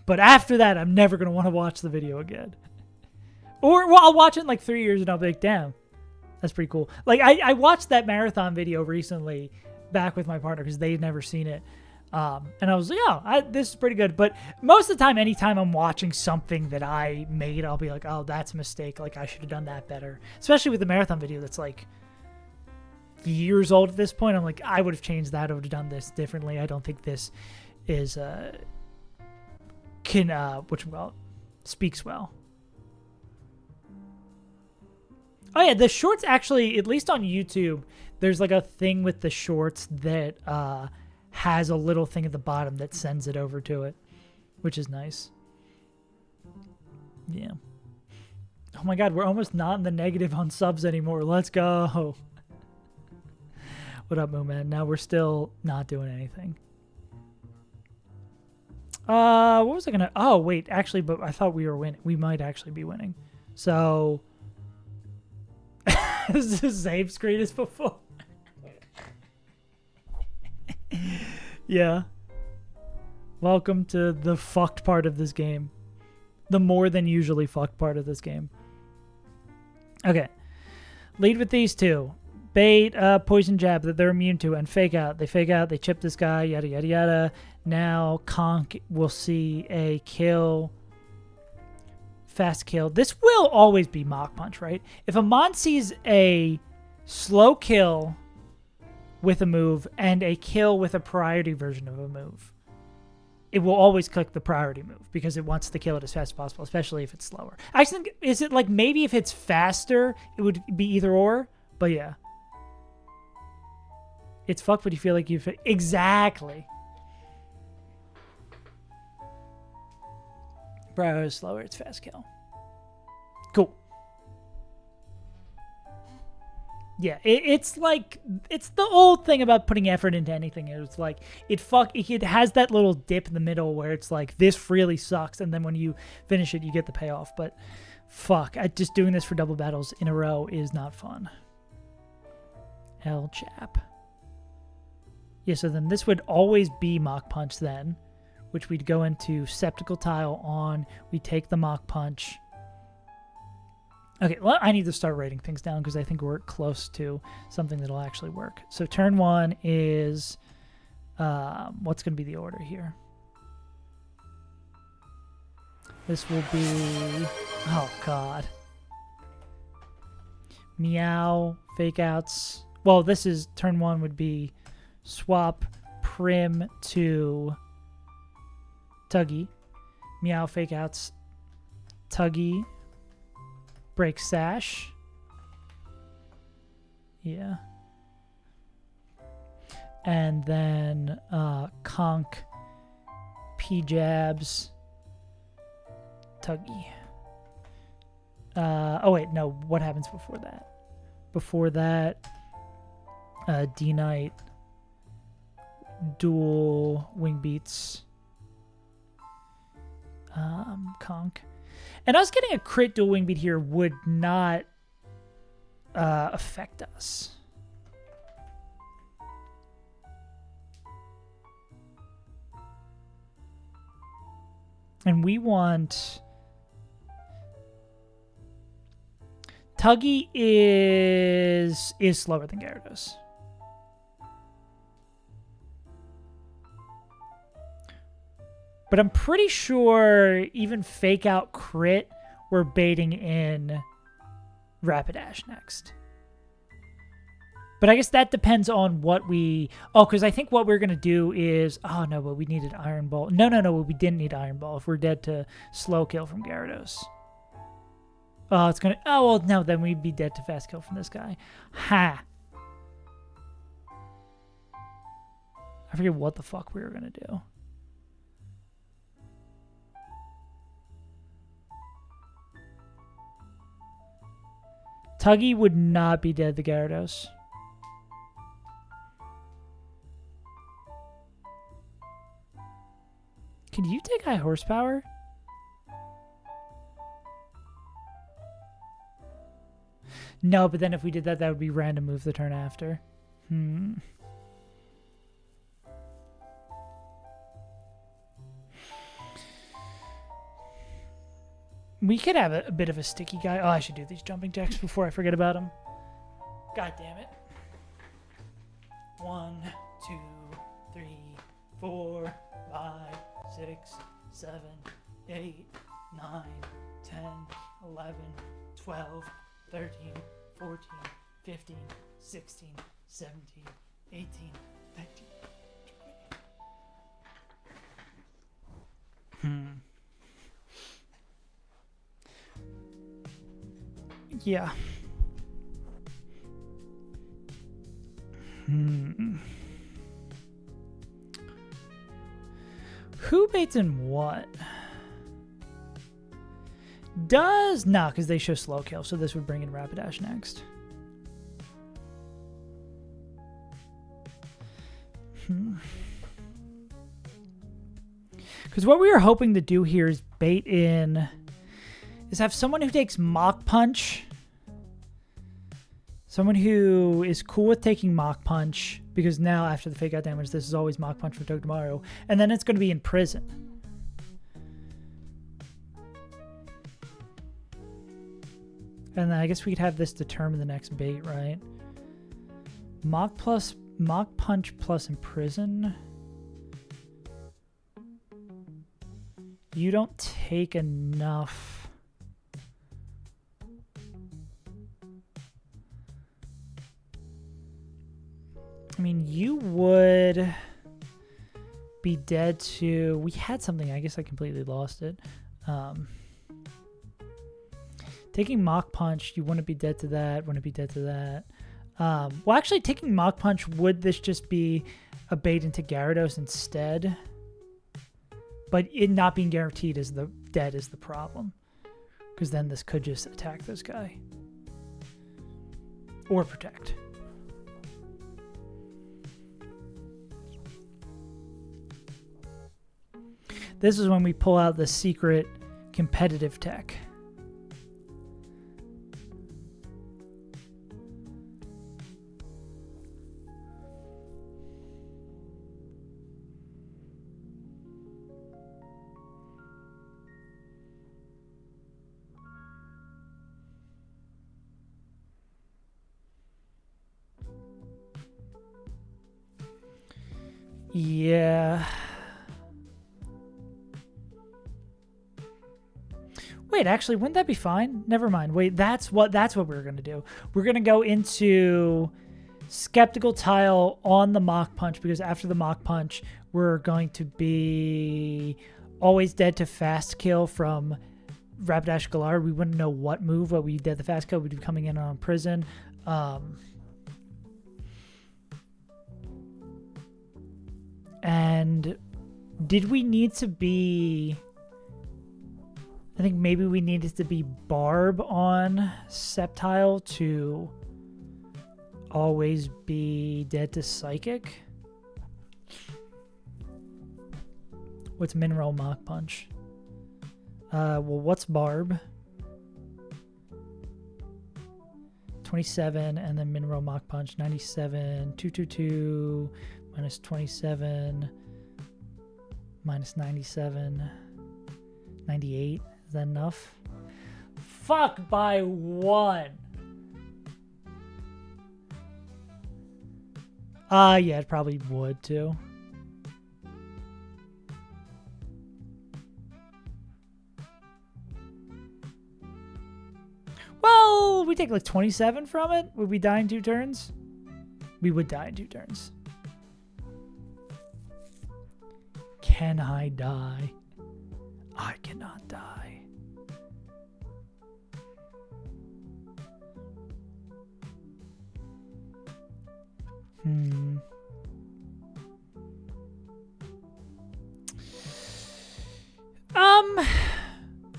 But after that, I'm never going to want to watch the video again. Or, well, I'll watch it in like 3 years and I'll be like, damn, that's pretty cool. Like, I watched that marathon video recently back with my partner because they'd never seen it. And I was like, yeah, this is pretty good. But most of the time, anytime I'm watching something that I made, I'll be like, oh, that's a mistake. Like, I should have done that better. Especially with the marathon video that's like years old at this point. I'm like, I would have changed that. I would have done this differently. I don't think this is, speaks well. Oh yeah, the shorts actually, at least on YouTube, there's like a thing with the shorts that, has a little thing at the bottom that sends it over to it, which is nice. Yeah. Oh my God, we're almost not in the negative on subs anymore. Let's go. What up, Mooman? Now we're still not doing anything. What was I gonna... Oh, wait, actually, but I thought we were winning. We might actually be winning. So... This is the same screen as before. Yeah. Welcome to the fucked part of this game. The more than usually fucked part of this game. Okay. Lead with these two. Bait, poison jab that they're immune to, and fake out. They fake out, they chip this guy, yada, yada, yada. Now, Conk will see a kill. Fast kill. This will always be Mach Punch, right? If a Mon sees a slow kill with a move and a kill with a priority version of a move, it will always click the priority move because it wants to kill it as fast as possible, especially if it's slower. I think, is it like maybe if it's faster, it would be either or? But yeah. It's fucked, but you feel like you've... Exactly. Priority is slower, it's fast kill. Cool. Yeah, it's like, it's the old thing about putting effort into anything. It's like, it has that little dip in the middle where it's like, this really sucks, and then when you finish it, you get the payoff. But fuck, just doing this for double battles in a row is not fun. L-Chap. Yeah, so then this would always be Mach Punch then, which we'd go into Sceptical Tile on, we take the Mach Punch. Okay, well, I need to start writing things down because I think we're close to something that'll actually work. So turn one is, what's going to be the order here? This will be, oh God. Meow, fake outs. Well, this is, turn one would be swap Prim to Tuggy. Meow, fake outs. Tuggy. Break Sash. Yeah. And then Conk. P-Jabs. Tuggy. Oh, wait. No. What happens before that? Before that, D-Knight. Dual Wing Beats. Conk. And us getting a crit dual wing beat here would not affect us. And we want... Tuggy is slower than Gyarados. But I'm pretty sure even fake out crit, we're baiting in Rapidash next. But I guess that depends on what we... Oh, because I think what we're going to do is... Oh, no, but we needed Iron Ball. No, we didn't need Iron Ball if we're dead to slow kill from Gyarados. Oh, it's going to... Oh, well, no, then we'd be dead to fast kill from this guy. Ha! I forget what the fuck we were going to do. Tuggy would not be dead to Gyarados. Can you take high horsepower? No, but then if we did that, that would be random move the turn after. We could have a bit of a sticky guy. Oh, I should do these jumping jacks before I forget about him. God damn it. 1, 2, 3, 4, 5, 6, 7, 8, 9, 10, 11, 12, 13, 14, 15, 16, 17, 18, 19, 20. Yeah. Who baits in what? Does... Nah, because they show slow kill, so this would bring in Rapidash next. Because what we were hoping to do here is bait in... Is have someone who takes Mach Punch. Someone who is cool with taking Mach Punch, because now after the fake out damage, this is always Mach Punch for Togedemaru, and then it's going to be in prison. And then I guess we could have this determine the next bait, right? Mach Punch plus Imprison. You don't take enough. I mean, you would be dead to... We had something. I guess I completely lost it. Taking Mach Punch, you wouldn't be dead to that. Wouldn't be dead to that. Well, actually, taking Mach Punch, would this just be a bait into Gyarados instead? But it not being guaranteed is the dead is the problem. Because then this could just attack this guy. Or protect. This is when we pull out the secret competitive tech. Yeah. Wait, actually, wouldn't that be fine? Never mind. Wait, that's what we're going to do. We're going to go into Skeptical Tile on the Mach Punch, because after the Mach Punch, we're going to be always dead to fast kill from Rapidash Galar, we wouldn't know what move, but we did the fast code. We'd be coming in on prison. And did we need to be... I think maybe we needed to be Barb on Sceptile to always be dead to Psychic. What's Mineral Mach Punch? Well, what's Barb? 27, and then Mineral Mach Punch, 97, 222, minus 27, minus 97, 98. Is that enough? Fuck, by 1. Yeah, it probably would too. Well, we take like 27 from it. Would we die in 2 turns? We would die in 2 turns. Can I die? I cannot die.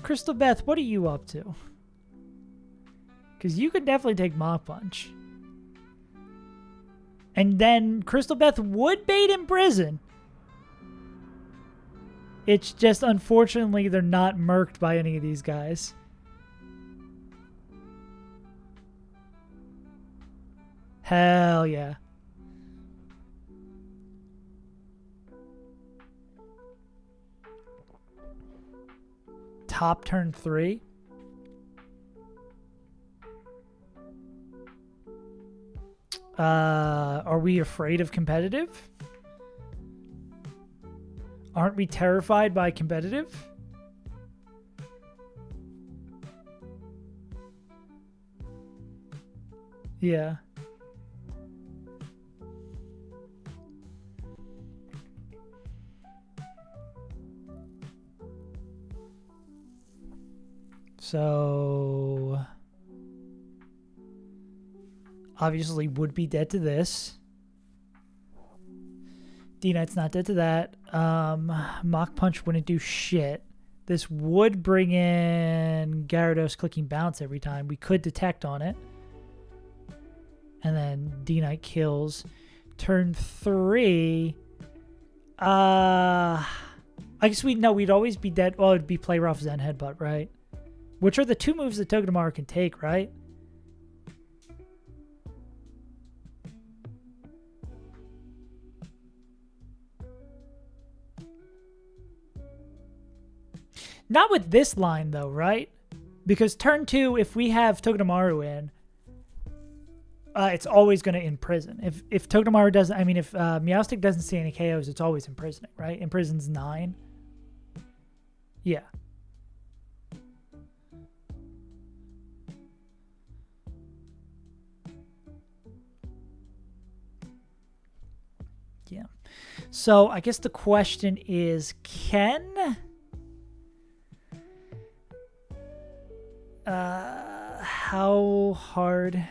Crystal Beth, what are you up to? Because you could definitely take Mach Punch. And then Crystal Beth would bait in prison. It's just, unfortunately, they're not murked by any of these guys. Hell yeah. Top turn 3. Are we afraid of competitive? Aren't we terrified by competitive? Yeah. So obviously would be dead to this. D-Knight's not dead to that. Mach Punch wouldn't do shit. This would bring in Gyarados clicking bounce every time. We could detect on it. And then D-Knight kills. Turn 3. I guess we'd always be dead. Well, it'd be Play Rough, Zen Headbutt, right? Which are the 2 moves that Togedemaru can take, right? Not with this line, though, right? Because turn 2, if we have Togedemaru in, it's always going to imprison. If Togedemaru doesn't, I mean, if Meowstic doesn't see any KOs, it's always imprisoning, right? Imprison's 9. Yeah. Yeah. So I guess the question is, can how hard?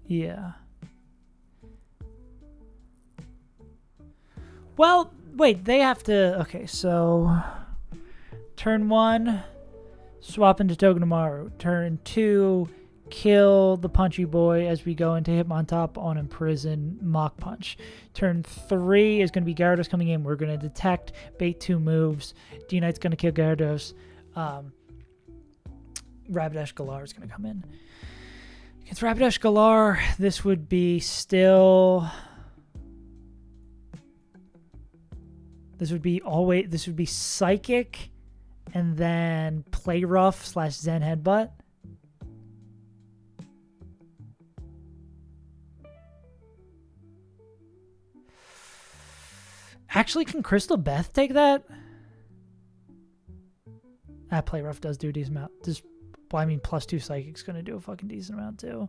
Yeah. Well, wait, they have to... Okay, so... Turn 1, swap into Togedemaru. Turn 2, kill the Punchy Boy as we go into Hitmontop on Imprison, Mach Punch. Turn 3 is going to be Gyarados coming in. We're going to detect, bait 2 moves. D-Knight's going to kill Gyarados. Rapidash Galar is going to come in. Against Rapidash Galar, this would be still... This would be Psychic, and then Play Rough / Zen Headbutt. Actually, can Crystal Beth take that? Play Rough does do a decent amount. Well, I mean, +2 Psychic's going to do a fucking decent amount, too.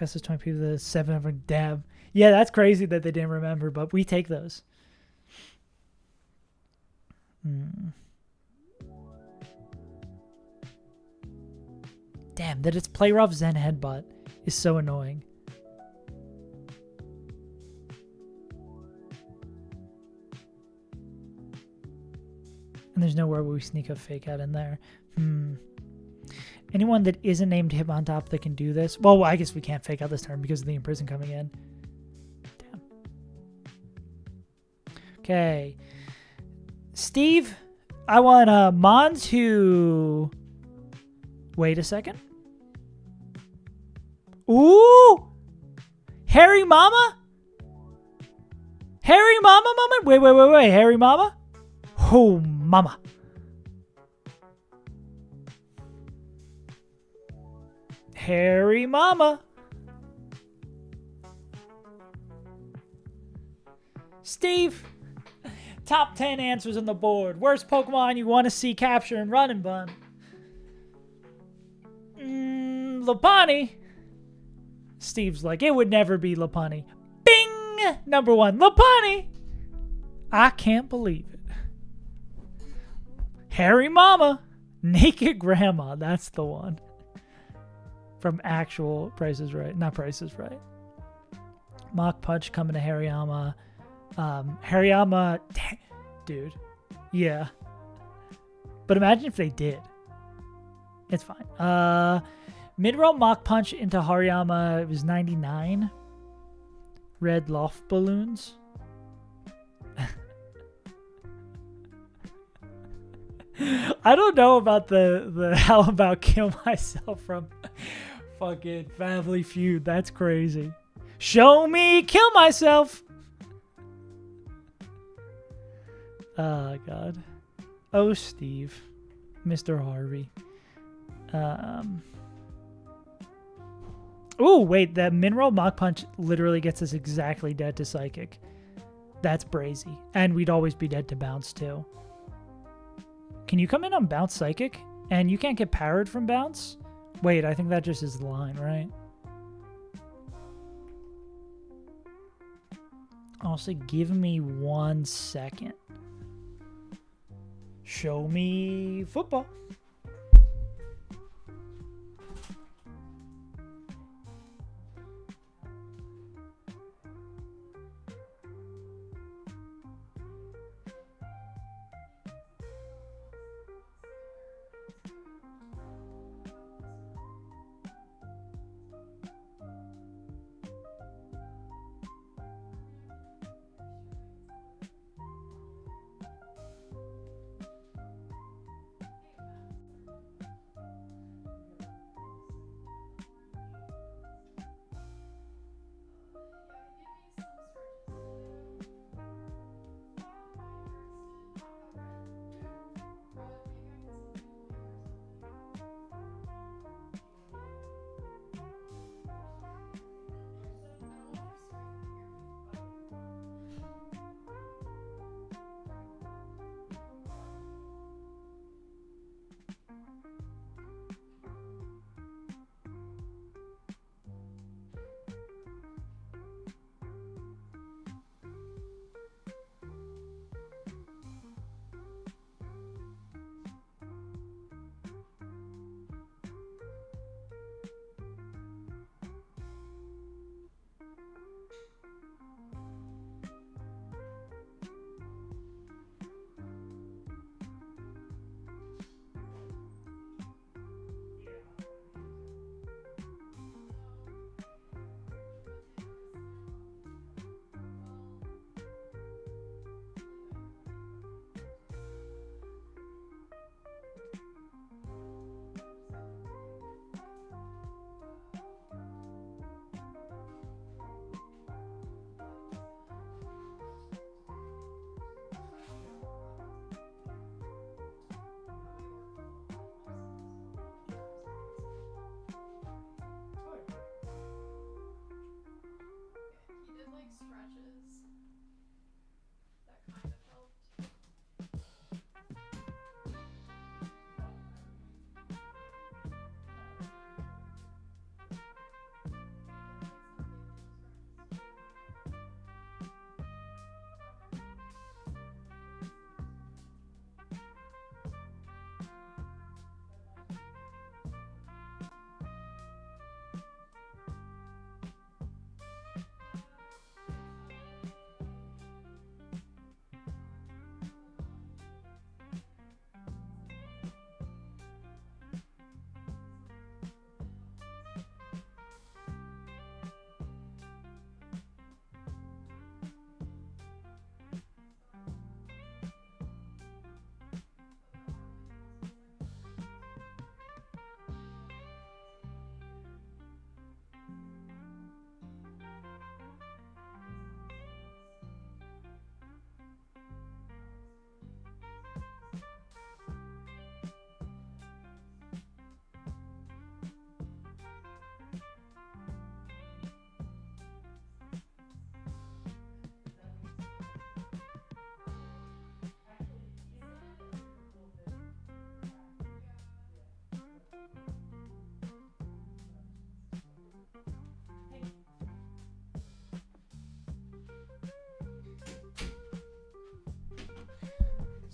Cusses 20 people, the 7 of them. Damn. Yeah, that's crazy that they didn't remember, but we take those. Damn, that it's play rough Zen headbutt is so annoying. And there's nowhere where we sneak a fake out in there. Anyone that isn't named Hip on top that can do this? Well, I guess we can't fake out this turn because of the imprison coming in. Damn. Okay. Steve, I want Mon to... Wait a second. Ooh! Harry Mama? Harry Mama moment? Wait. Harry Mama? Oh, mama. Harry Mama. Steve, top 10 answers on the board. Worst Pokemon you want to see capture and run and bun? Lopunny. Steve's like, it would never be Lopunny. Bing! Number 1, Lopunny. I can't believe it. Harry Mama. Naked Grandma. That's the one. From actual Price is Right. Not Price is Right. Mach Punch coming to Hariyama. Hariyama. Dude. Yeah. But imagine if they did. It's fine. Mid-roll Mach Punch into Hariyama. It was 99. Red Loft Balloons. I don't know about the how about Kill Myself from fucking Family Feud. That's crazy. Show me Kill Myself. Oh God. Oh Steve. Mr. Harvey. Oh wait, the Mineral Mach Punch literally gets us exactly dead to Psychic. That's brazy. And we'd always be dead to Bounce too. Can you come in on Bounce Psychic? And you can't get powered from Bounce? Wait, I think that just is the line, right? Also, give me 1 second. Show me football.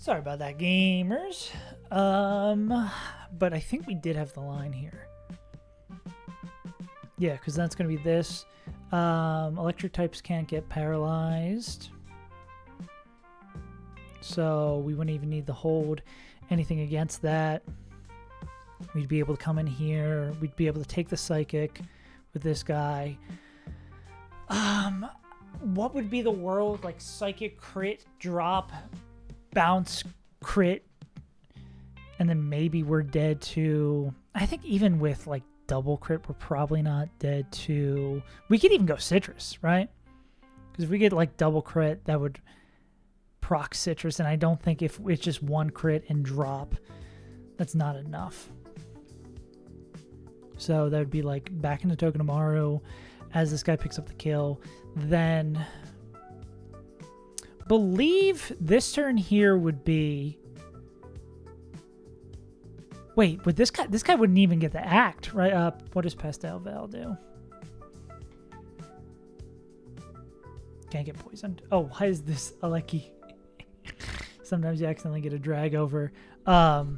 Sorry about that, gamers. But I think we did have the line here. Yeah, because that's going to be this. Electric types can't get paralyzed. So we wouldn't even need to hold anything against that. We'd be able to come in here. We'd be able to take the psychic with this guy. What would be the world like psychic crit drop bounce crit and then maybe we're dead to I think even with like double crit we're probably not dead to we could even go citrus, right? Because if we get like double crit that would proc citrus, and I don't think if it's just one crit and drop that's not enough. So that would be like back into Togedemaru as this guy picks up the kill. Then believe this turn here would be wait, would this guy wouldn't even get the act, right? What does Pastel Val do? Can't get poisoned. Oh, why is this Aleki? Sometimes you accidentally get a drag over. Because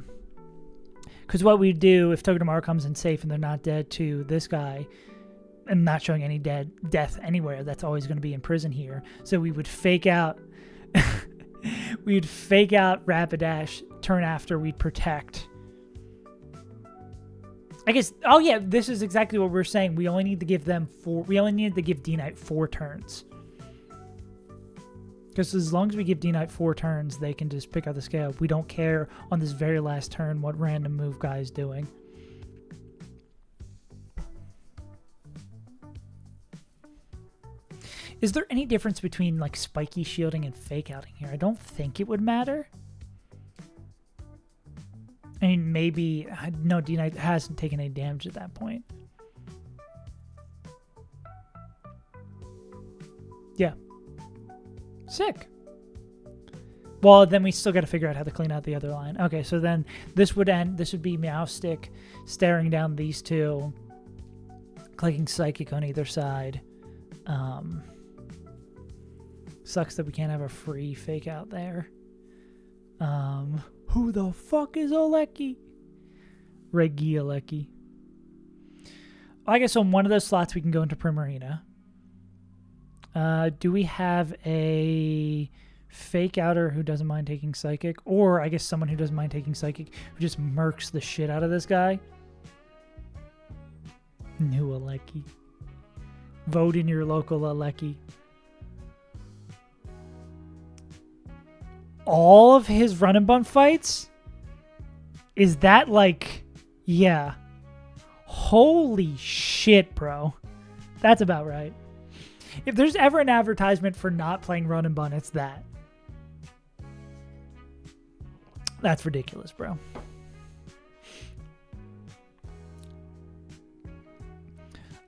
what we do if Togedemaru comes in safe and they're not dead to this guy and not showing any death anywhere, that's always going to be in prison here. So we would fake out we'd fake out Rapidash, turn after we'd protect. I guess oh yeah, this is exactly what we're saying. We only need to give D-Knight 4 turns. Because as long as we give D-Knight 4 turns, they can just pick out the scale. We don't care on this very last turn what random move guy is doing. Is there any difference between like spiky shielding and fake outing here? I don't think it would matter. I mean, maybe no, D-Knight hasn't taken any damage at that point. Yeah. Sick. Well, then we still got to figure out how to clean out the other line. Okay, so then this would end. This would be Meowstick staring down these two, clicking Psychic on either side. Sucks that we can't have a free fake out there. Who the fuck is Oleki? Regi Oleki. I guess on one of those slots we can go into Primarina. Do we have a fake outer who doesn't mind taking Psychic? Or I guess someone who doesn't mind taking Psychic who just murks the shit out of this guy? New Aleki. Vote in your local Aleki. All of his run and bump fights? Is that like... Yeah. Holy shit, bro. That's about right. If there's ever an advertisement for not playing run and bun, it's that. That's ridiculous, bro.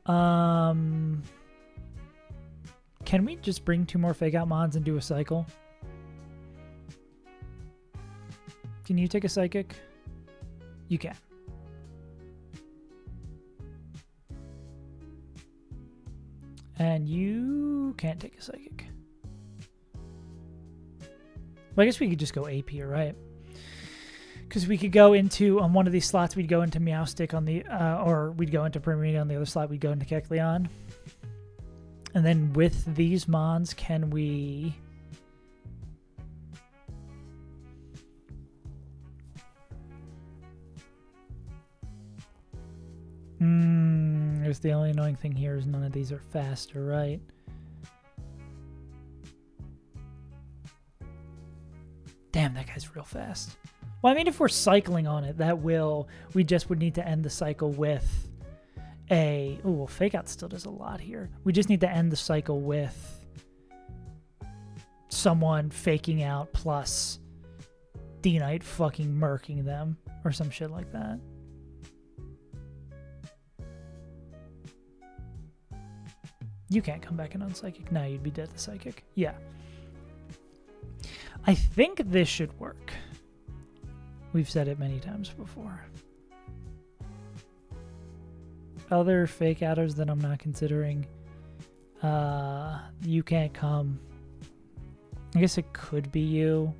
Can we just bring 2 more fake out mons and do a cycle? Can you take a Psychic? You can. And you can't take a Psychic. Well, I guess we could just go AP here, right? Because we could go into, on one of these slots, we'd go into Meowstick on the, or we'd go into Primarina on the other slot, we'd go into Kecleon. And then with these mons, can we... There's the only annoying thing here is none of these are faster, right? Damn, that guy's real fast. Well, I mean, if we're cycling on it, that will... We just would need to end the cycle with a... Oh, well, Fake Out still does a lot here. We just need to end the cycle with someone faking out plus D-Knight fucking murking them or some shit like that. You can't come back in on Psychic. No, you'd be dead to Psychic. Yeah. I think this should work. We've said it many times before. Other fake outers that I'm not considering. You can't come. I guess it could be you.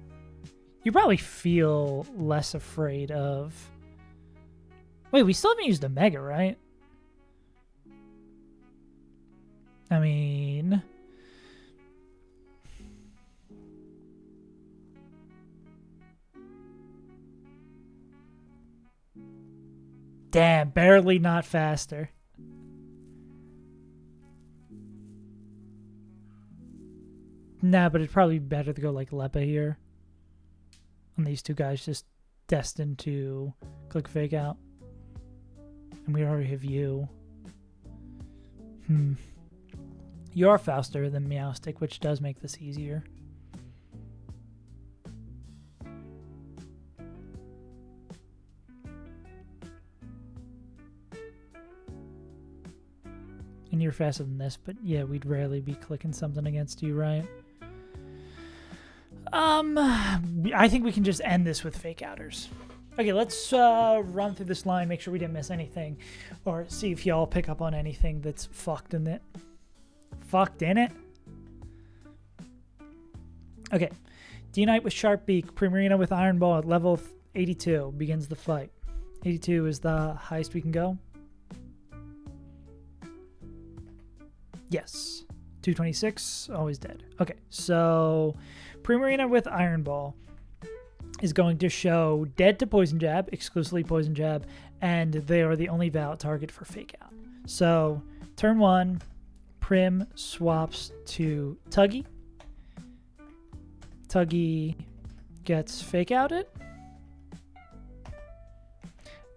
You probably feel less afraid of... Wait, we still haven't used Omega, right? I mean... Damn, barely not faster. Nah, but it'd probably be better to go like Lepa here. And these two guys just destined to click fake out. And we already have you. You are faster than Meowstic, which does make this easier. And you're faster than this, but yeah, we'd rarely be clicking something against you, right? I think we can just end this with fake outers. Okay, let's run through this line, make sure we didn't miss anything, or see if y'all pick up on anything that's fucked in it. Fucked in it? Okay. D-Knight with Sharp Beak, Primarina with Iron Ball at level 82 begins the fight. 82 is the highest we can go. Yes. 226, always dead. Okay, so Primarina with Iron Ball is going to show dead to Poison Jab, exclusively Poison Jab, and they are the only valid target for Fake Out. So, turn 1, Prim swaps to Tuggy. Tuggy gets Fake Outed.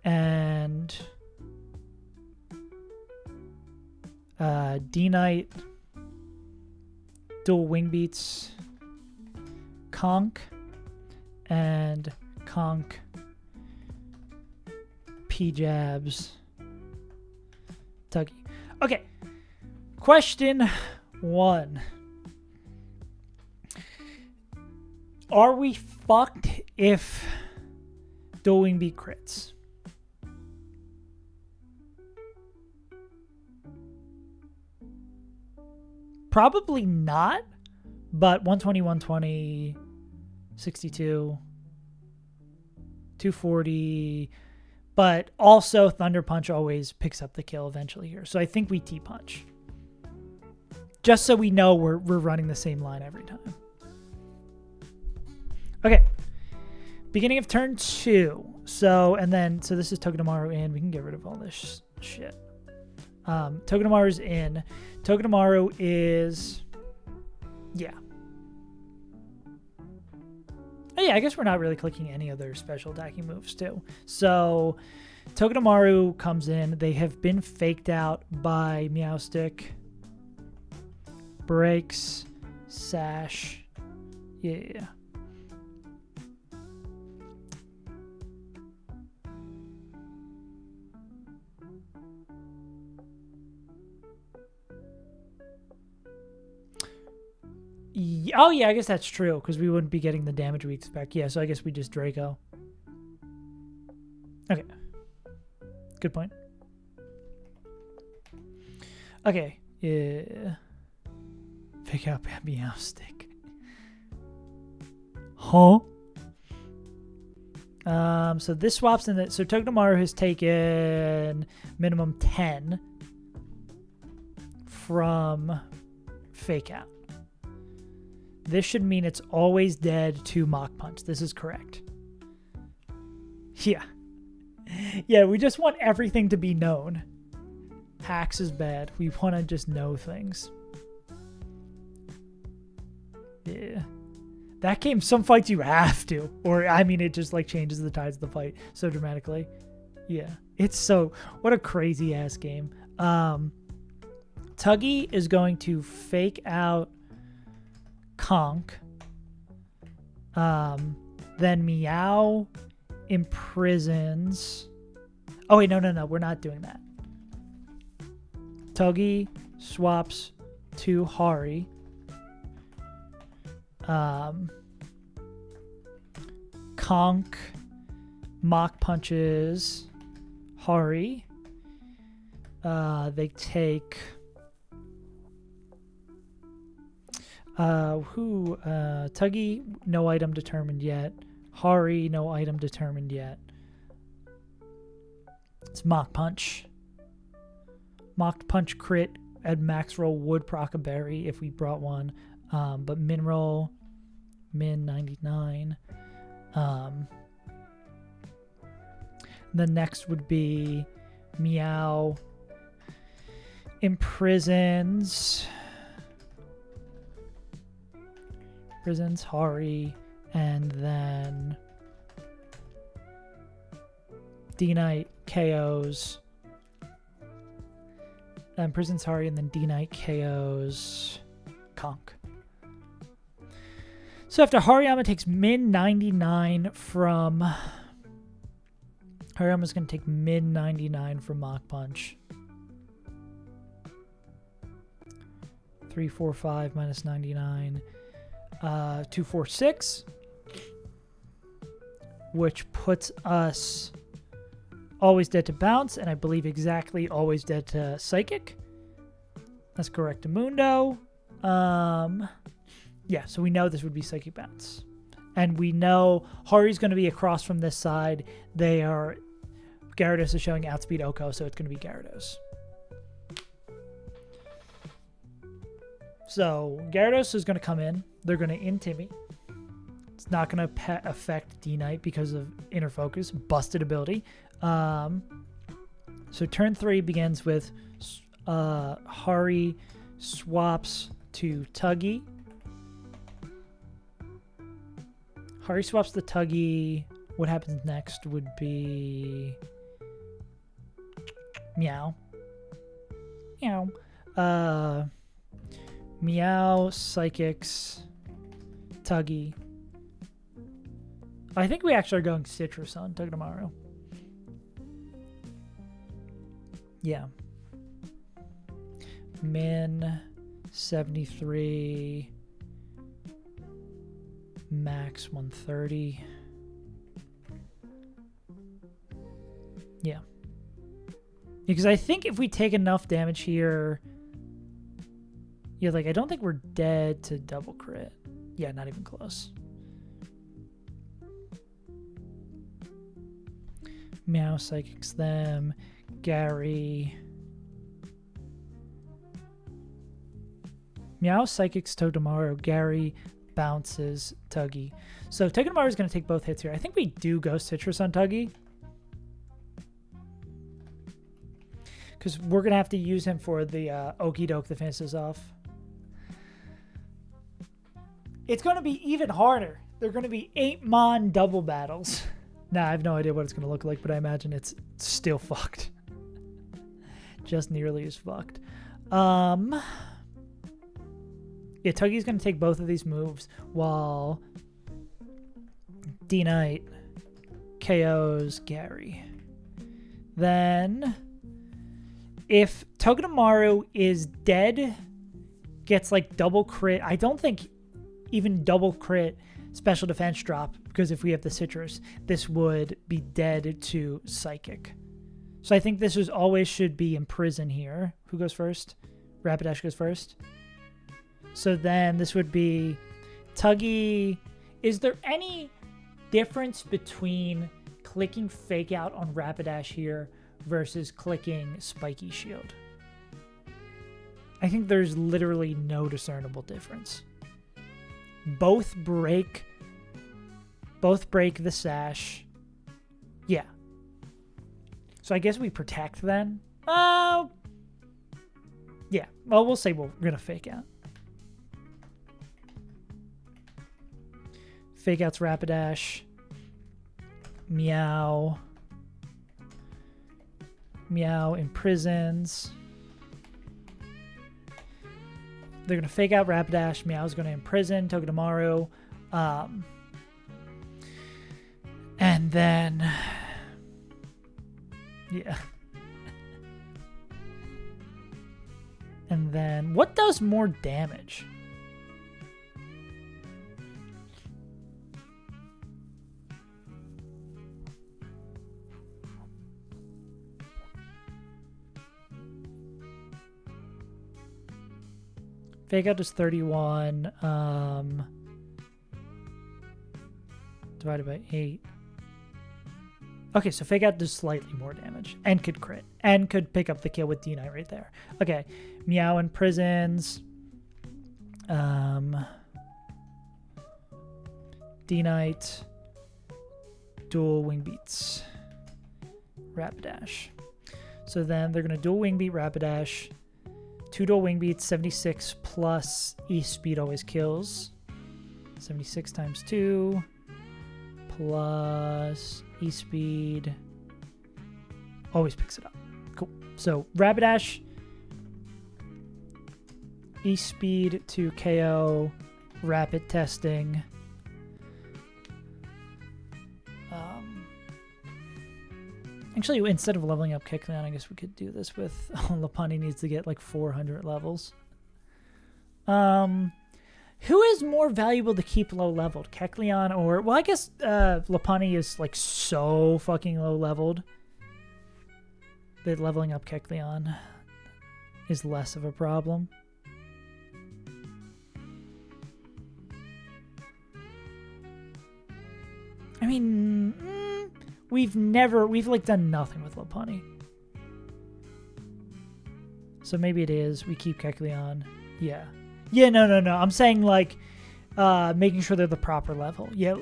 And D-Knight dual wing beats Conk, and Conk P-jabs Tuggy. Okay, question 1. Are we fucked if dual wing beat crits? Probably not, but 120, 120, 62, 240, but also Thunder Punch always picks up the kill eventually here. So I think we T-Punch. Just so we know we're running the same line every time. Okay. Beginning of turn 2. So this is Togedemaru in. We can get rid of all this shit. Togedemaru's in. Togedemaru is... Yeah. Oh yeah, I guess we're not really clicking any other special attacking moves too. So Togedemaru comes in. They have been faked out by Meowstic. Breaks. Sash. Yeah. Oh, yeah, I guess that's true, because we wouldn't be getting the damage we expect. Yeah, so I guess we just Draco. Okay. Good point. Okay. Yeah. Pick up Meowstic. Huh? So this swaps in the... So Togedemaru has taken minimum 10 from Fake Out. This should mean it's always dead to Mach Punch. This is correct. Yeah. Yeah, we just want everything to be known. Hacks is bad. We want to just know things. Yeah. That game, some fights you have to. Or, I mean, it just, like, changes the tides of the fight so dramatically. Yeah. It's so... What a crazy-ass game. Tuggy is going to fake out Conk. Then Meow imprisons... Oh, wait, no. We're not doing that. Tuggy swaps to Hari. Conk Mach punches Hari. They take... Tuggy, no item determined yet. Hari, no item determined yet. It's Mach Punch. Mach Punch crit at max roll would proc a berry if we brought one. But min roll, min 99. The next would be Meow. Imprisons Hari, and then D-Knight KOs. Imprisons Hari, and then D-Knight KOs Conk. So after Hariyama takes min 99 from... Hariyama's going to take min 99 from Mach Punch. 3, 4, 5 minus 99. 2, 4, 6. Which puts us always dead to bounce, and I believe exactly always dead to psychic. That's correct, Mundo. Yeah, so we know this would be psychic bounce. And we know Hari's going to be across from this side. Gyarados is showing outspeed Oko, so it's going to be Gyarados. So Gyarados is going to come in. They're going to Intimmy. It's not going to affect D-Knight because of Inner Focus, busted ability. So turn 3 begins with Hari swaps to Tuggy. Hari swaps the Tuggy. What happens next would be Meow. Meow. Meow, Psychics, Tuggy. I think we actually are going Citrus on Togedemaru. Yeah. Min 73. Max 130. Yeah. Because I think if we take enough damage here... Yeah, like, I don't think we're dead to double crit. Yeah, not even close. Meow Psychics them. Gary. Meow Psychics Togedemaru. Gary bounces Tuggy. So Togedemaru is going to take both hits here. I think we do go Citrus on Tuggy. Because we're going to have to use him for the Okie Doke that finishes off. It's going to be even harder. They're going to be 8-mon double battles. Nah, I have no idea what it's going to look like, but I imagine it's still fucked. Just nearly as fucked. Yeah, Tuggy's going to take both of these moves while D-Knight KOs Gary. Then, if Togedemaru is dead, gets like double crit, I don't think even double crit special defense drop, because if we have the Citrus, this would be dead to Psychic. So I think this is always should be Imprison here. Who goes first? Rapidash goes first. So then this would be Tuggy. Is there any difference between clicking Fake Out on Rapidash here versus clicking Spiky Shield? I think there's literally no discernible difference. Both break the sash. Yeah. So I guess we protect then. Yeah. Well, we'll say we're going to Fake Out. Fake Out's Rapidash. Meow. Meow imprisons. They're going to Fake Out Rapidash. Meow's going to imprison Togedemaru. And then... Yeah. And then... What does more damage? Fake Out is 31. divided by 8. Okay, so Fake Out does slightly more damage and could crit and could pick up the kill with D-Knight right there. Okay, Meow and Prisons. D-Knight. Dual Wing Beats. Rapidash. So then they're going to dual Wing Beat Rapidash. 2 dual Wing Beats, 76 plus E-Speed always kills. 76 times 2 plus E-Speed always picks it up. Cool. So Rapidash, E-Speed to KO, rapid testing. Actually, instead of leveling up Kecleon, I guess we could do this with Lopunny needs to get like 400 levels. Who is more valuable to keep low leveled, Kecleon or, well, I guess Lopunny is like so fucking low leveled that leveling up Kecleon is less of a problem. I mean, we've like done nothing with Lopunny. So maybe it is. We keep Kecleon. Yeah. Yeah, no. I'm saying like making sure they're the proper level. Yeah.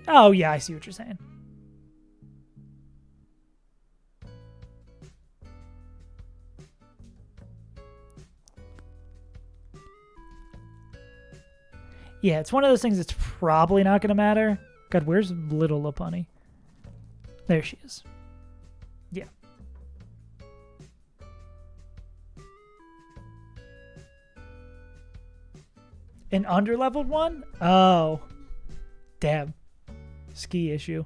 Oh, yeah, I see what you're saying. Yeah, it's one of those things that's probably not going to matter. God, where's little Lopunny? There she is. Yeah. An underleveled one? Oh. Damn. Ski issue.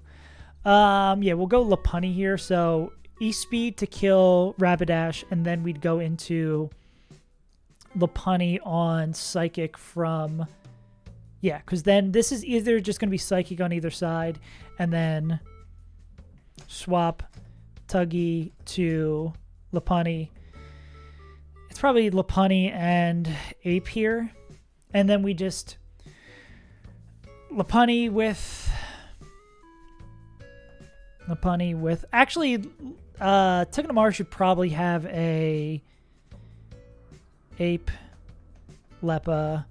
Yeah, we'll go Lopunny here. So E-Speed to kill Rapidash, and then we'd go into Lopunny on Psychic from... Yeah, because then this is either just going to be Psychic on either side, and then swap Tuggy to Lopunny. It's probably Lopunny and Ape here. And then we just... Lopunny with... Actually, Togedemaru should probably have a... Ape, Leppa...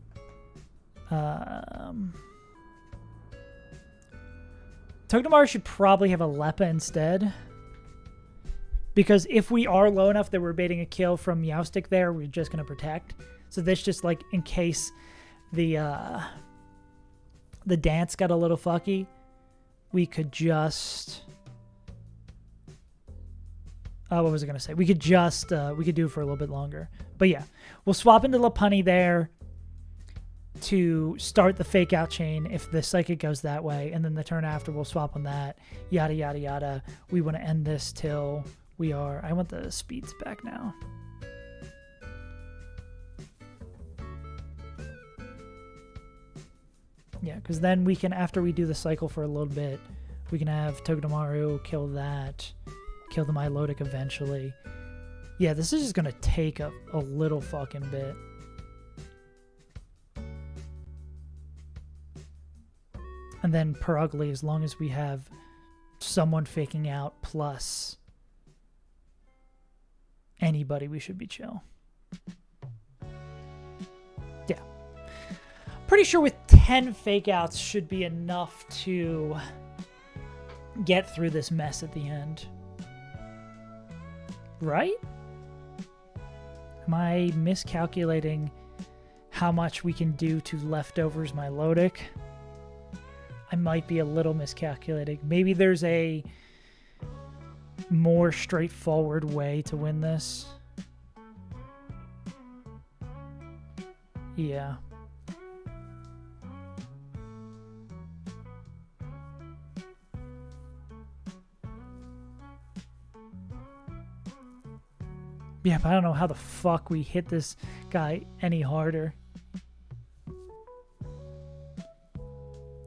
Togedemaru should probably have a Leppa instead. Because if we are low enough that we're baiting a kill from Meowstic there, we're just going to protect. So this just like in case the dance got a little fucky, we could just... what was I going to say? We could just, we could do it for a little bit longer. But yeah, we'll swap into Lopunny there to start the Fake Out chain if the Psychic goes that way, and then the turn after we'll swap on that, yada yada yada. We want to end this till we are... I want the speeds back now. Yeah, because then we can, after we do the cycle for a little bit, we can have Togedemaru kill that, kill the Milotic eventually. Yeah, this is just going to take a little fucking bit. And then Perugly, as long as we have someone faking out plus anybody, we should be chill. Yeah. Pretty sure with 10 fake outs should be enough to get through this mess at the end. Right? Am I miscalculating how much we can do to leftovers Milotic? I might be a little miscalculating. Maybe there's a more straightforward way to win this. Yeah. Yeah, but I don't know how the fuck we hit this guy any harder.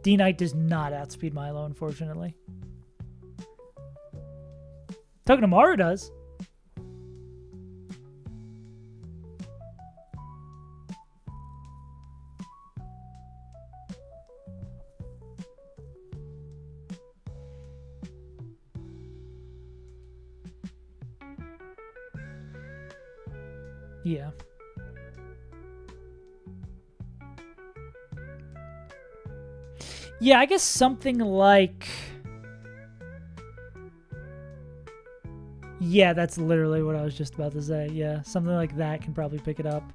D-Knight does not outspeed Milo, unfortunately. Togedemaru does. Yeah. Yeah, I guess something like... Yeah, that's literally what I was just about to say. Yeah, something like that can probably pick it up.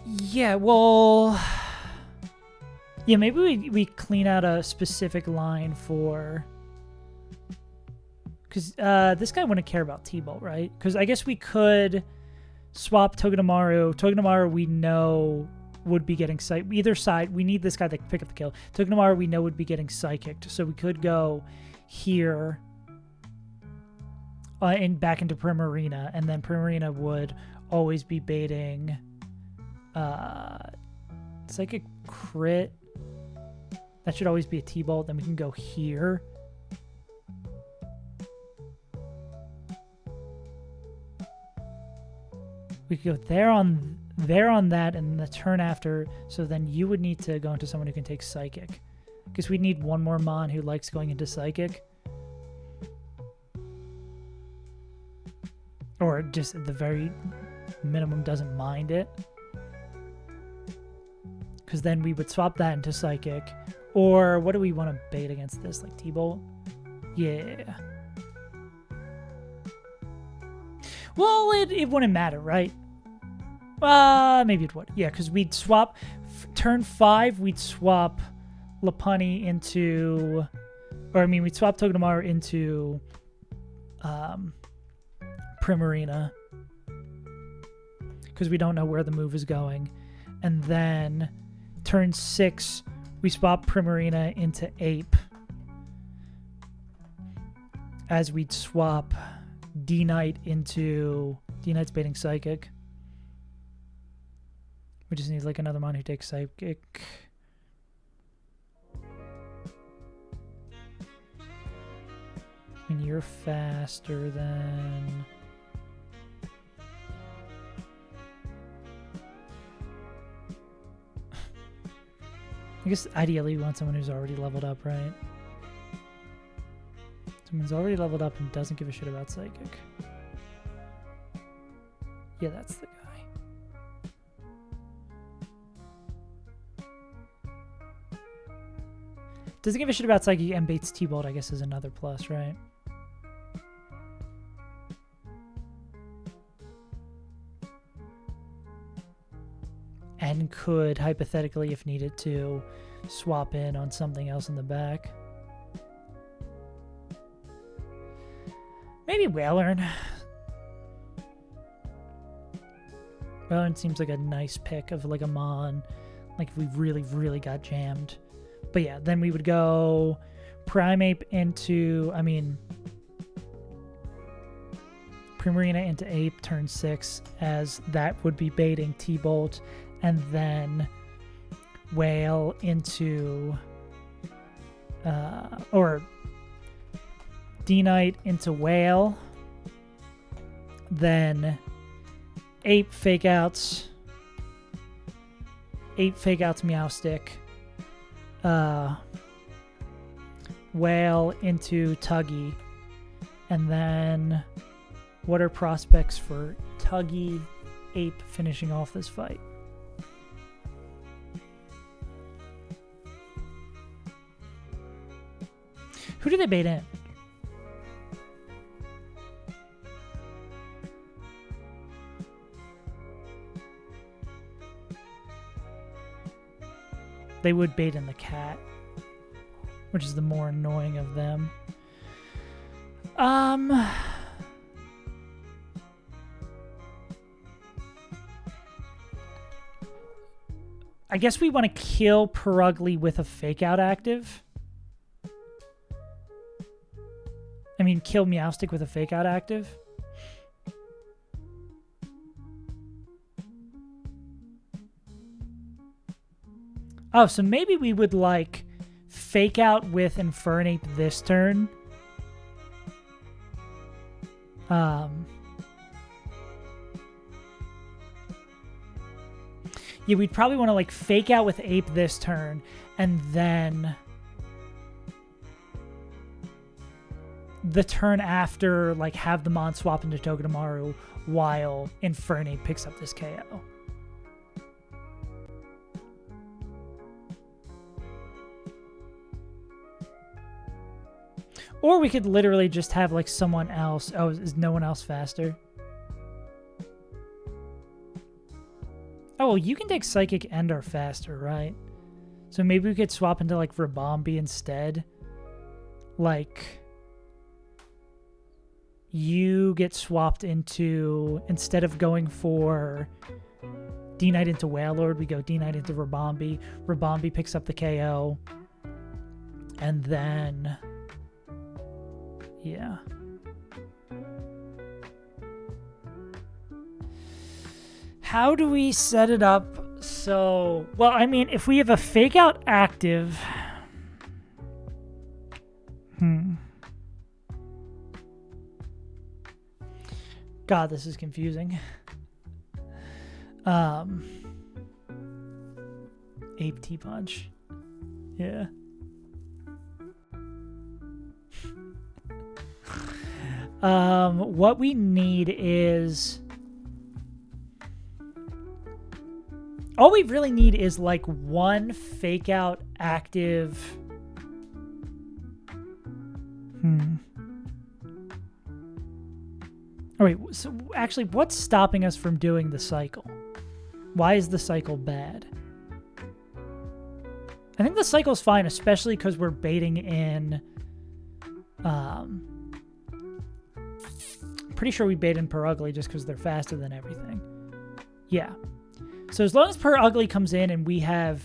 Yeah, well... Yeah, maybe we clean out a specific line for... Because this guy wouldn't care about T-Bolt, right? Because I guess we could swap Togedemaru. Togedemaru we know would be getting Psychic. Either side, we need this guy to pick up the kill. Togedemaru we know would be getting Psychicked. So we could go here and back into Primarina. And then Primarina would always be baiting Psychic crit. That should always be a T-Bolt. Then we can go here. We could go there on that, and the turn after. So then you would need to go into someone who can take Psychic, because we need one more Mon who likes going into Psychic, or just at the very minimum doesn't mind it. Because then we would swap that into Psychic, or what do we want to bait against this? Like T-Bolt? Yeah. Well, it wouldn't matter, right? Maybe it would. Yeah, because we'd swap... turn 5, we'd swap Lopunny into... Or, I mean, we'd swap Togedemaru into Primarina. Because we don't know where the move is going. And then, turn 6, we swap Primarina into Ape. As we'd swap... D-Knight into... D-Knight's baiting Psychic. We just need like another Mon who takes Psychic. I mean, you're faster than... I guess ideally we want someone who's already leveled up, right? Someone's already leveled up and doesn't give a shit about Psychic. Yeah, that's the guy. Doesn't give a shit about Psychic and baits T-Bolt, I guess, is another plus, right? And could, hypothetically, if needed to, swap in on something else in the back. Maybe Wailern. Wailern seems like a nice pick of like a Mon. Like if we really, really got jammed. But yeah, then we would go Primeape into, I mean, Primarina into Ape, turn 6, as that would be baiting T-Bolt. And then Whale into, or D-Knight into Whale. Then Ape fake outs. Ape fake outs Meowstic. Whale into Tuggy. And then what are prospects for Tuggy, Ape finishing off this fight? Who do they bait in? They would bait in the cat, which is the more annoying of them. I guess we want to kill Purugly with a fake out active. I mean, kill Meowstic with a fake out active. Oh, so maybe we would like fake out with Infernape this turn. Yeah, we'd probably want to like fake out with Ape this turn, and then the turn after, like, have the Mon swap into Togedemaru while Infernape picks up this KO. Or we could literally just have, like, someone else. Oh, is no one else faster? Oh, well, you can take Psychic and are faster, right? So maybe we could swap into, like, Rabombi instead. Like, you get swapped into, instead of going for D-Knight into Wailord, we go D-Knight into Rabombi. Rabombi picks up the KO. And then, yeah. How do we set it up? So, well, I mean, if we have a fake out active, God, this is confusing. Ape T-Punch. Yeah. What we need is... all we really need is, like, one fake out active... Oh, wait, so actually, what's stopping us from doing the cycle? Why is the cycle bad? I think the cycle's fine, especially because we're baiting in... pretty sure we bait in Purugly just because they're faster than everything. Yeah. So as long as Purugly comes in and we have...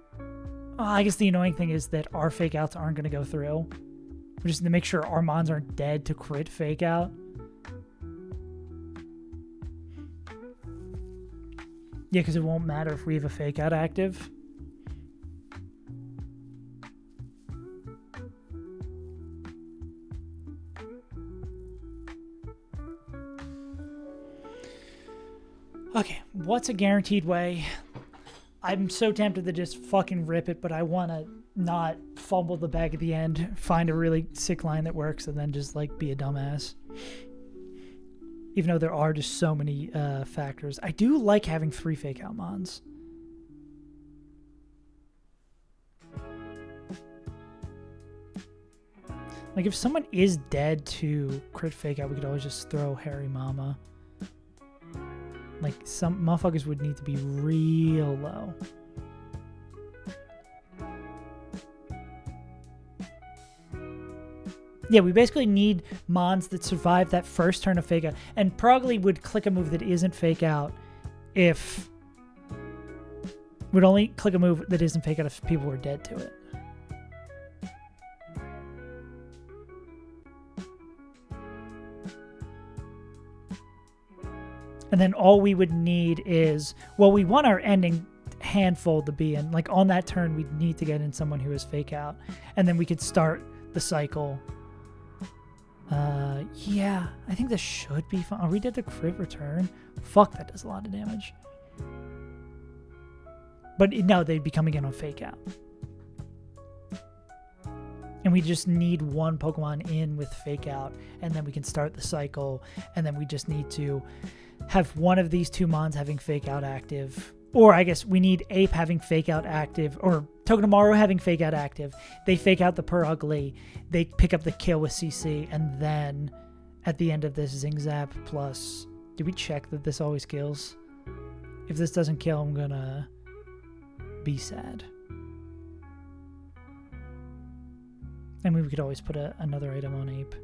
oh, I guess the annoying thing is that our fake outs aren't going to go through. We just need to make sure our mons aren't dead to crit fake out. Yeah, because it won't matter if we have a fake out active. Okay, what's a guaranteed way? I'm so tempted to just fucking rip it, but I want to not fumble the bag at the end, find a really sick line that works, and then just, like, be a dumbass. Even though there are just so many factors. I do like having 3 fake out mons. Like, if someone is dead to crit fake out, we could always just throw Harry Mama. Like, some motherfuckers would need to be real low. Yeah, we basically need mons that survive that first turn of fake out. And Purugly would click a move that isn't fake out if... would only click a move that isn't fake out if people were dead to it. And then all we would need is... well, we want our ending handful to be in. Like, on that turn, we'd need to get in someone who is fake out. And then we could start the cycle... yeah, I think this should be fun. Are we dead to crit return? Fuck, that does a lot of damage. But no, they'd be coming in on fake out. And we just need one Pokemon in with fake out, and then we can start the cycle, and then we just need to have one of these 2 mons having fake out active. Or I guess we need Ape having fake out active, or Togedemaru having fake out active. They fake out the Purugly, they pick up the kill with CC, and then at the end of this, Zingzap plus... did we check that this always kills? If this doesn't kill, I'm gonna be sad. I mean, we could always put another item on Ape.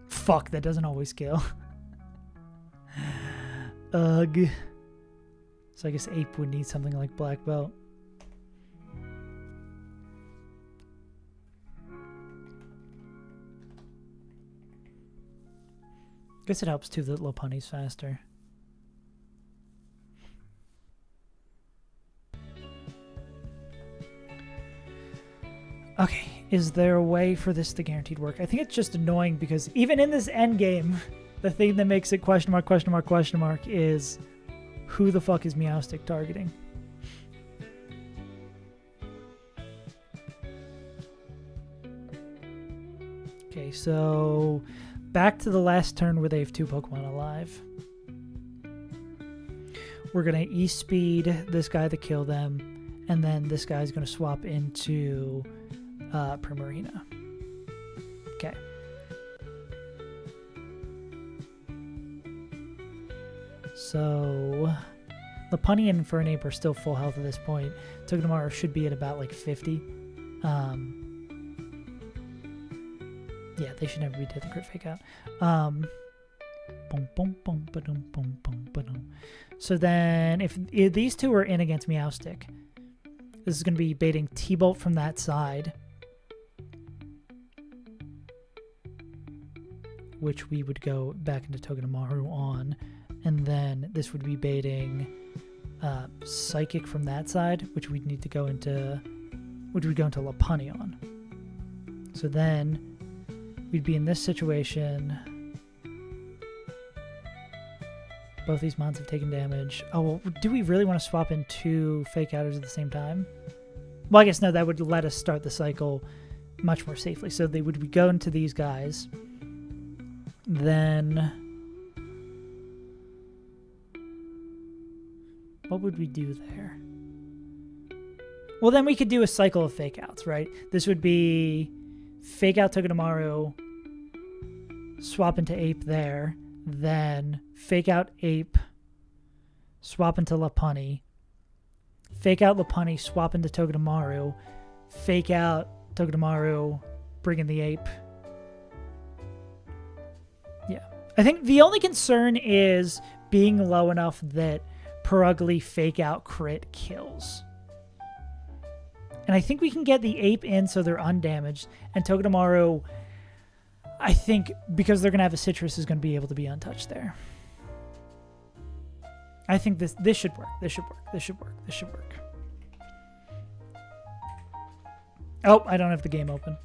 Fuck, that doesn't always kill. Ugh. So I guess Ape would need something like Black Belt. Guess it helps too that Lopunny's faster. Is there a way for this to guaranteed work? I think it's just annoying because even in this end game, the thing that makes it question mark, question mark, question mark is who the fuck is Meowstick targeting? Okay, so back to the last turn where they have 2 Pokemon alive. We're going to E-Speed this guy to kill them, and then this guy's going to swap into Primarina. Okay. So Lopunny and Infernape are still full health at this point. Togedemaru should be at about like 50. Yeah, they should never be dead to crit fake out. So then if these two are in against Meowstick, this is going to be baiting T-Bolt from that side, which we would go back into Togedemaru on, and then this would be baiting Psychic from that side, which we'd need to go into, which would go into Lopunny on. So then we'd be in this situation. Both these mons have taken damage. Oh, well, do we really want to swap in 2 fake outers at the same time? Well, I guess no, that would let us start the cycle much more safely. So they would go into these guys. Then what would we do there? Well, then we could do a cycle of fake outs, right? This would be fake out Togedemaru, swap into Ape there, then fake out Ape, swap into Lopunny, fake out Lopunny, swap into Togedemaru, fake out Togedemaru, bring in the Ape. Yeah. I think the only concern is being low enough that Purugly fake out crit kills. And I think we can get the Ape in so they're undamaged, and Togedemaru, I think, because they're going to have a Citrus, is going to be able to be untouched there. I think this should work. This should work. This should work. This should work. Oh, I don't have the game open.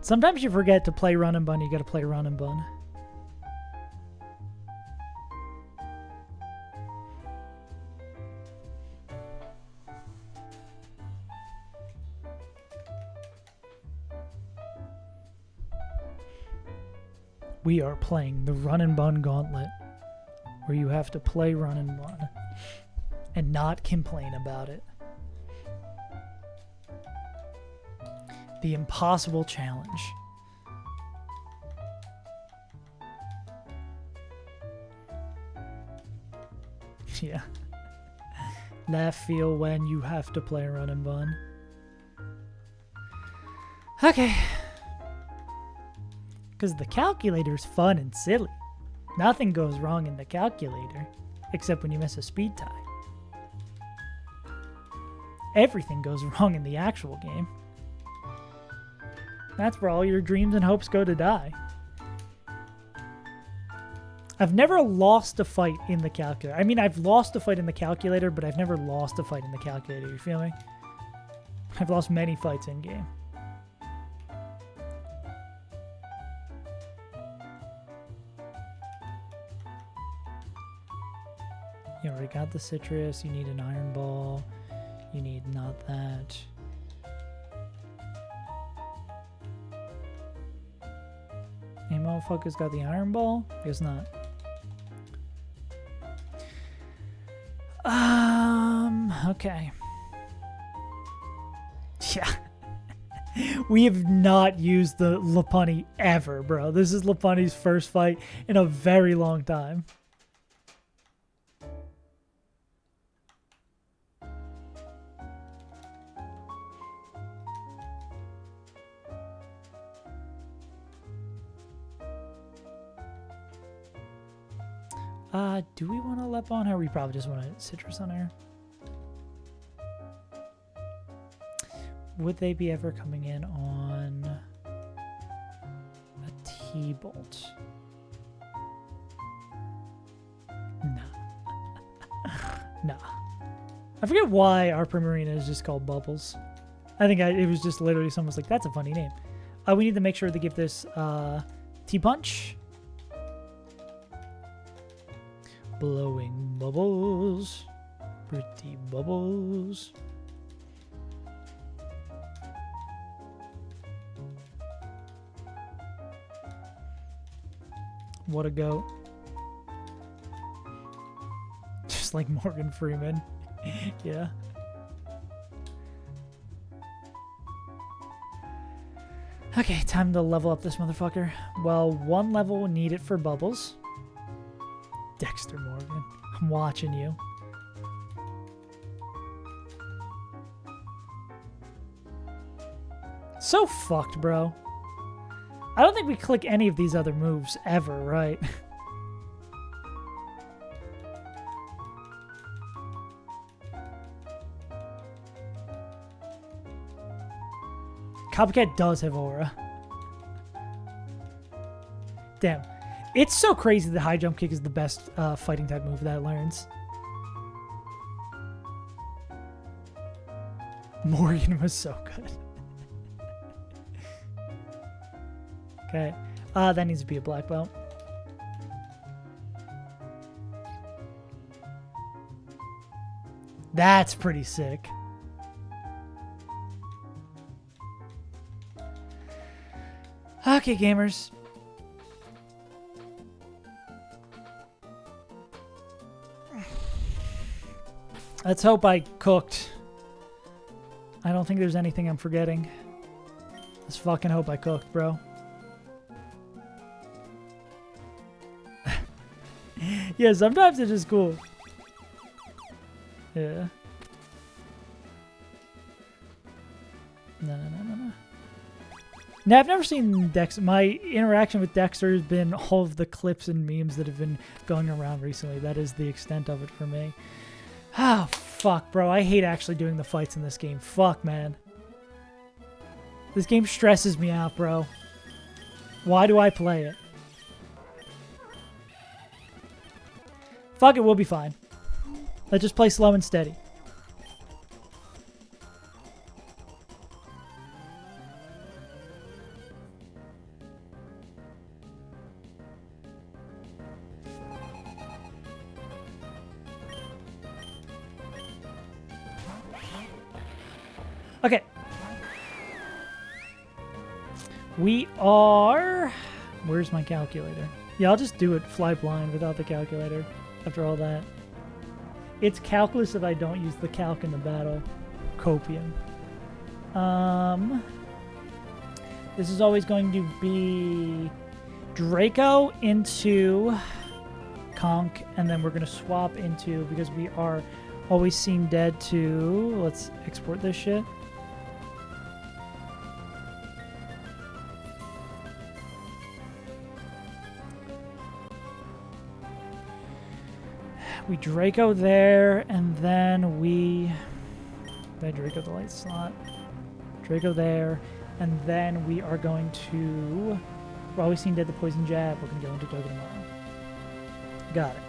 Sometimes you forget to play Run and Bun. You got to play Run and Bun. We are playing the Run and Bun Gauntlet, where you have to play Run and Bun and not complain about it. The impossible challenge. Yeah. Left field when you have to play Run and Bun. Okay. Because the calculator's fun and silly. Nothing goes wrong in the calculator, except when you miss a speed tie. Everything goes wrong in the actual game. That's where all your dreams and hopes go to die. I've never lost a fight in the calculator. I mean, I've lost a fight in the calculator, but I've never lost a fight in the calculator. You feel me? I've lost many fights in game. You already got the Citrus. You need an Iron Ball. You need not that. Any motherfuckers got the Iron Ball? Guess not. Okay. Yeah. We have not used the Lopunny ever, bro. This is Lopunny's first fight in a very long time. Do we want to Lep on her? We probably just want a Citrus on her. Would they be ever coming in on a T-Bolt? No. No. I forget why our Primarina is just called Bubbles. I think it was just literally someone's like, that's a funny name. We need to make sure to give this T-Punch. Blowing bubbles. Pretty bubbles. What a goat. Just like Morgan Freeman. Yeah. Okay, time to level up this motherfucker. Well, 1 level needed for Bubbles. Dexter Morgan, I'm watching you. So fucked, bro. I don't think we click any of these other moves ever, right? Copycat does have aura. Damn. It's so crazy the high jump kick is the best fighting type move that it learns. Morgan was so good. Okay. That needs to be a black belt. That's pretty sick. Okay, gamers. Let's hope I cooked. I don't think there's anything I'm forgetting. Let's fucking hope I cooked, bro. Yeah, sometimes it's just cool. Yeah. No. Now, I've never seen Dexter. My interaction with Dexter has been all of the clips and memes that have been going around recently. That is the extent of it for me. Oh, fuck, bro. I hate actually doing the fights in this game. Fuck, man. This game stresses me out, bro. Why do I play it? Fuck it, we'll be fine. Let's just play slow and steady. Okay. We are... Where's my calculator? Yeah, I'll just do it fly blind without the calculator after all that. It's calculus if I don't use the calc in the battle. Copium. This is always going to be Draco into Conk, and then we're going to swap into, because we are always seen dead, to... Let's export this shit. We Draco there, and then we... Did I Draco the light slot? Draco there, and then we are going to... We're always seen dead the poison jab. We're going to go into Token tomorrow. Got it.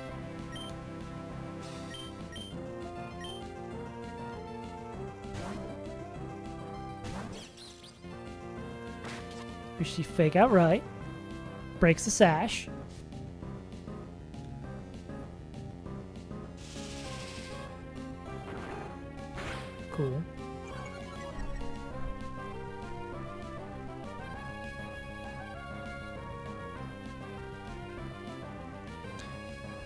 We see fake out right. Breaks the sash. Cool.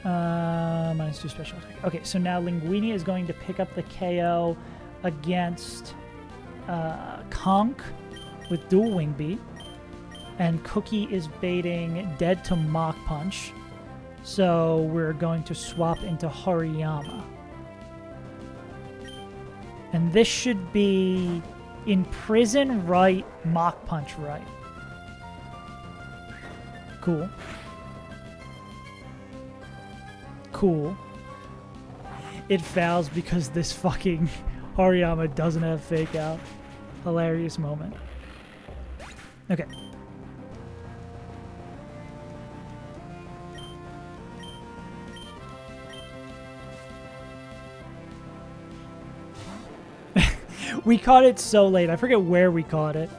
-2 special attack. Okay, so now Linguini is going to pick up the KO against Conk with dual wing beat. And Cookie is baiting dead to Mach Punch. So we're going to swap into Hariyama. And this should be Imprison right, Mach Punch right. Cool. Cool. It fails because this fucking Hariyama doesn't have fake out. Hilarious moment. Okay. We caught it so late. I forget where we caught it.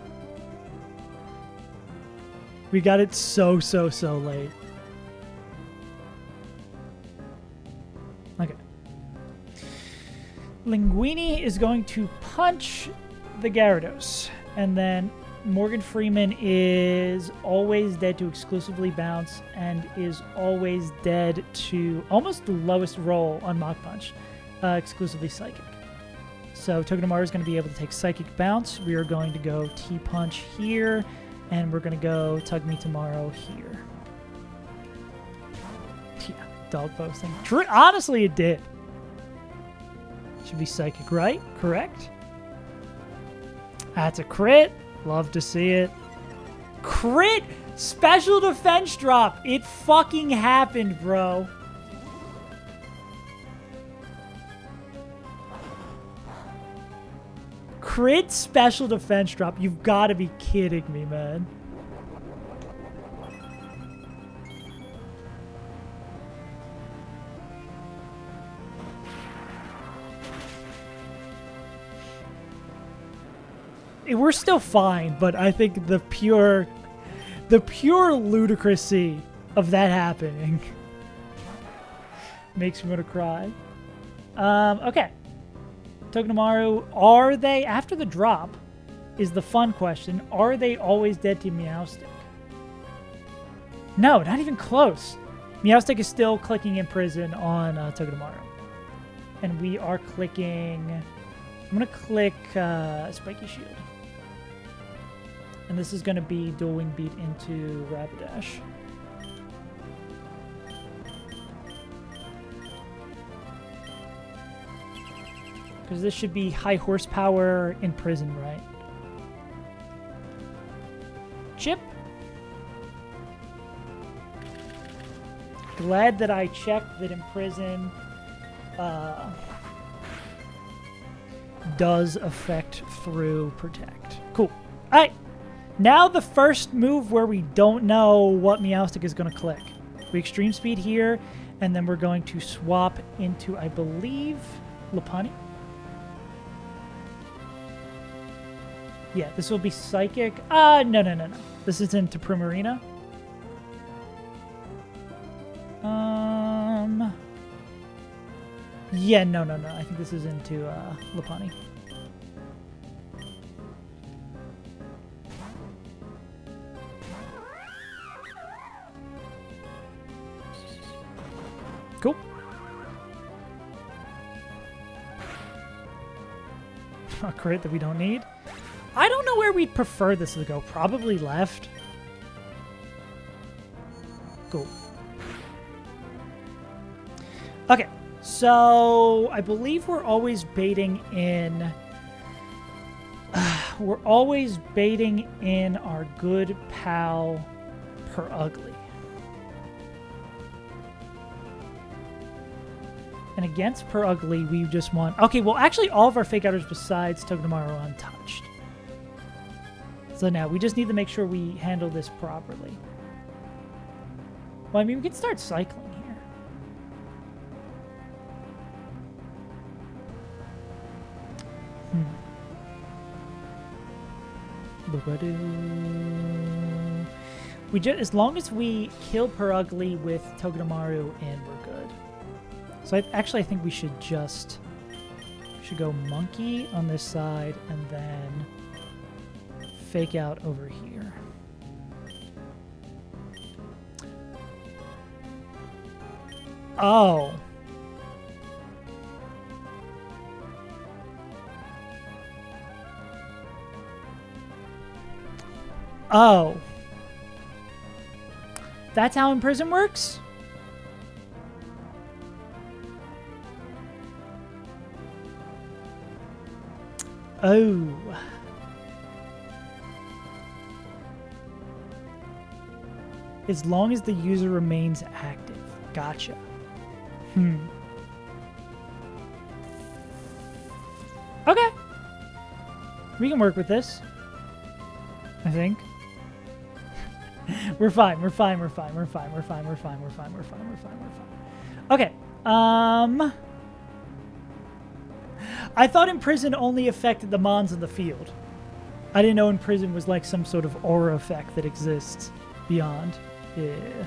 We got it so late. Okay. Linguini is going to punch the Gyarados. And then Morgan Freeman is always dead to exclusively bounce and is always dead to almost the lowest roll on Mach Punch, exclusively Psychic. So Togedemaru is going to be able to take Psychic Bounce. We are going to go T-Punch here, and we're going to go Tug Me Tomorrow here. Yeah, dog posting. Honestly, it did. Should be Psychic, right? Correct? That's a crit. Love to see it. Crit! Special defense drop! It fucking happened, bro. Crit special defense drop. You've got to be kidding me, man. We're still fine, but I think the pure ludicrousy of that happening makes me want to cry. Okay. Togedemaru, are they, after the drop, is the fun question, are they always dead to Meowstic? No, not even close. Meowstic is still clicking Imprison on Togedemaru. And we are clicking... I'm going to click Spiky Shield. And this is going to be Dual Wing Beat into Rapidash. Because this should be high horsepower Imprison, right? Chip. Glad that I checked that Imprison does affect through Protect. Cool. All right. Now the first move where we don't know what Meowstic is going to click. We Extreme Speed here, and then we're going to swap into, I believe, Lopunny. Yeah, this will be Psychic. No. This is into Primarina. Yeah, no. I think this is into Lopunny. Cool. A crit that we don't need. I don't know where we'd prefer this to go. Probably left. Cool. Okay, so I believe we're always baiting in... we're always baiting in our good pal, Perugly. And against Perugly, we just want... Okay, well, actually, all of our Fake Outers besides Togedemaru are untouched. So now, we just need to make sure we handle this properly. Well, I mean, we can start cycling here. We just, as long as we kill Perugly with Togedemaru in, we're good. So I think we should just... We should go Monkey on this side, and then Fake Out over here. Oh. Oh. That's how Imprison works? Oh. As long as the user remains active. Gotcha. Okay. We can work with this. I think. We're fine. Okay. I thought Imprison only affected the mons in the field. I didn't know Imprison was like some sort of aura effect that exists beyond. Yeah.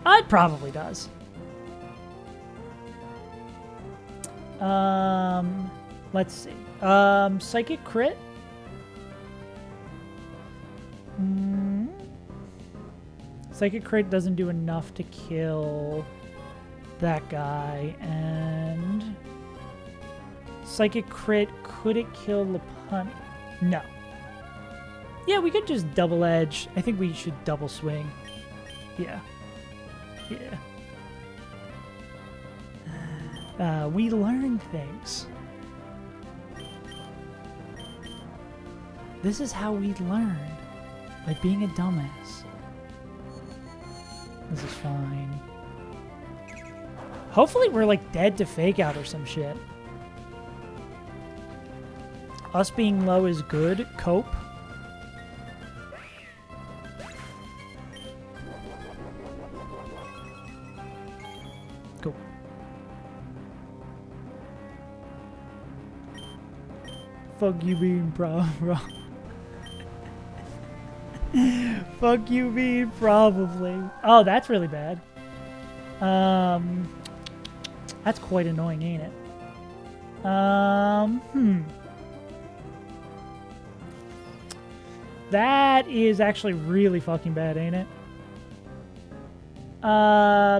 It probably does. Let's see. Psychic crit. Psychic crit doesn't do enough to kill that guy, and psychic crit, could it kill Lapani? No. Yeah, we could just double edge. I think we should double swing. Yeah. Yeah. We learned things. This is how we learn. By being a dumbass. This is fine. Hopefully we're like dead to fake out or some shit. Us being low is good. Cope. Cool. Fuck you being bro. Fuck you being probably. Oh, that's really bad. That's quite annoying, ain't it? That is actually really fucking bad, ain't it?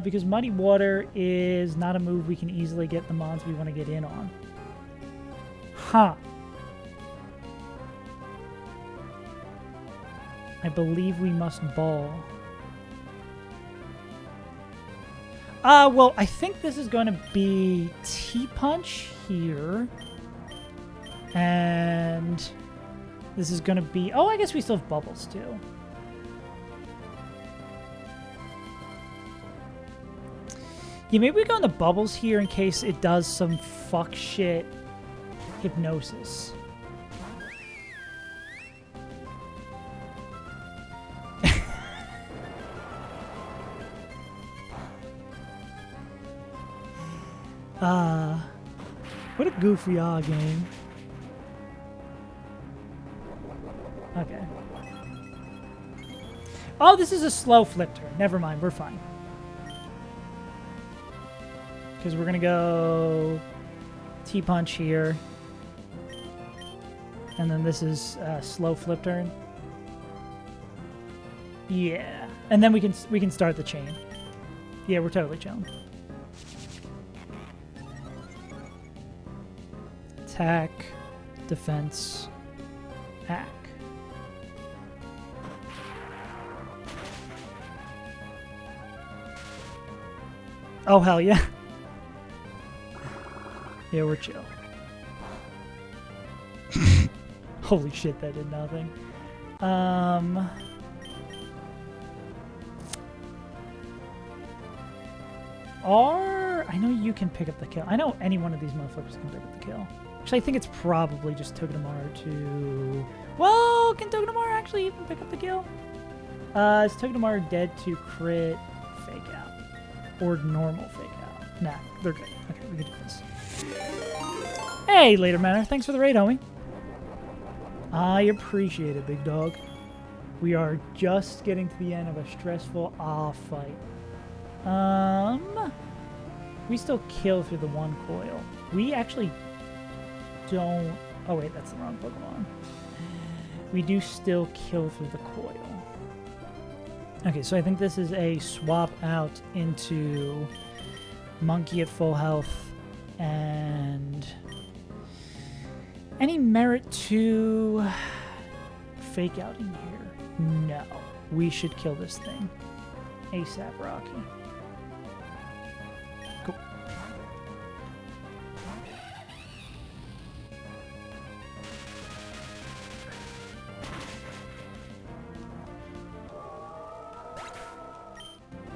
Because Muddy Water is not a move we can easily get the mons we want to get in on. Huh. I believe we must ball. Well, I think this is going to be T-Punch here. And this is going to be... Oh, I guess we still have bubbles, too. Yeah, maybe we go in the bubbles here in case it does some fuck shit hypnosis. What a goofy game. Okay. Oh, this is a slow flip turn. Never mind, we're fine. Because we're gonna go T-Punch here. And then this is a slow flip turn. Yeah. And then we can start the chain. Yeah, we're totally chilling. Attack, defense, hack. Oh, hell yeah. Yeah, we're chill. Holy shit, that did nothing. I know you can pick up the kill. I know any one of these motherfuckers can pick up the kill. Actually, I think it's probably just Togedemaru to... Well, can Togedemaru actually even pick up the kill? Is Togedemaru dead to crit fake out? Or normal fake out? Nah, they're good. Okay, we can do this. Hey, Later Manor. Thanks for the raid, homie. I appreciate it, big dog. We are just getting to the end of a stressful fight. We still kill through the one coil. We actually don't... Oh, wait, that's the wrong Pokemon. We do still kill through the coil. Okay, so I think this is a swap out into Monkey at full health and... Any merit to fake out in here? No. We should kill this thing. ASAP, Rocky. Cool.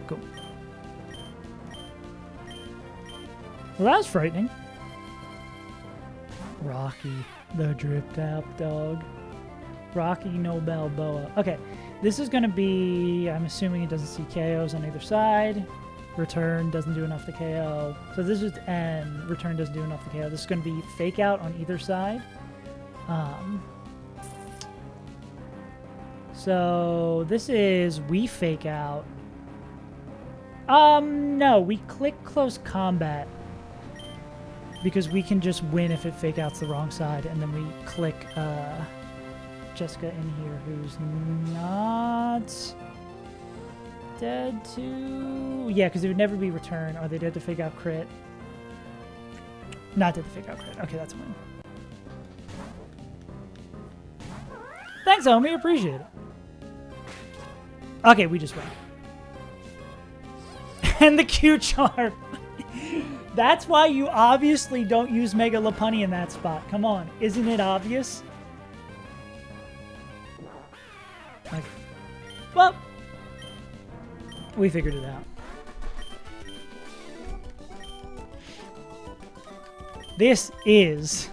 Cool. Well, that was frightening. Rocky, the dripped out dog. Rocky, no Balboa. Okay, this is going to be... I'm assuming it doesn't see KOs on either side. Return doesn't do enough to KO. So this is N. Return doesn't do enough to KO. This is going to be fake out on either side. So this is we fake out. No, we click close combat because we can just win if it fake outs the wrong side, and then we click Jessica in here, who's not dead to... Yeah, because it would never be return. Are they dead to fake out crit? Not dead to fake out crit. Okay, that's a win. Thanks, homie. Appreciate it. Okay, we just win. And the Q charm. That's why you obviously don't use Mega Lopunny in that spot. Come on. Isn't it obvious? Like, well, we figured it out. This is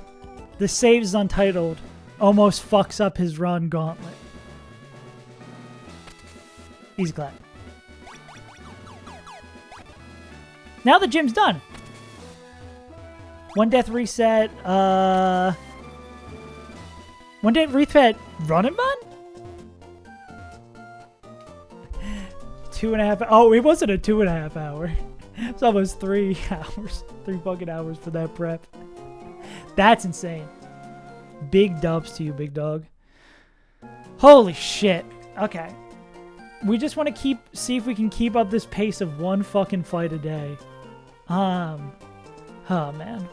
the Saves Untitled almost fucks up his run gauntlet. He's glad. Now the gym's done. One death reset. One death reset. Run and bun? 2.5. Oh, it wasn't a 2.5 hour. It's almost 3 hours. 3 fucking hours for that prep. That's insane. Big dubs to you, big dog. Holy shit. Okay. We just want to see if we can keep up this pace of one fucking fight a day. Oh, man.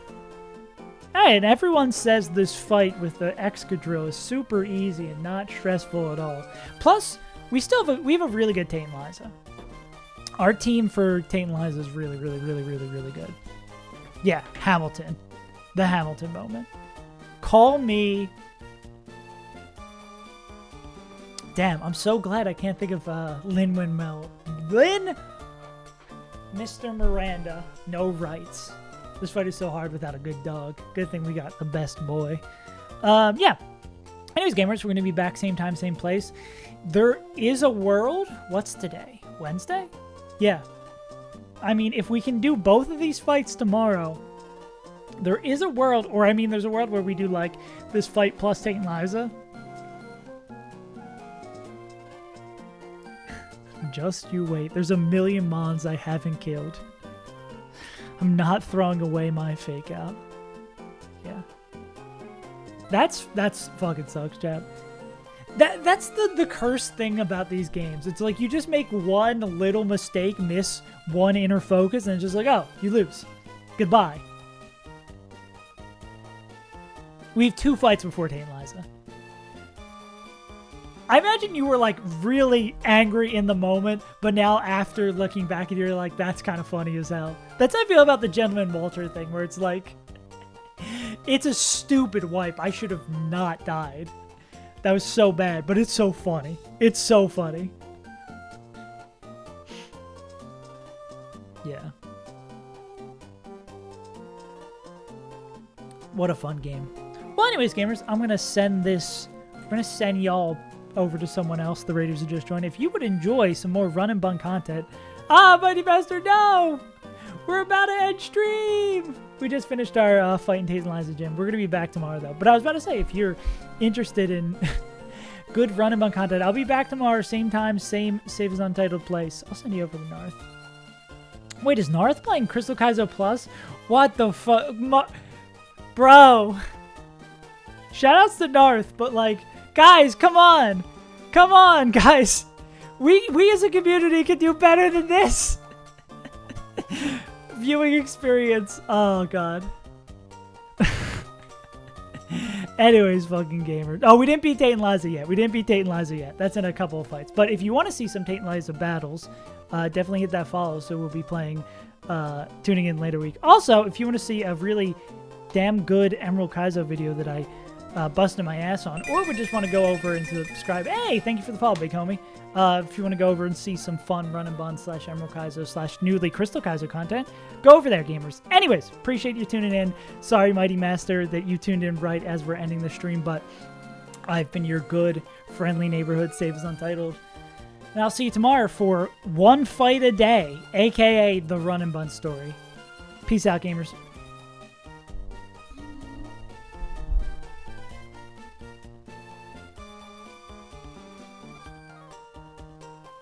Hey, and everyone says this fight with the Excadrill is super easy and not stressful at all. Plus, we have a really good TATE and LIZA. Our team for TATE and LIZA is really, really, really, really, really good. Yeah, Hamilton. The Hamilton moment. Call me... Damn, I'm so glad I can't think of Lin-Manuel. Mr. Miranda, no rights. This fight is so hard without a good dog. Good thing we got the best boy. Yeah. Anyways, gamers, we're going to be back same time, same place. There is a world. What's today? Wednesday? Yeah. I mean, if we can do both of these fights tomorrow, there is a world, or I mean, there's a world where we do like this fight plus TATE and LIZA. Just you wait. There's a million mons I haven't killed. I'm not throwing away my fake out. Yeah. That's fucking sucks, chat. That's the cursed thing about these games. It's like you just make one little mistake, miss one inner focus, and it's just like, oh, you lose. Goodbye. We have 2 fights before TATE and LIZA. I imagine you were like really angry in the moment, but now after looking back at you, you're like, that's kind of funny as hell. That's how I feel about the Gentleman Walter thing, where it's like, it's a stupid wipe. I should have not died. That was so bad, but it's so funny. It's so funny. Yeah. What a fun game. Well, anyways, gamers, I'm going to send this, we're going to send y'all over to someone else, the Raiders who just joined. If you would enjoy some more run and bun content, Mighty Master, no! We're about to end stream! We just finished our fight in TATE and LIZA gym. We're going to be back tomorrow, though. But I was about to say, if you're interested in good run and bun content, I'll be back tomorrow, same time, same Save as Untitled place. I'll send you over to Narth. Wait, is Narth playing Crystal Kaizo Plus? What the fuck? Bro! Shoutouts to Narth, but like, guys, come on! Come on, guys! We as a community can do better than this! Viewing experience. Oh, God. Anyways, fucking gamers. Oh, we didn't beat TATE and LIZA yet. We didn't beat TATE and LIZA yet. That's in a couple of fights. But if you want to see some TATE and LIZA battles, definitely hit that follow. So we'll be playing, tuning in later week. Also, if you want to see a really damn good Emerald Kaizo video that I busted my ass on, or would just want to go over and subscribe, hey, thank you for the follow, big homie. If you want to go over and see some fun run and bun / Emerald Kaizo / newly Crystal Kaizo content, go over there, gamers. Anyways, appreciate you tuning in. Sorry, Mighty Master, that you tuned in right as we're ending the stream, but I've been your good, friendly neighborhood Save as Untitled And I'll see you tomorrow for One Fight a Day, aka the Run and Bun story. Peace out, gamers.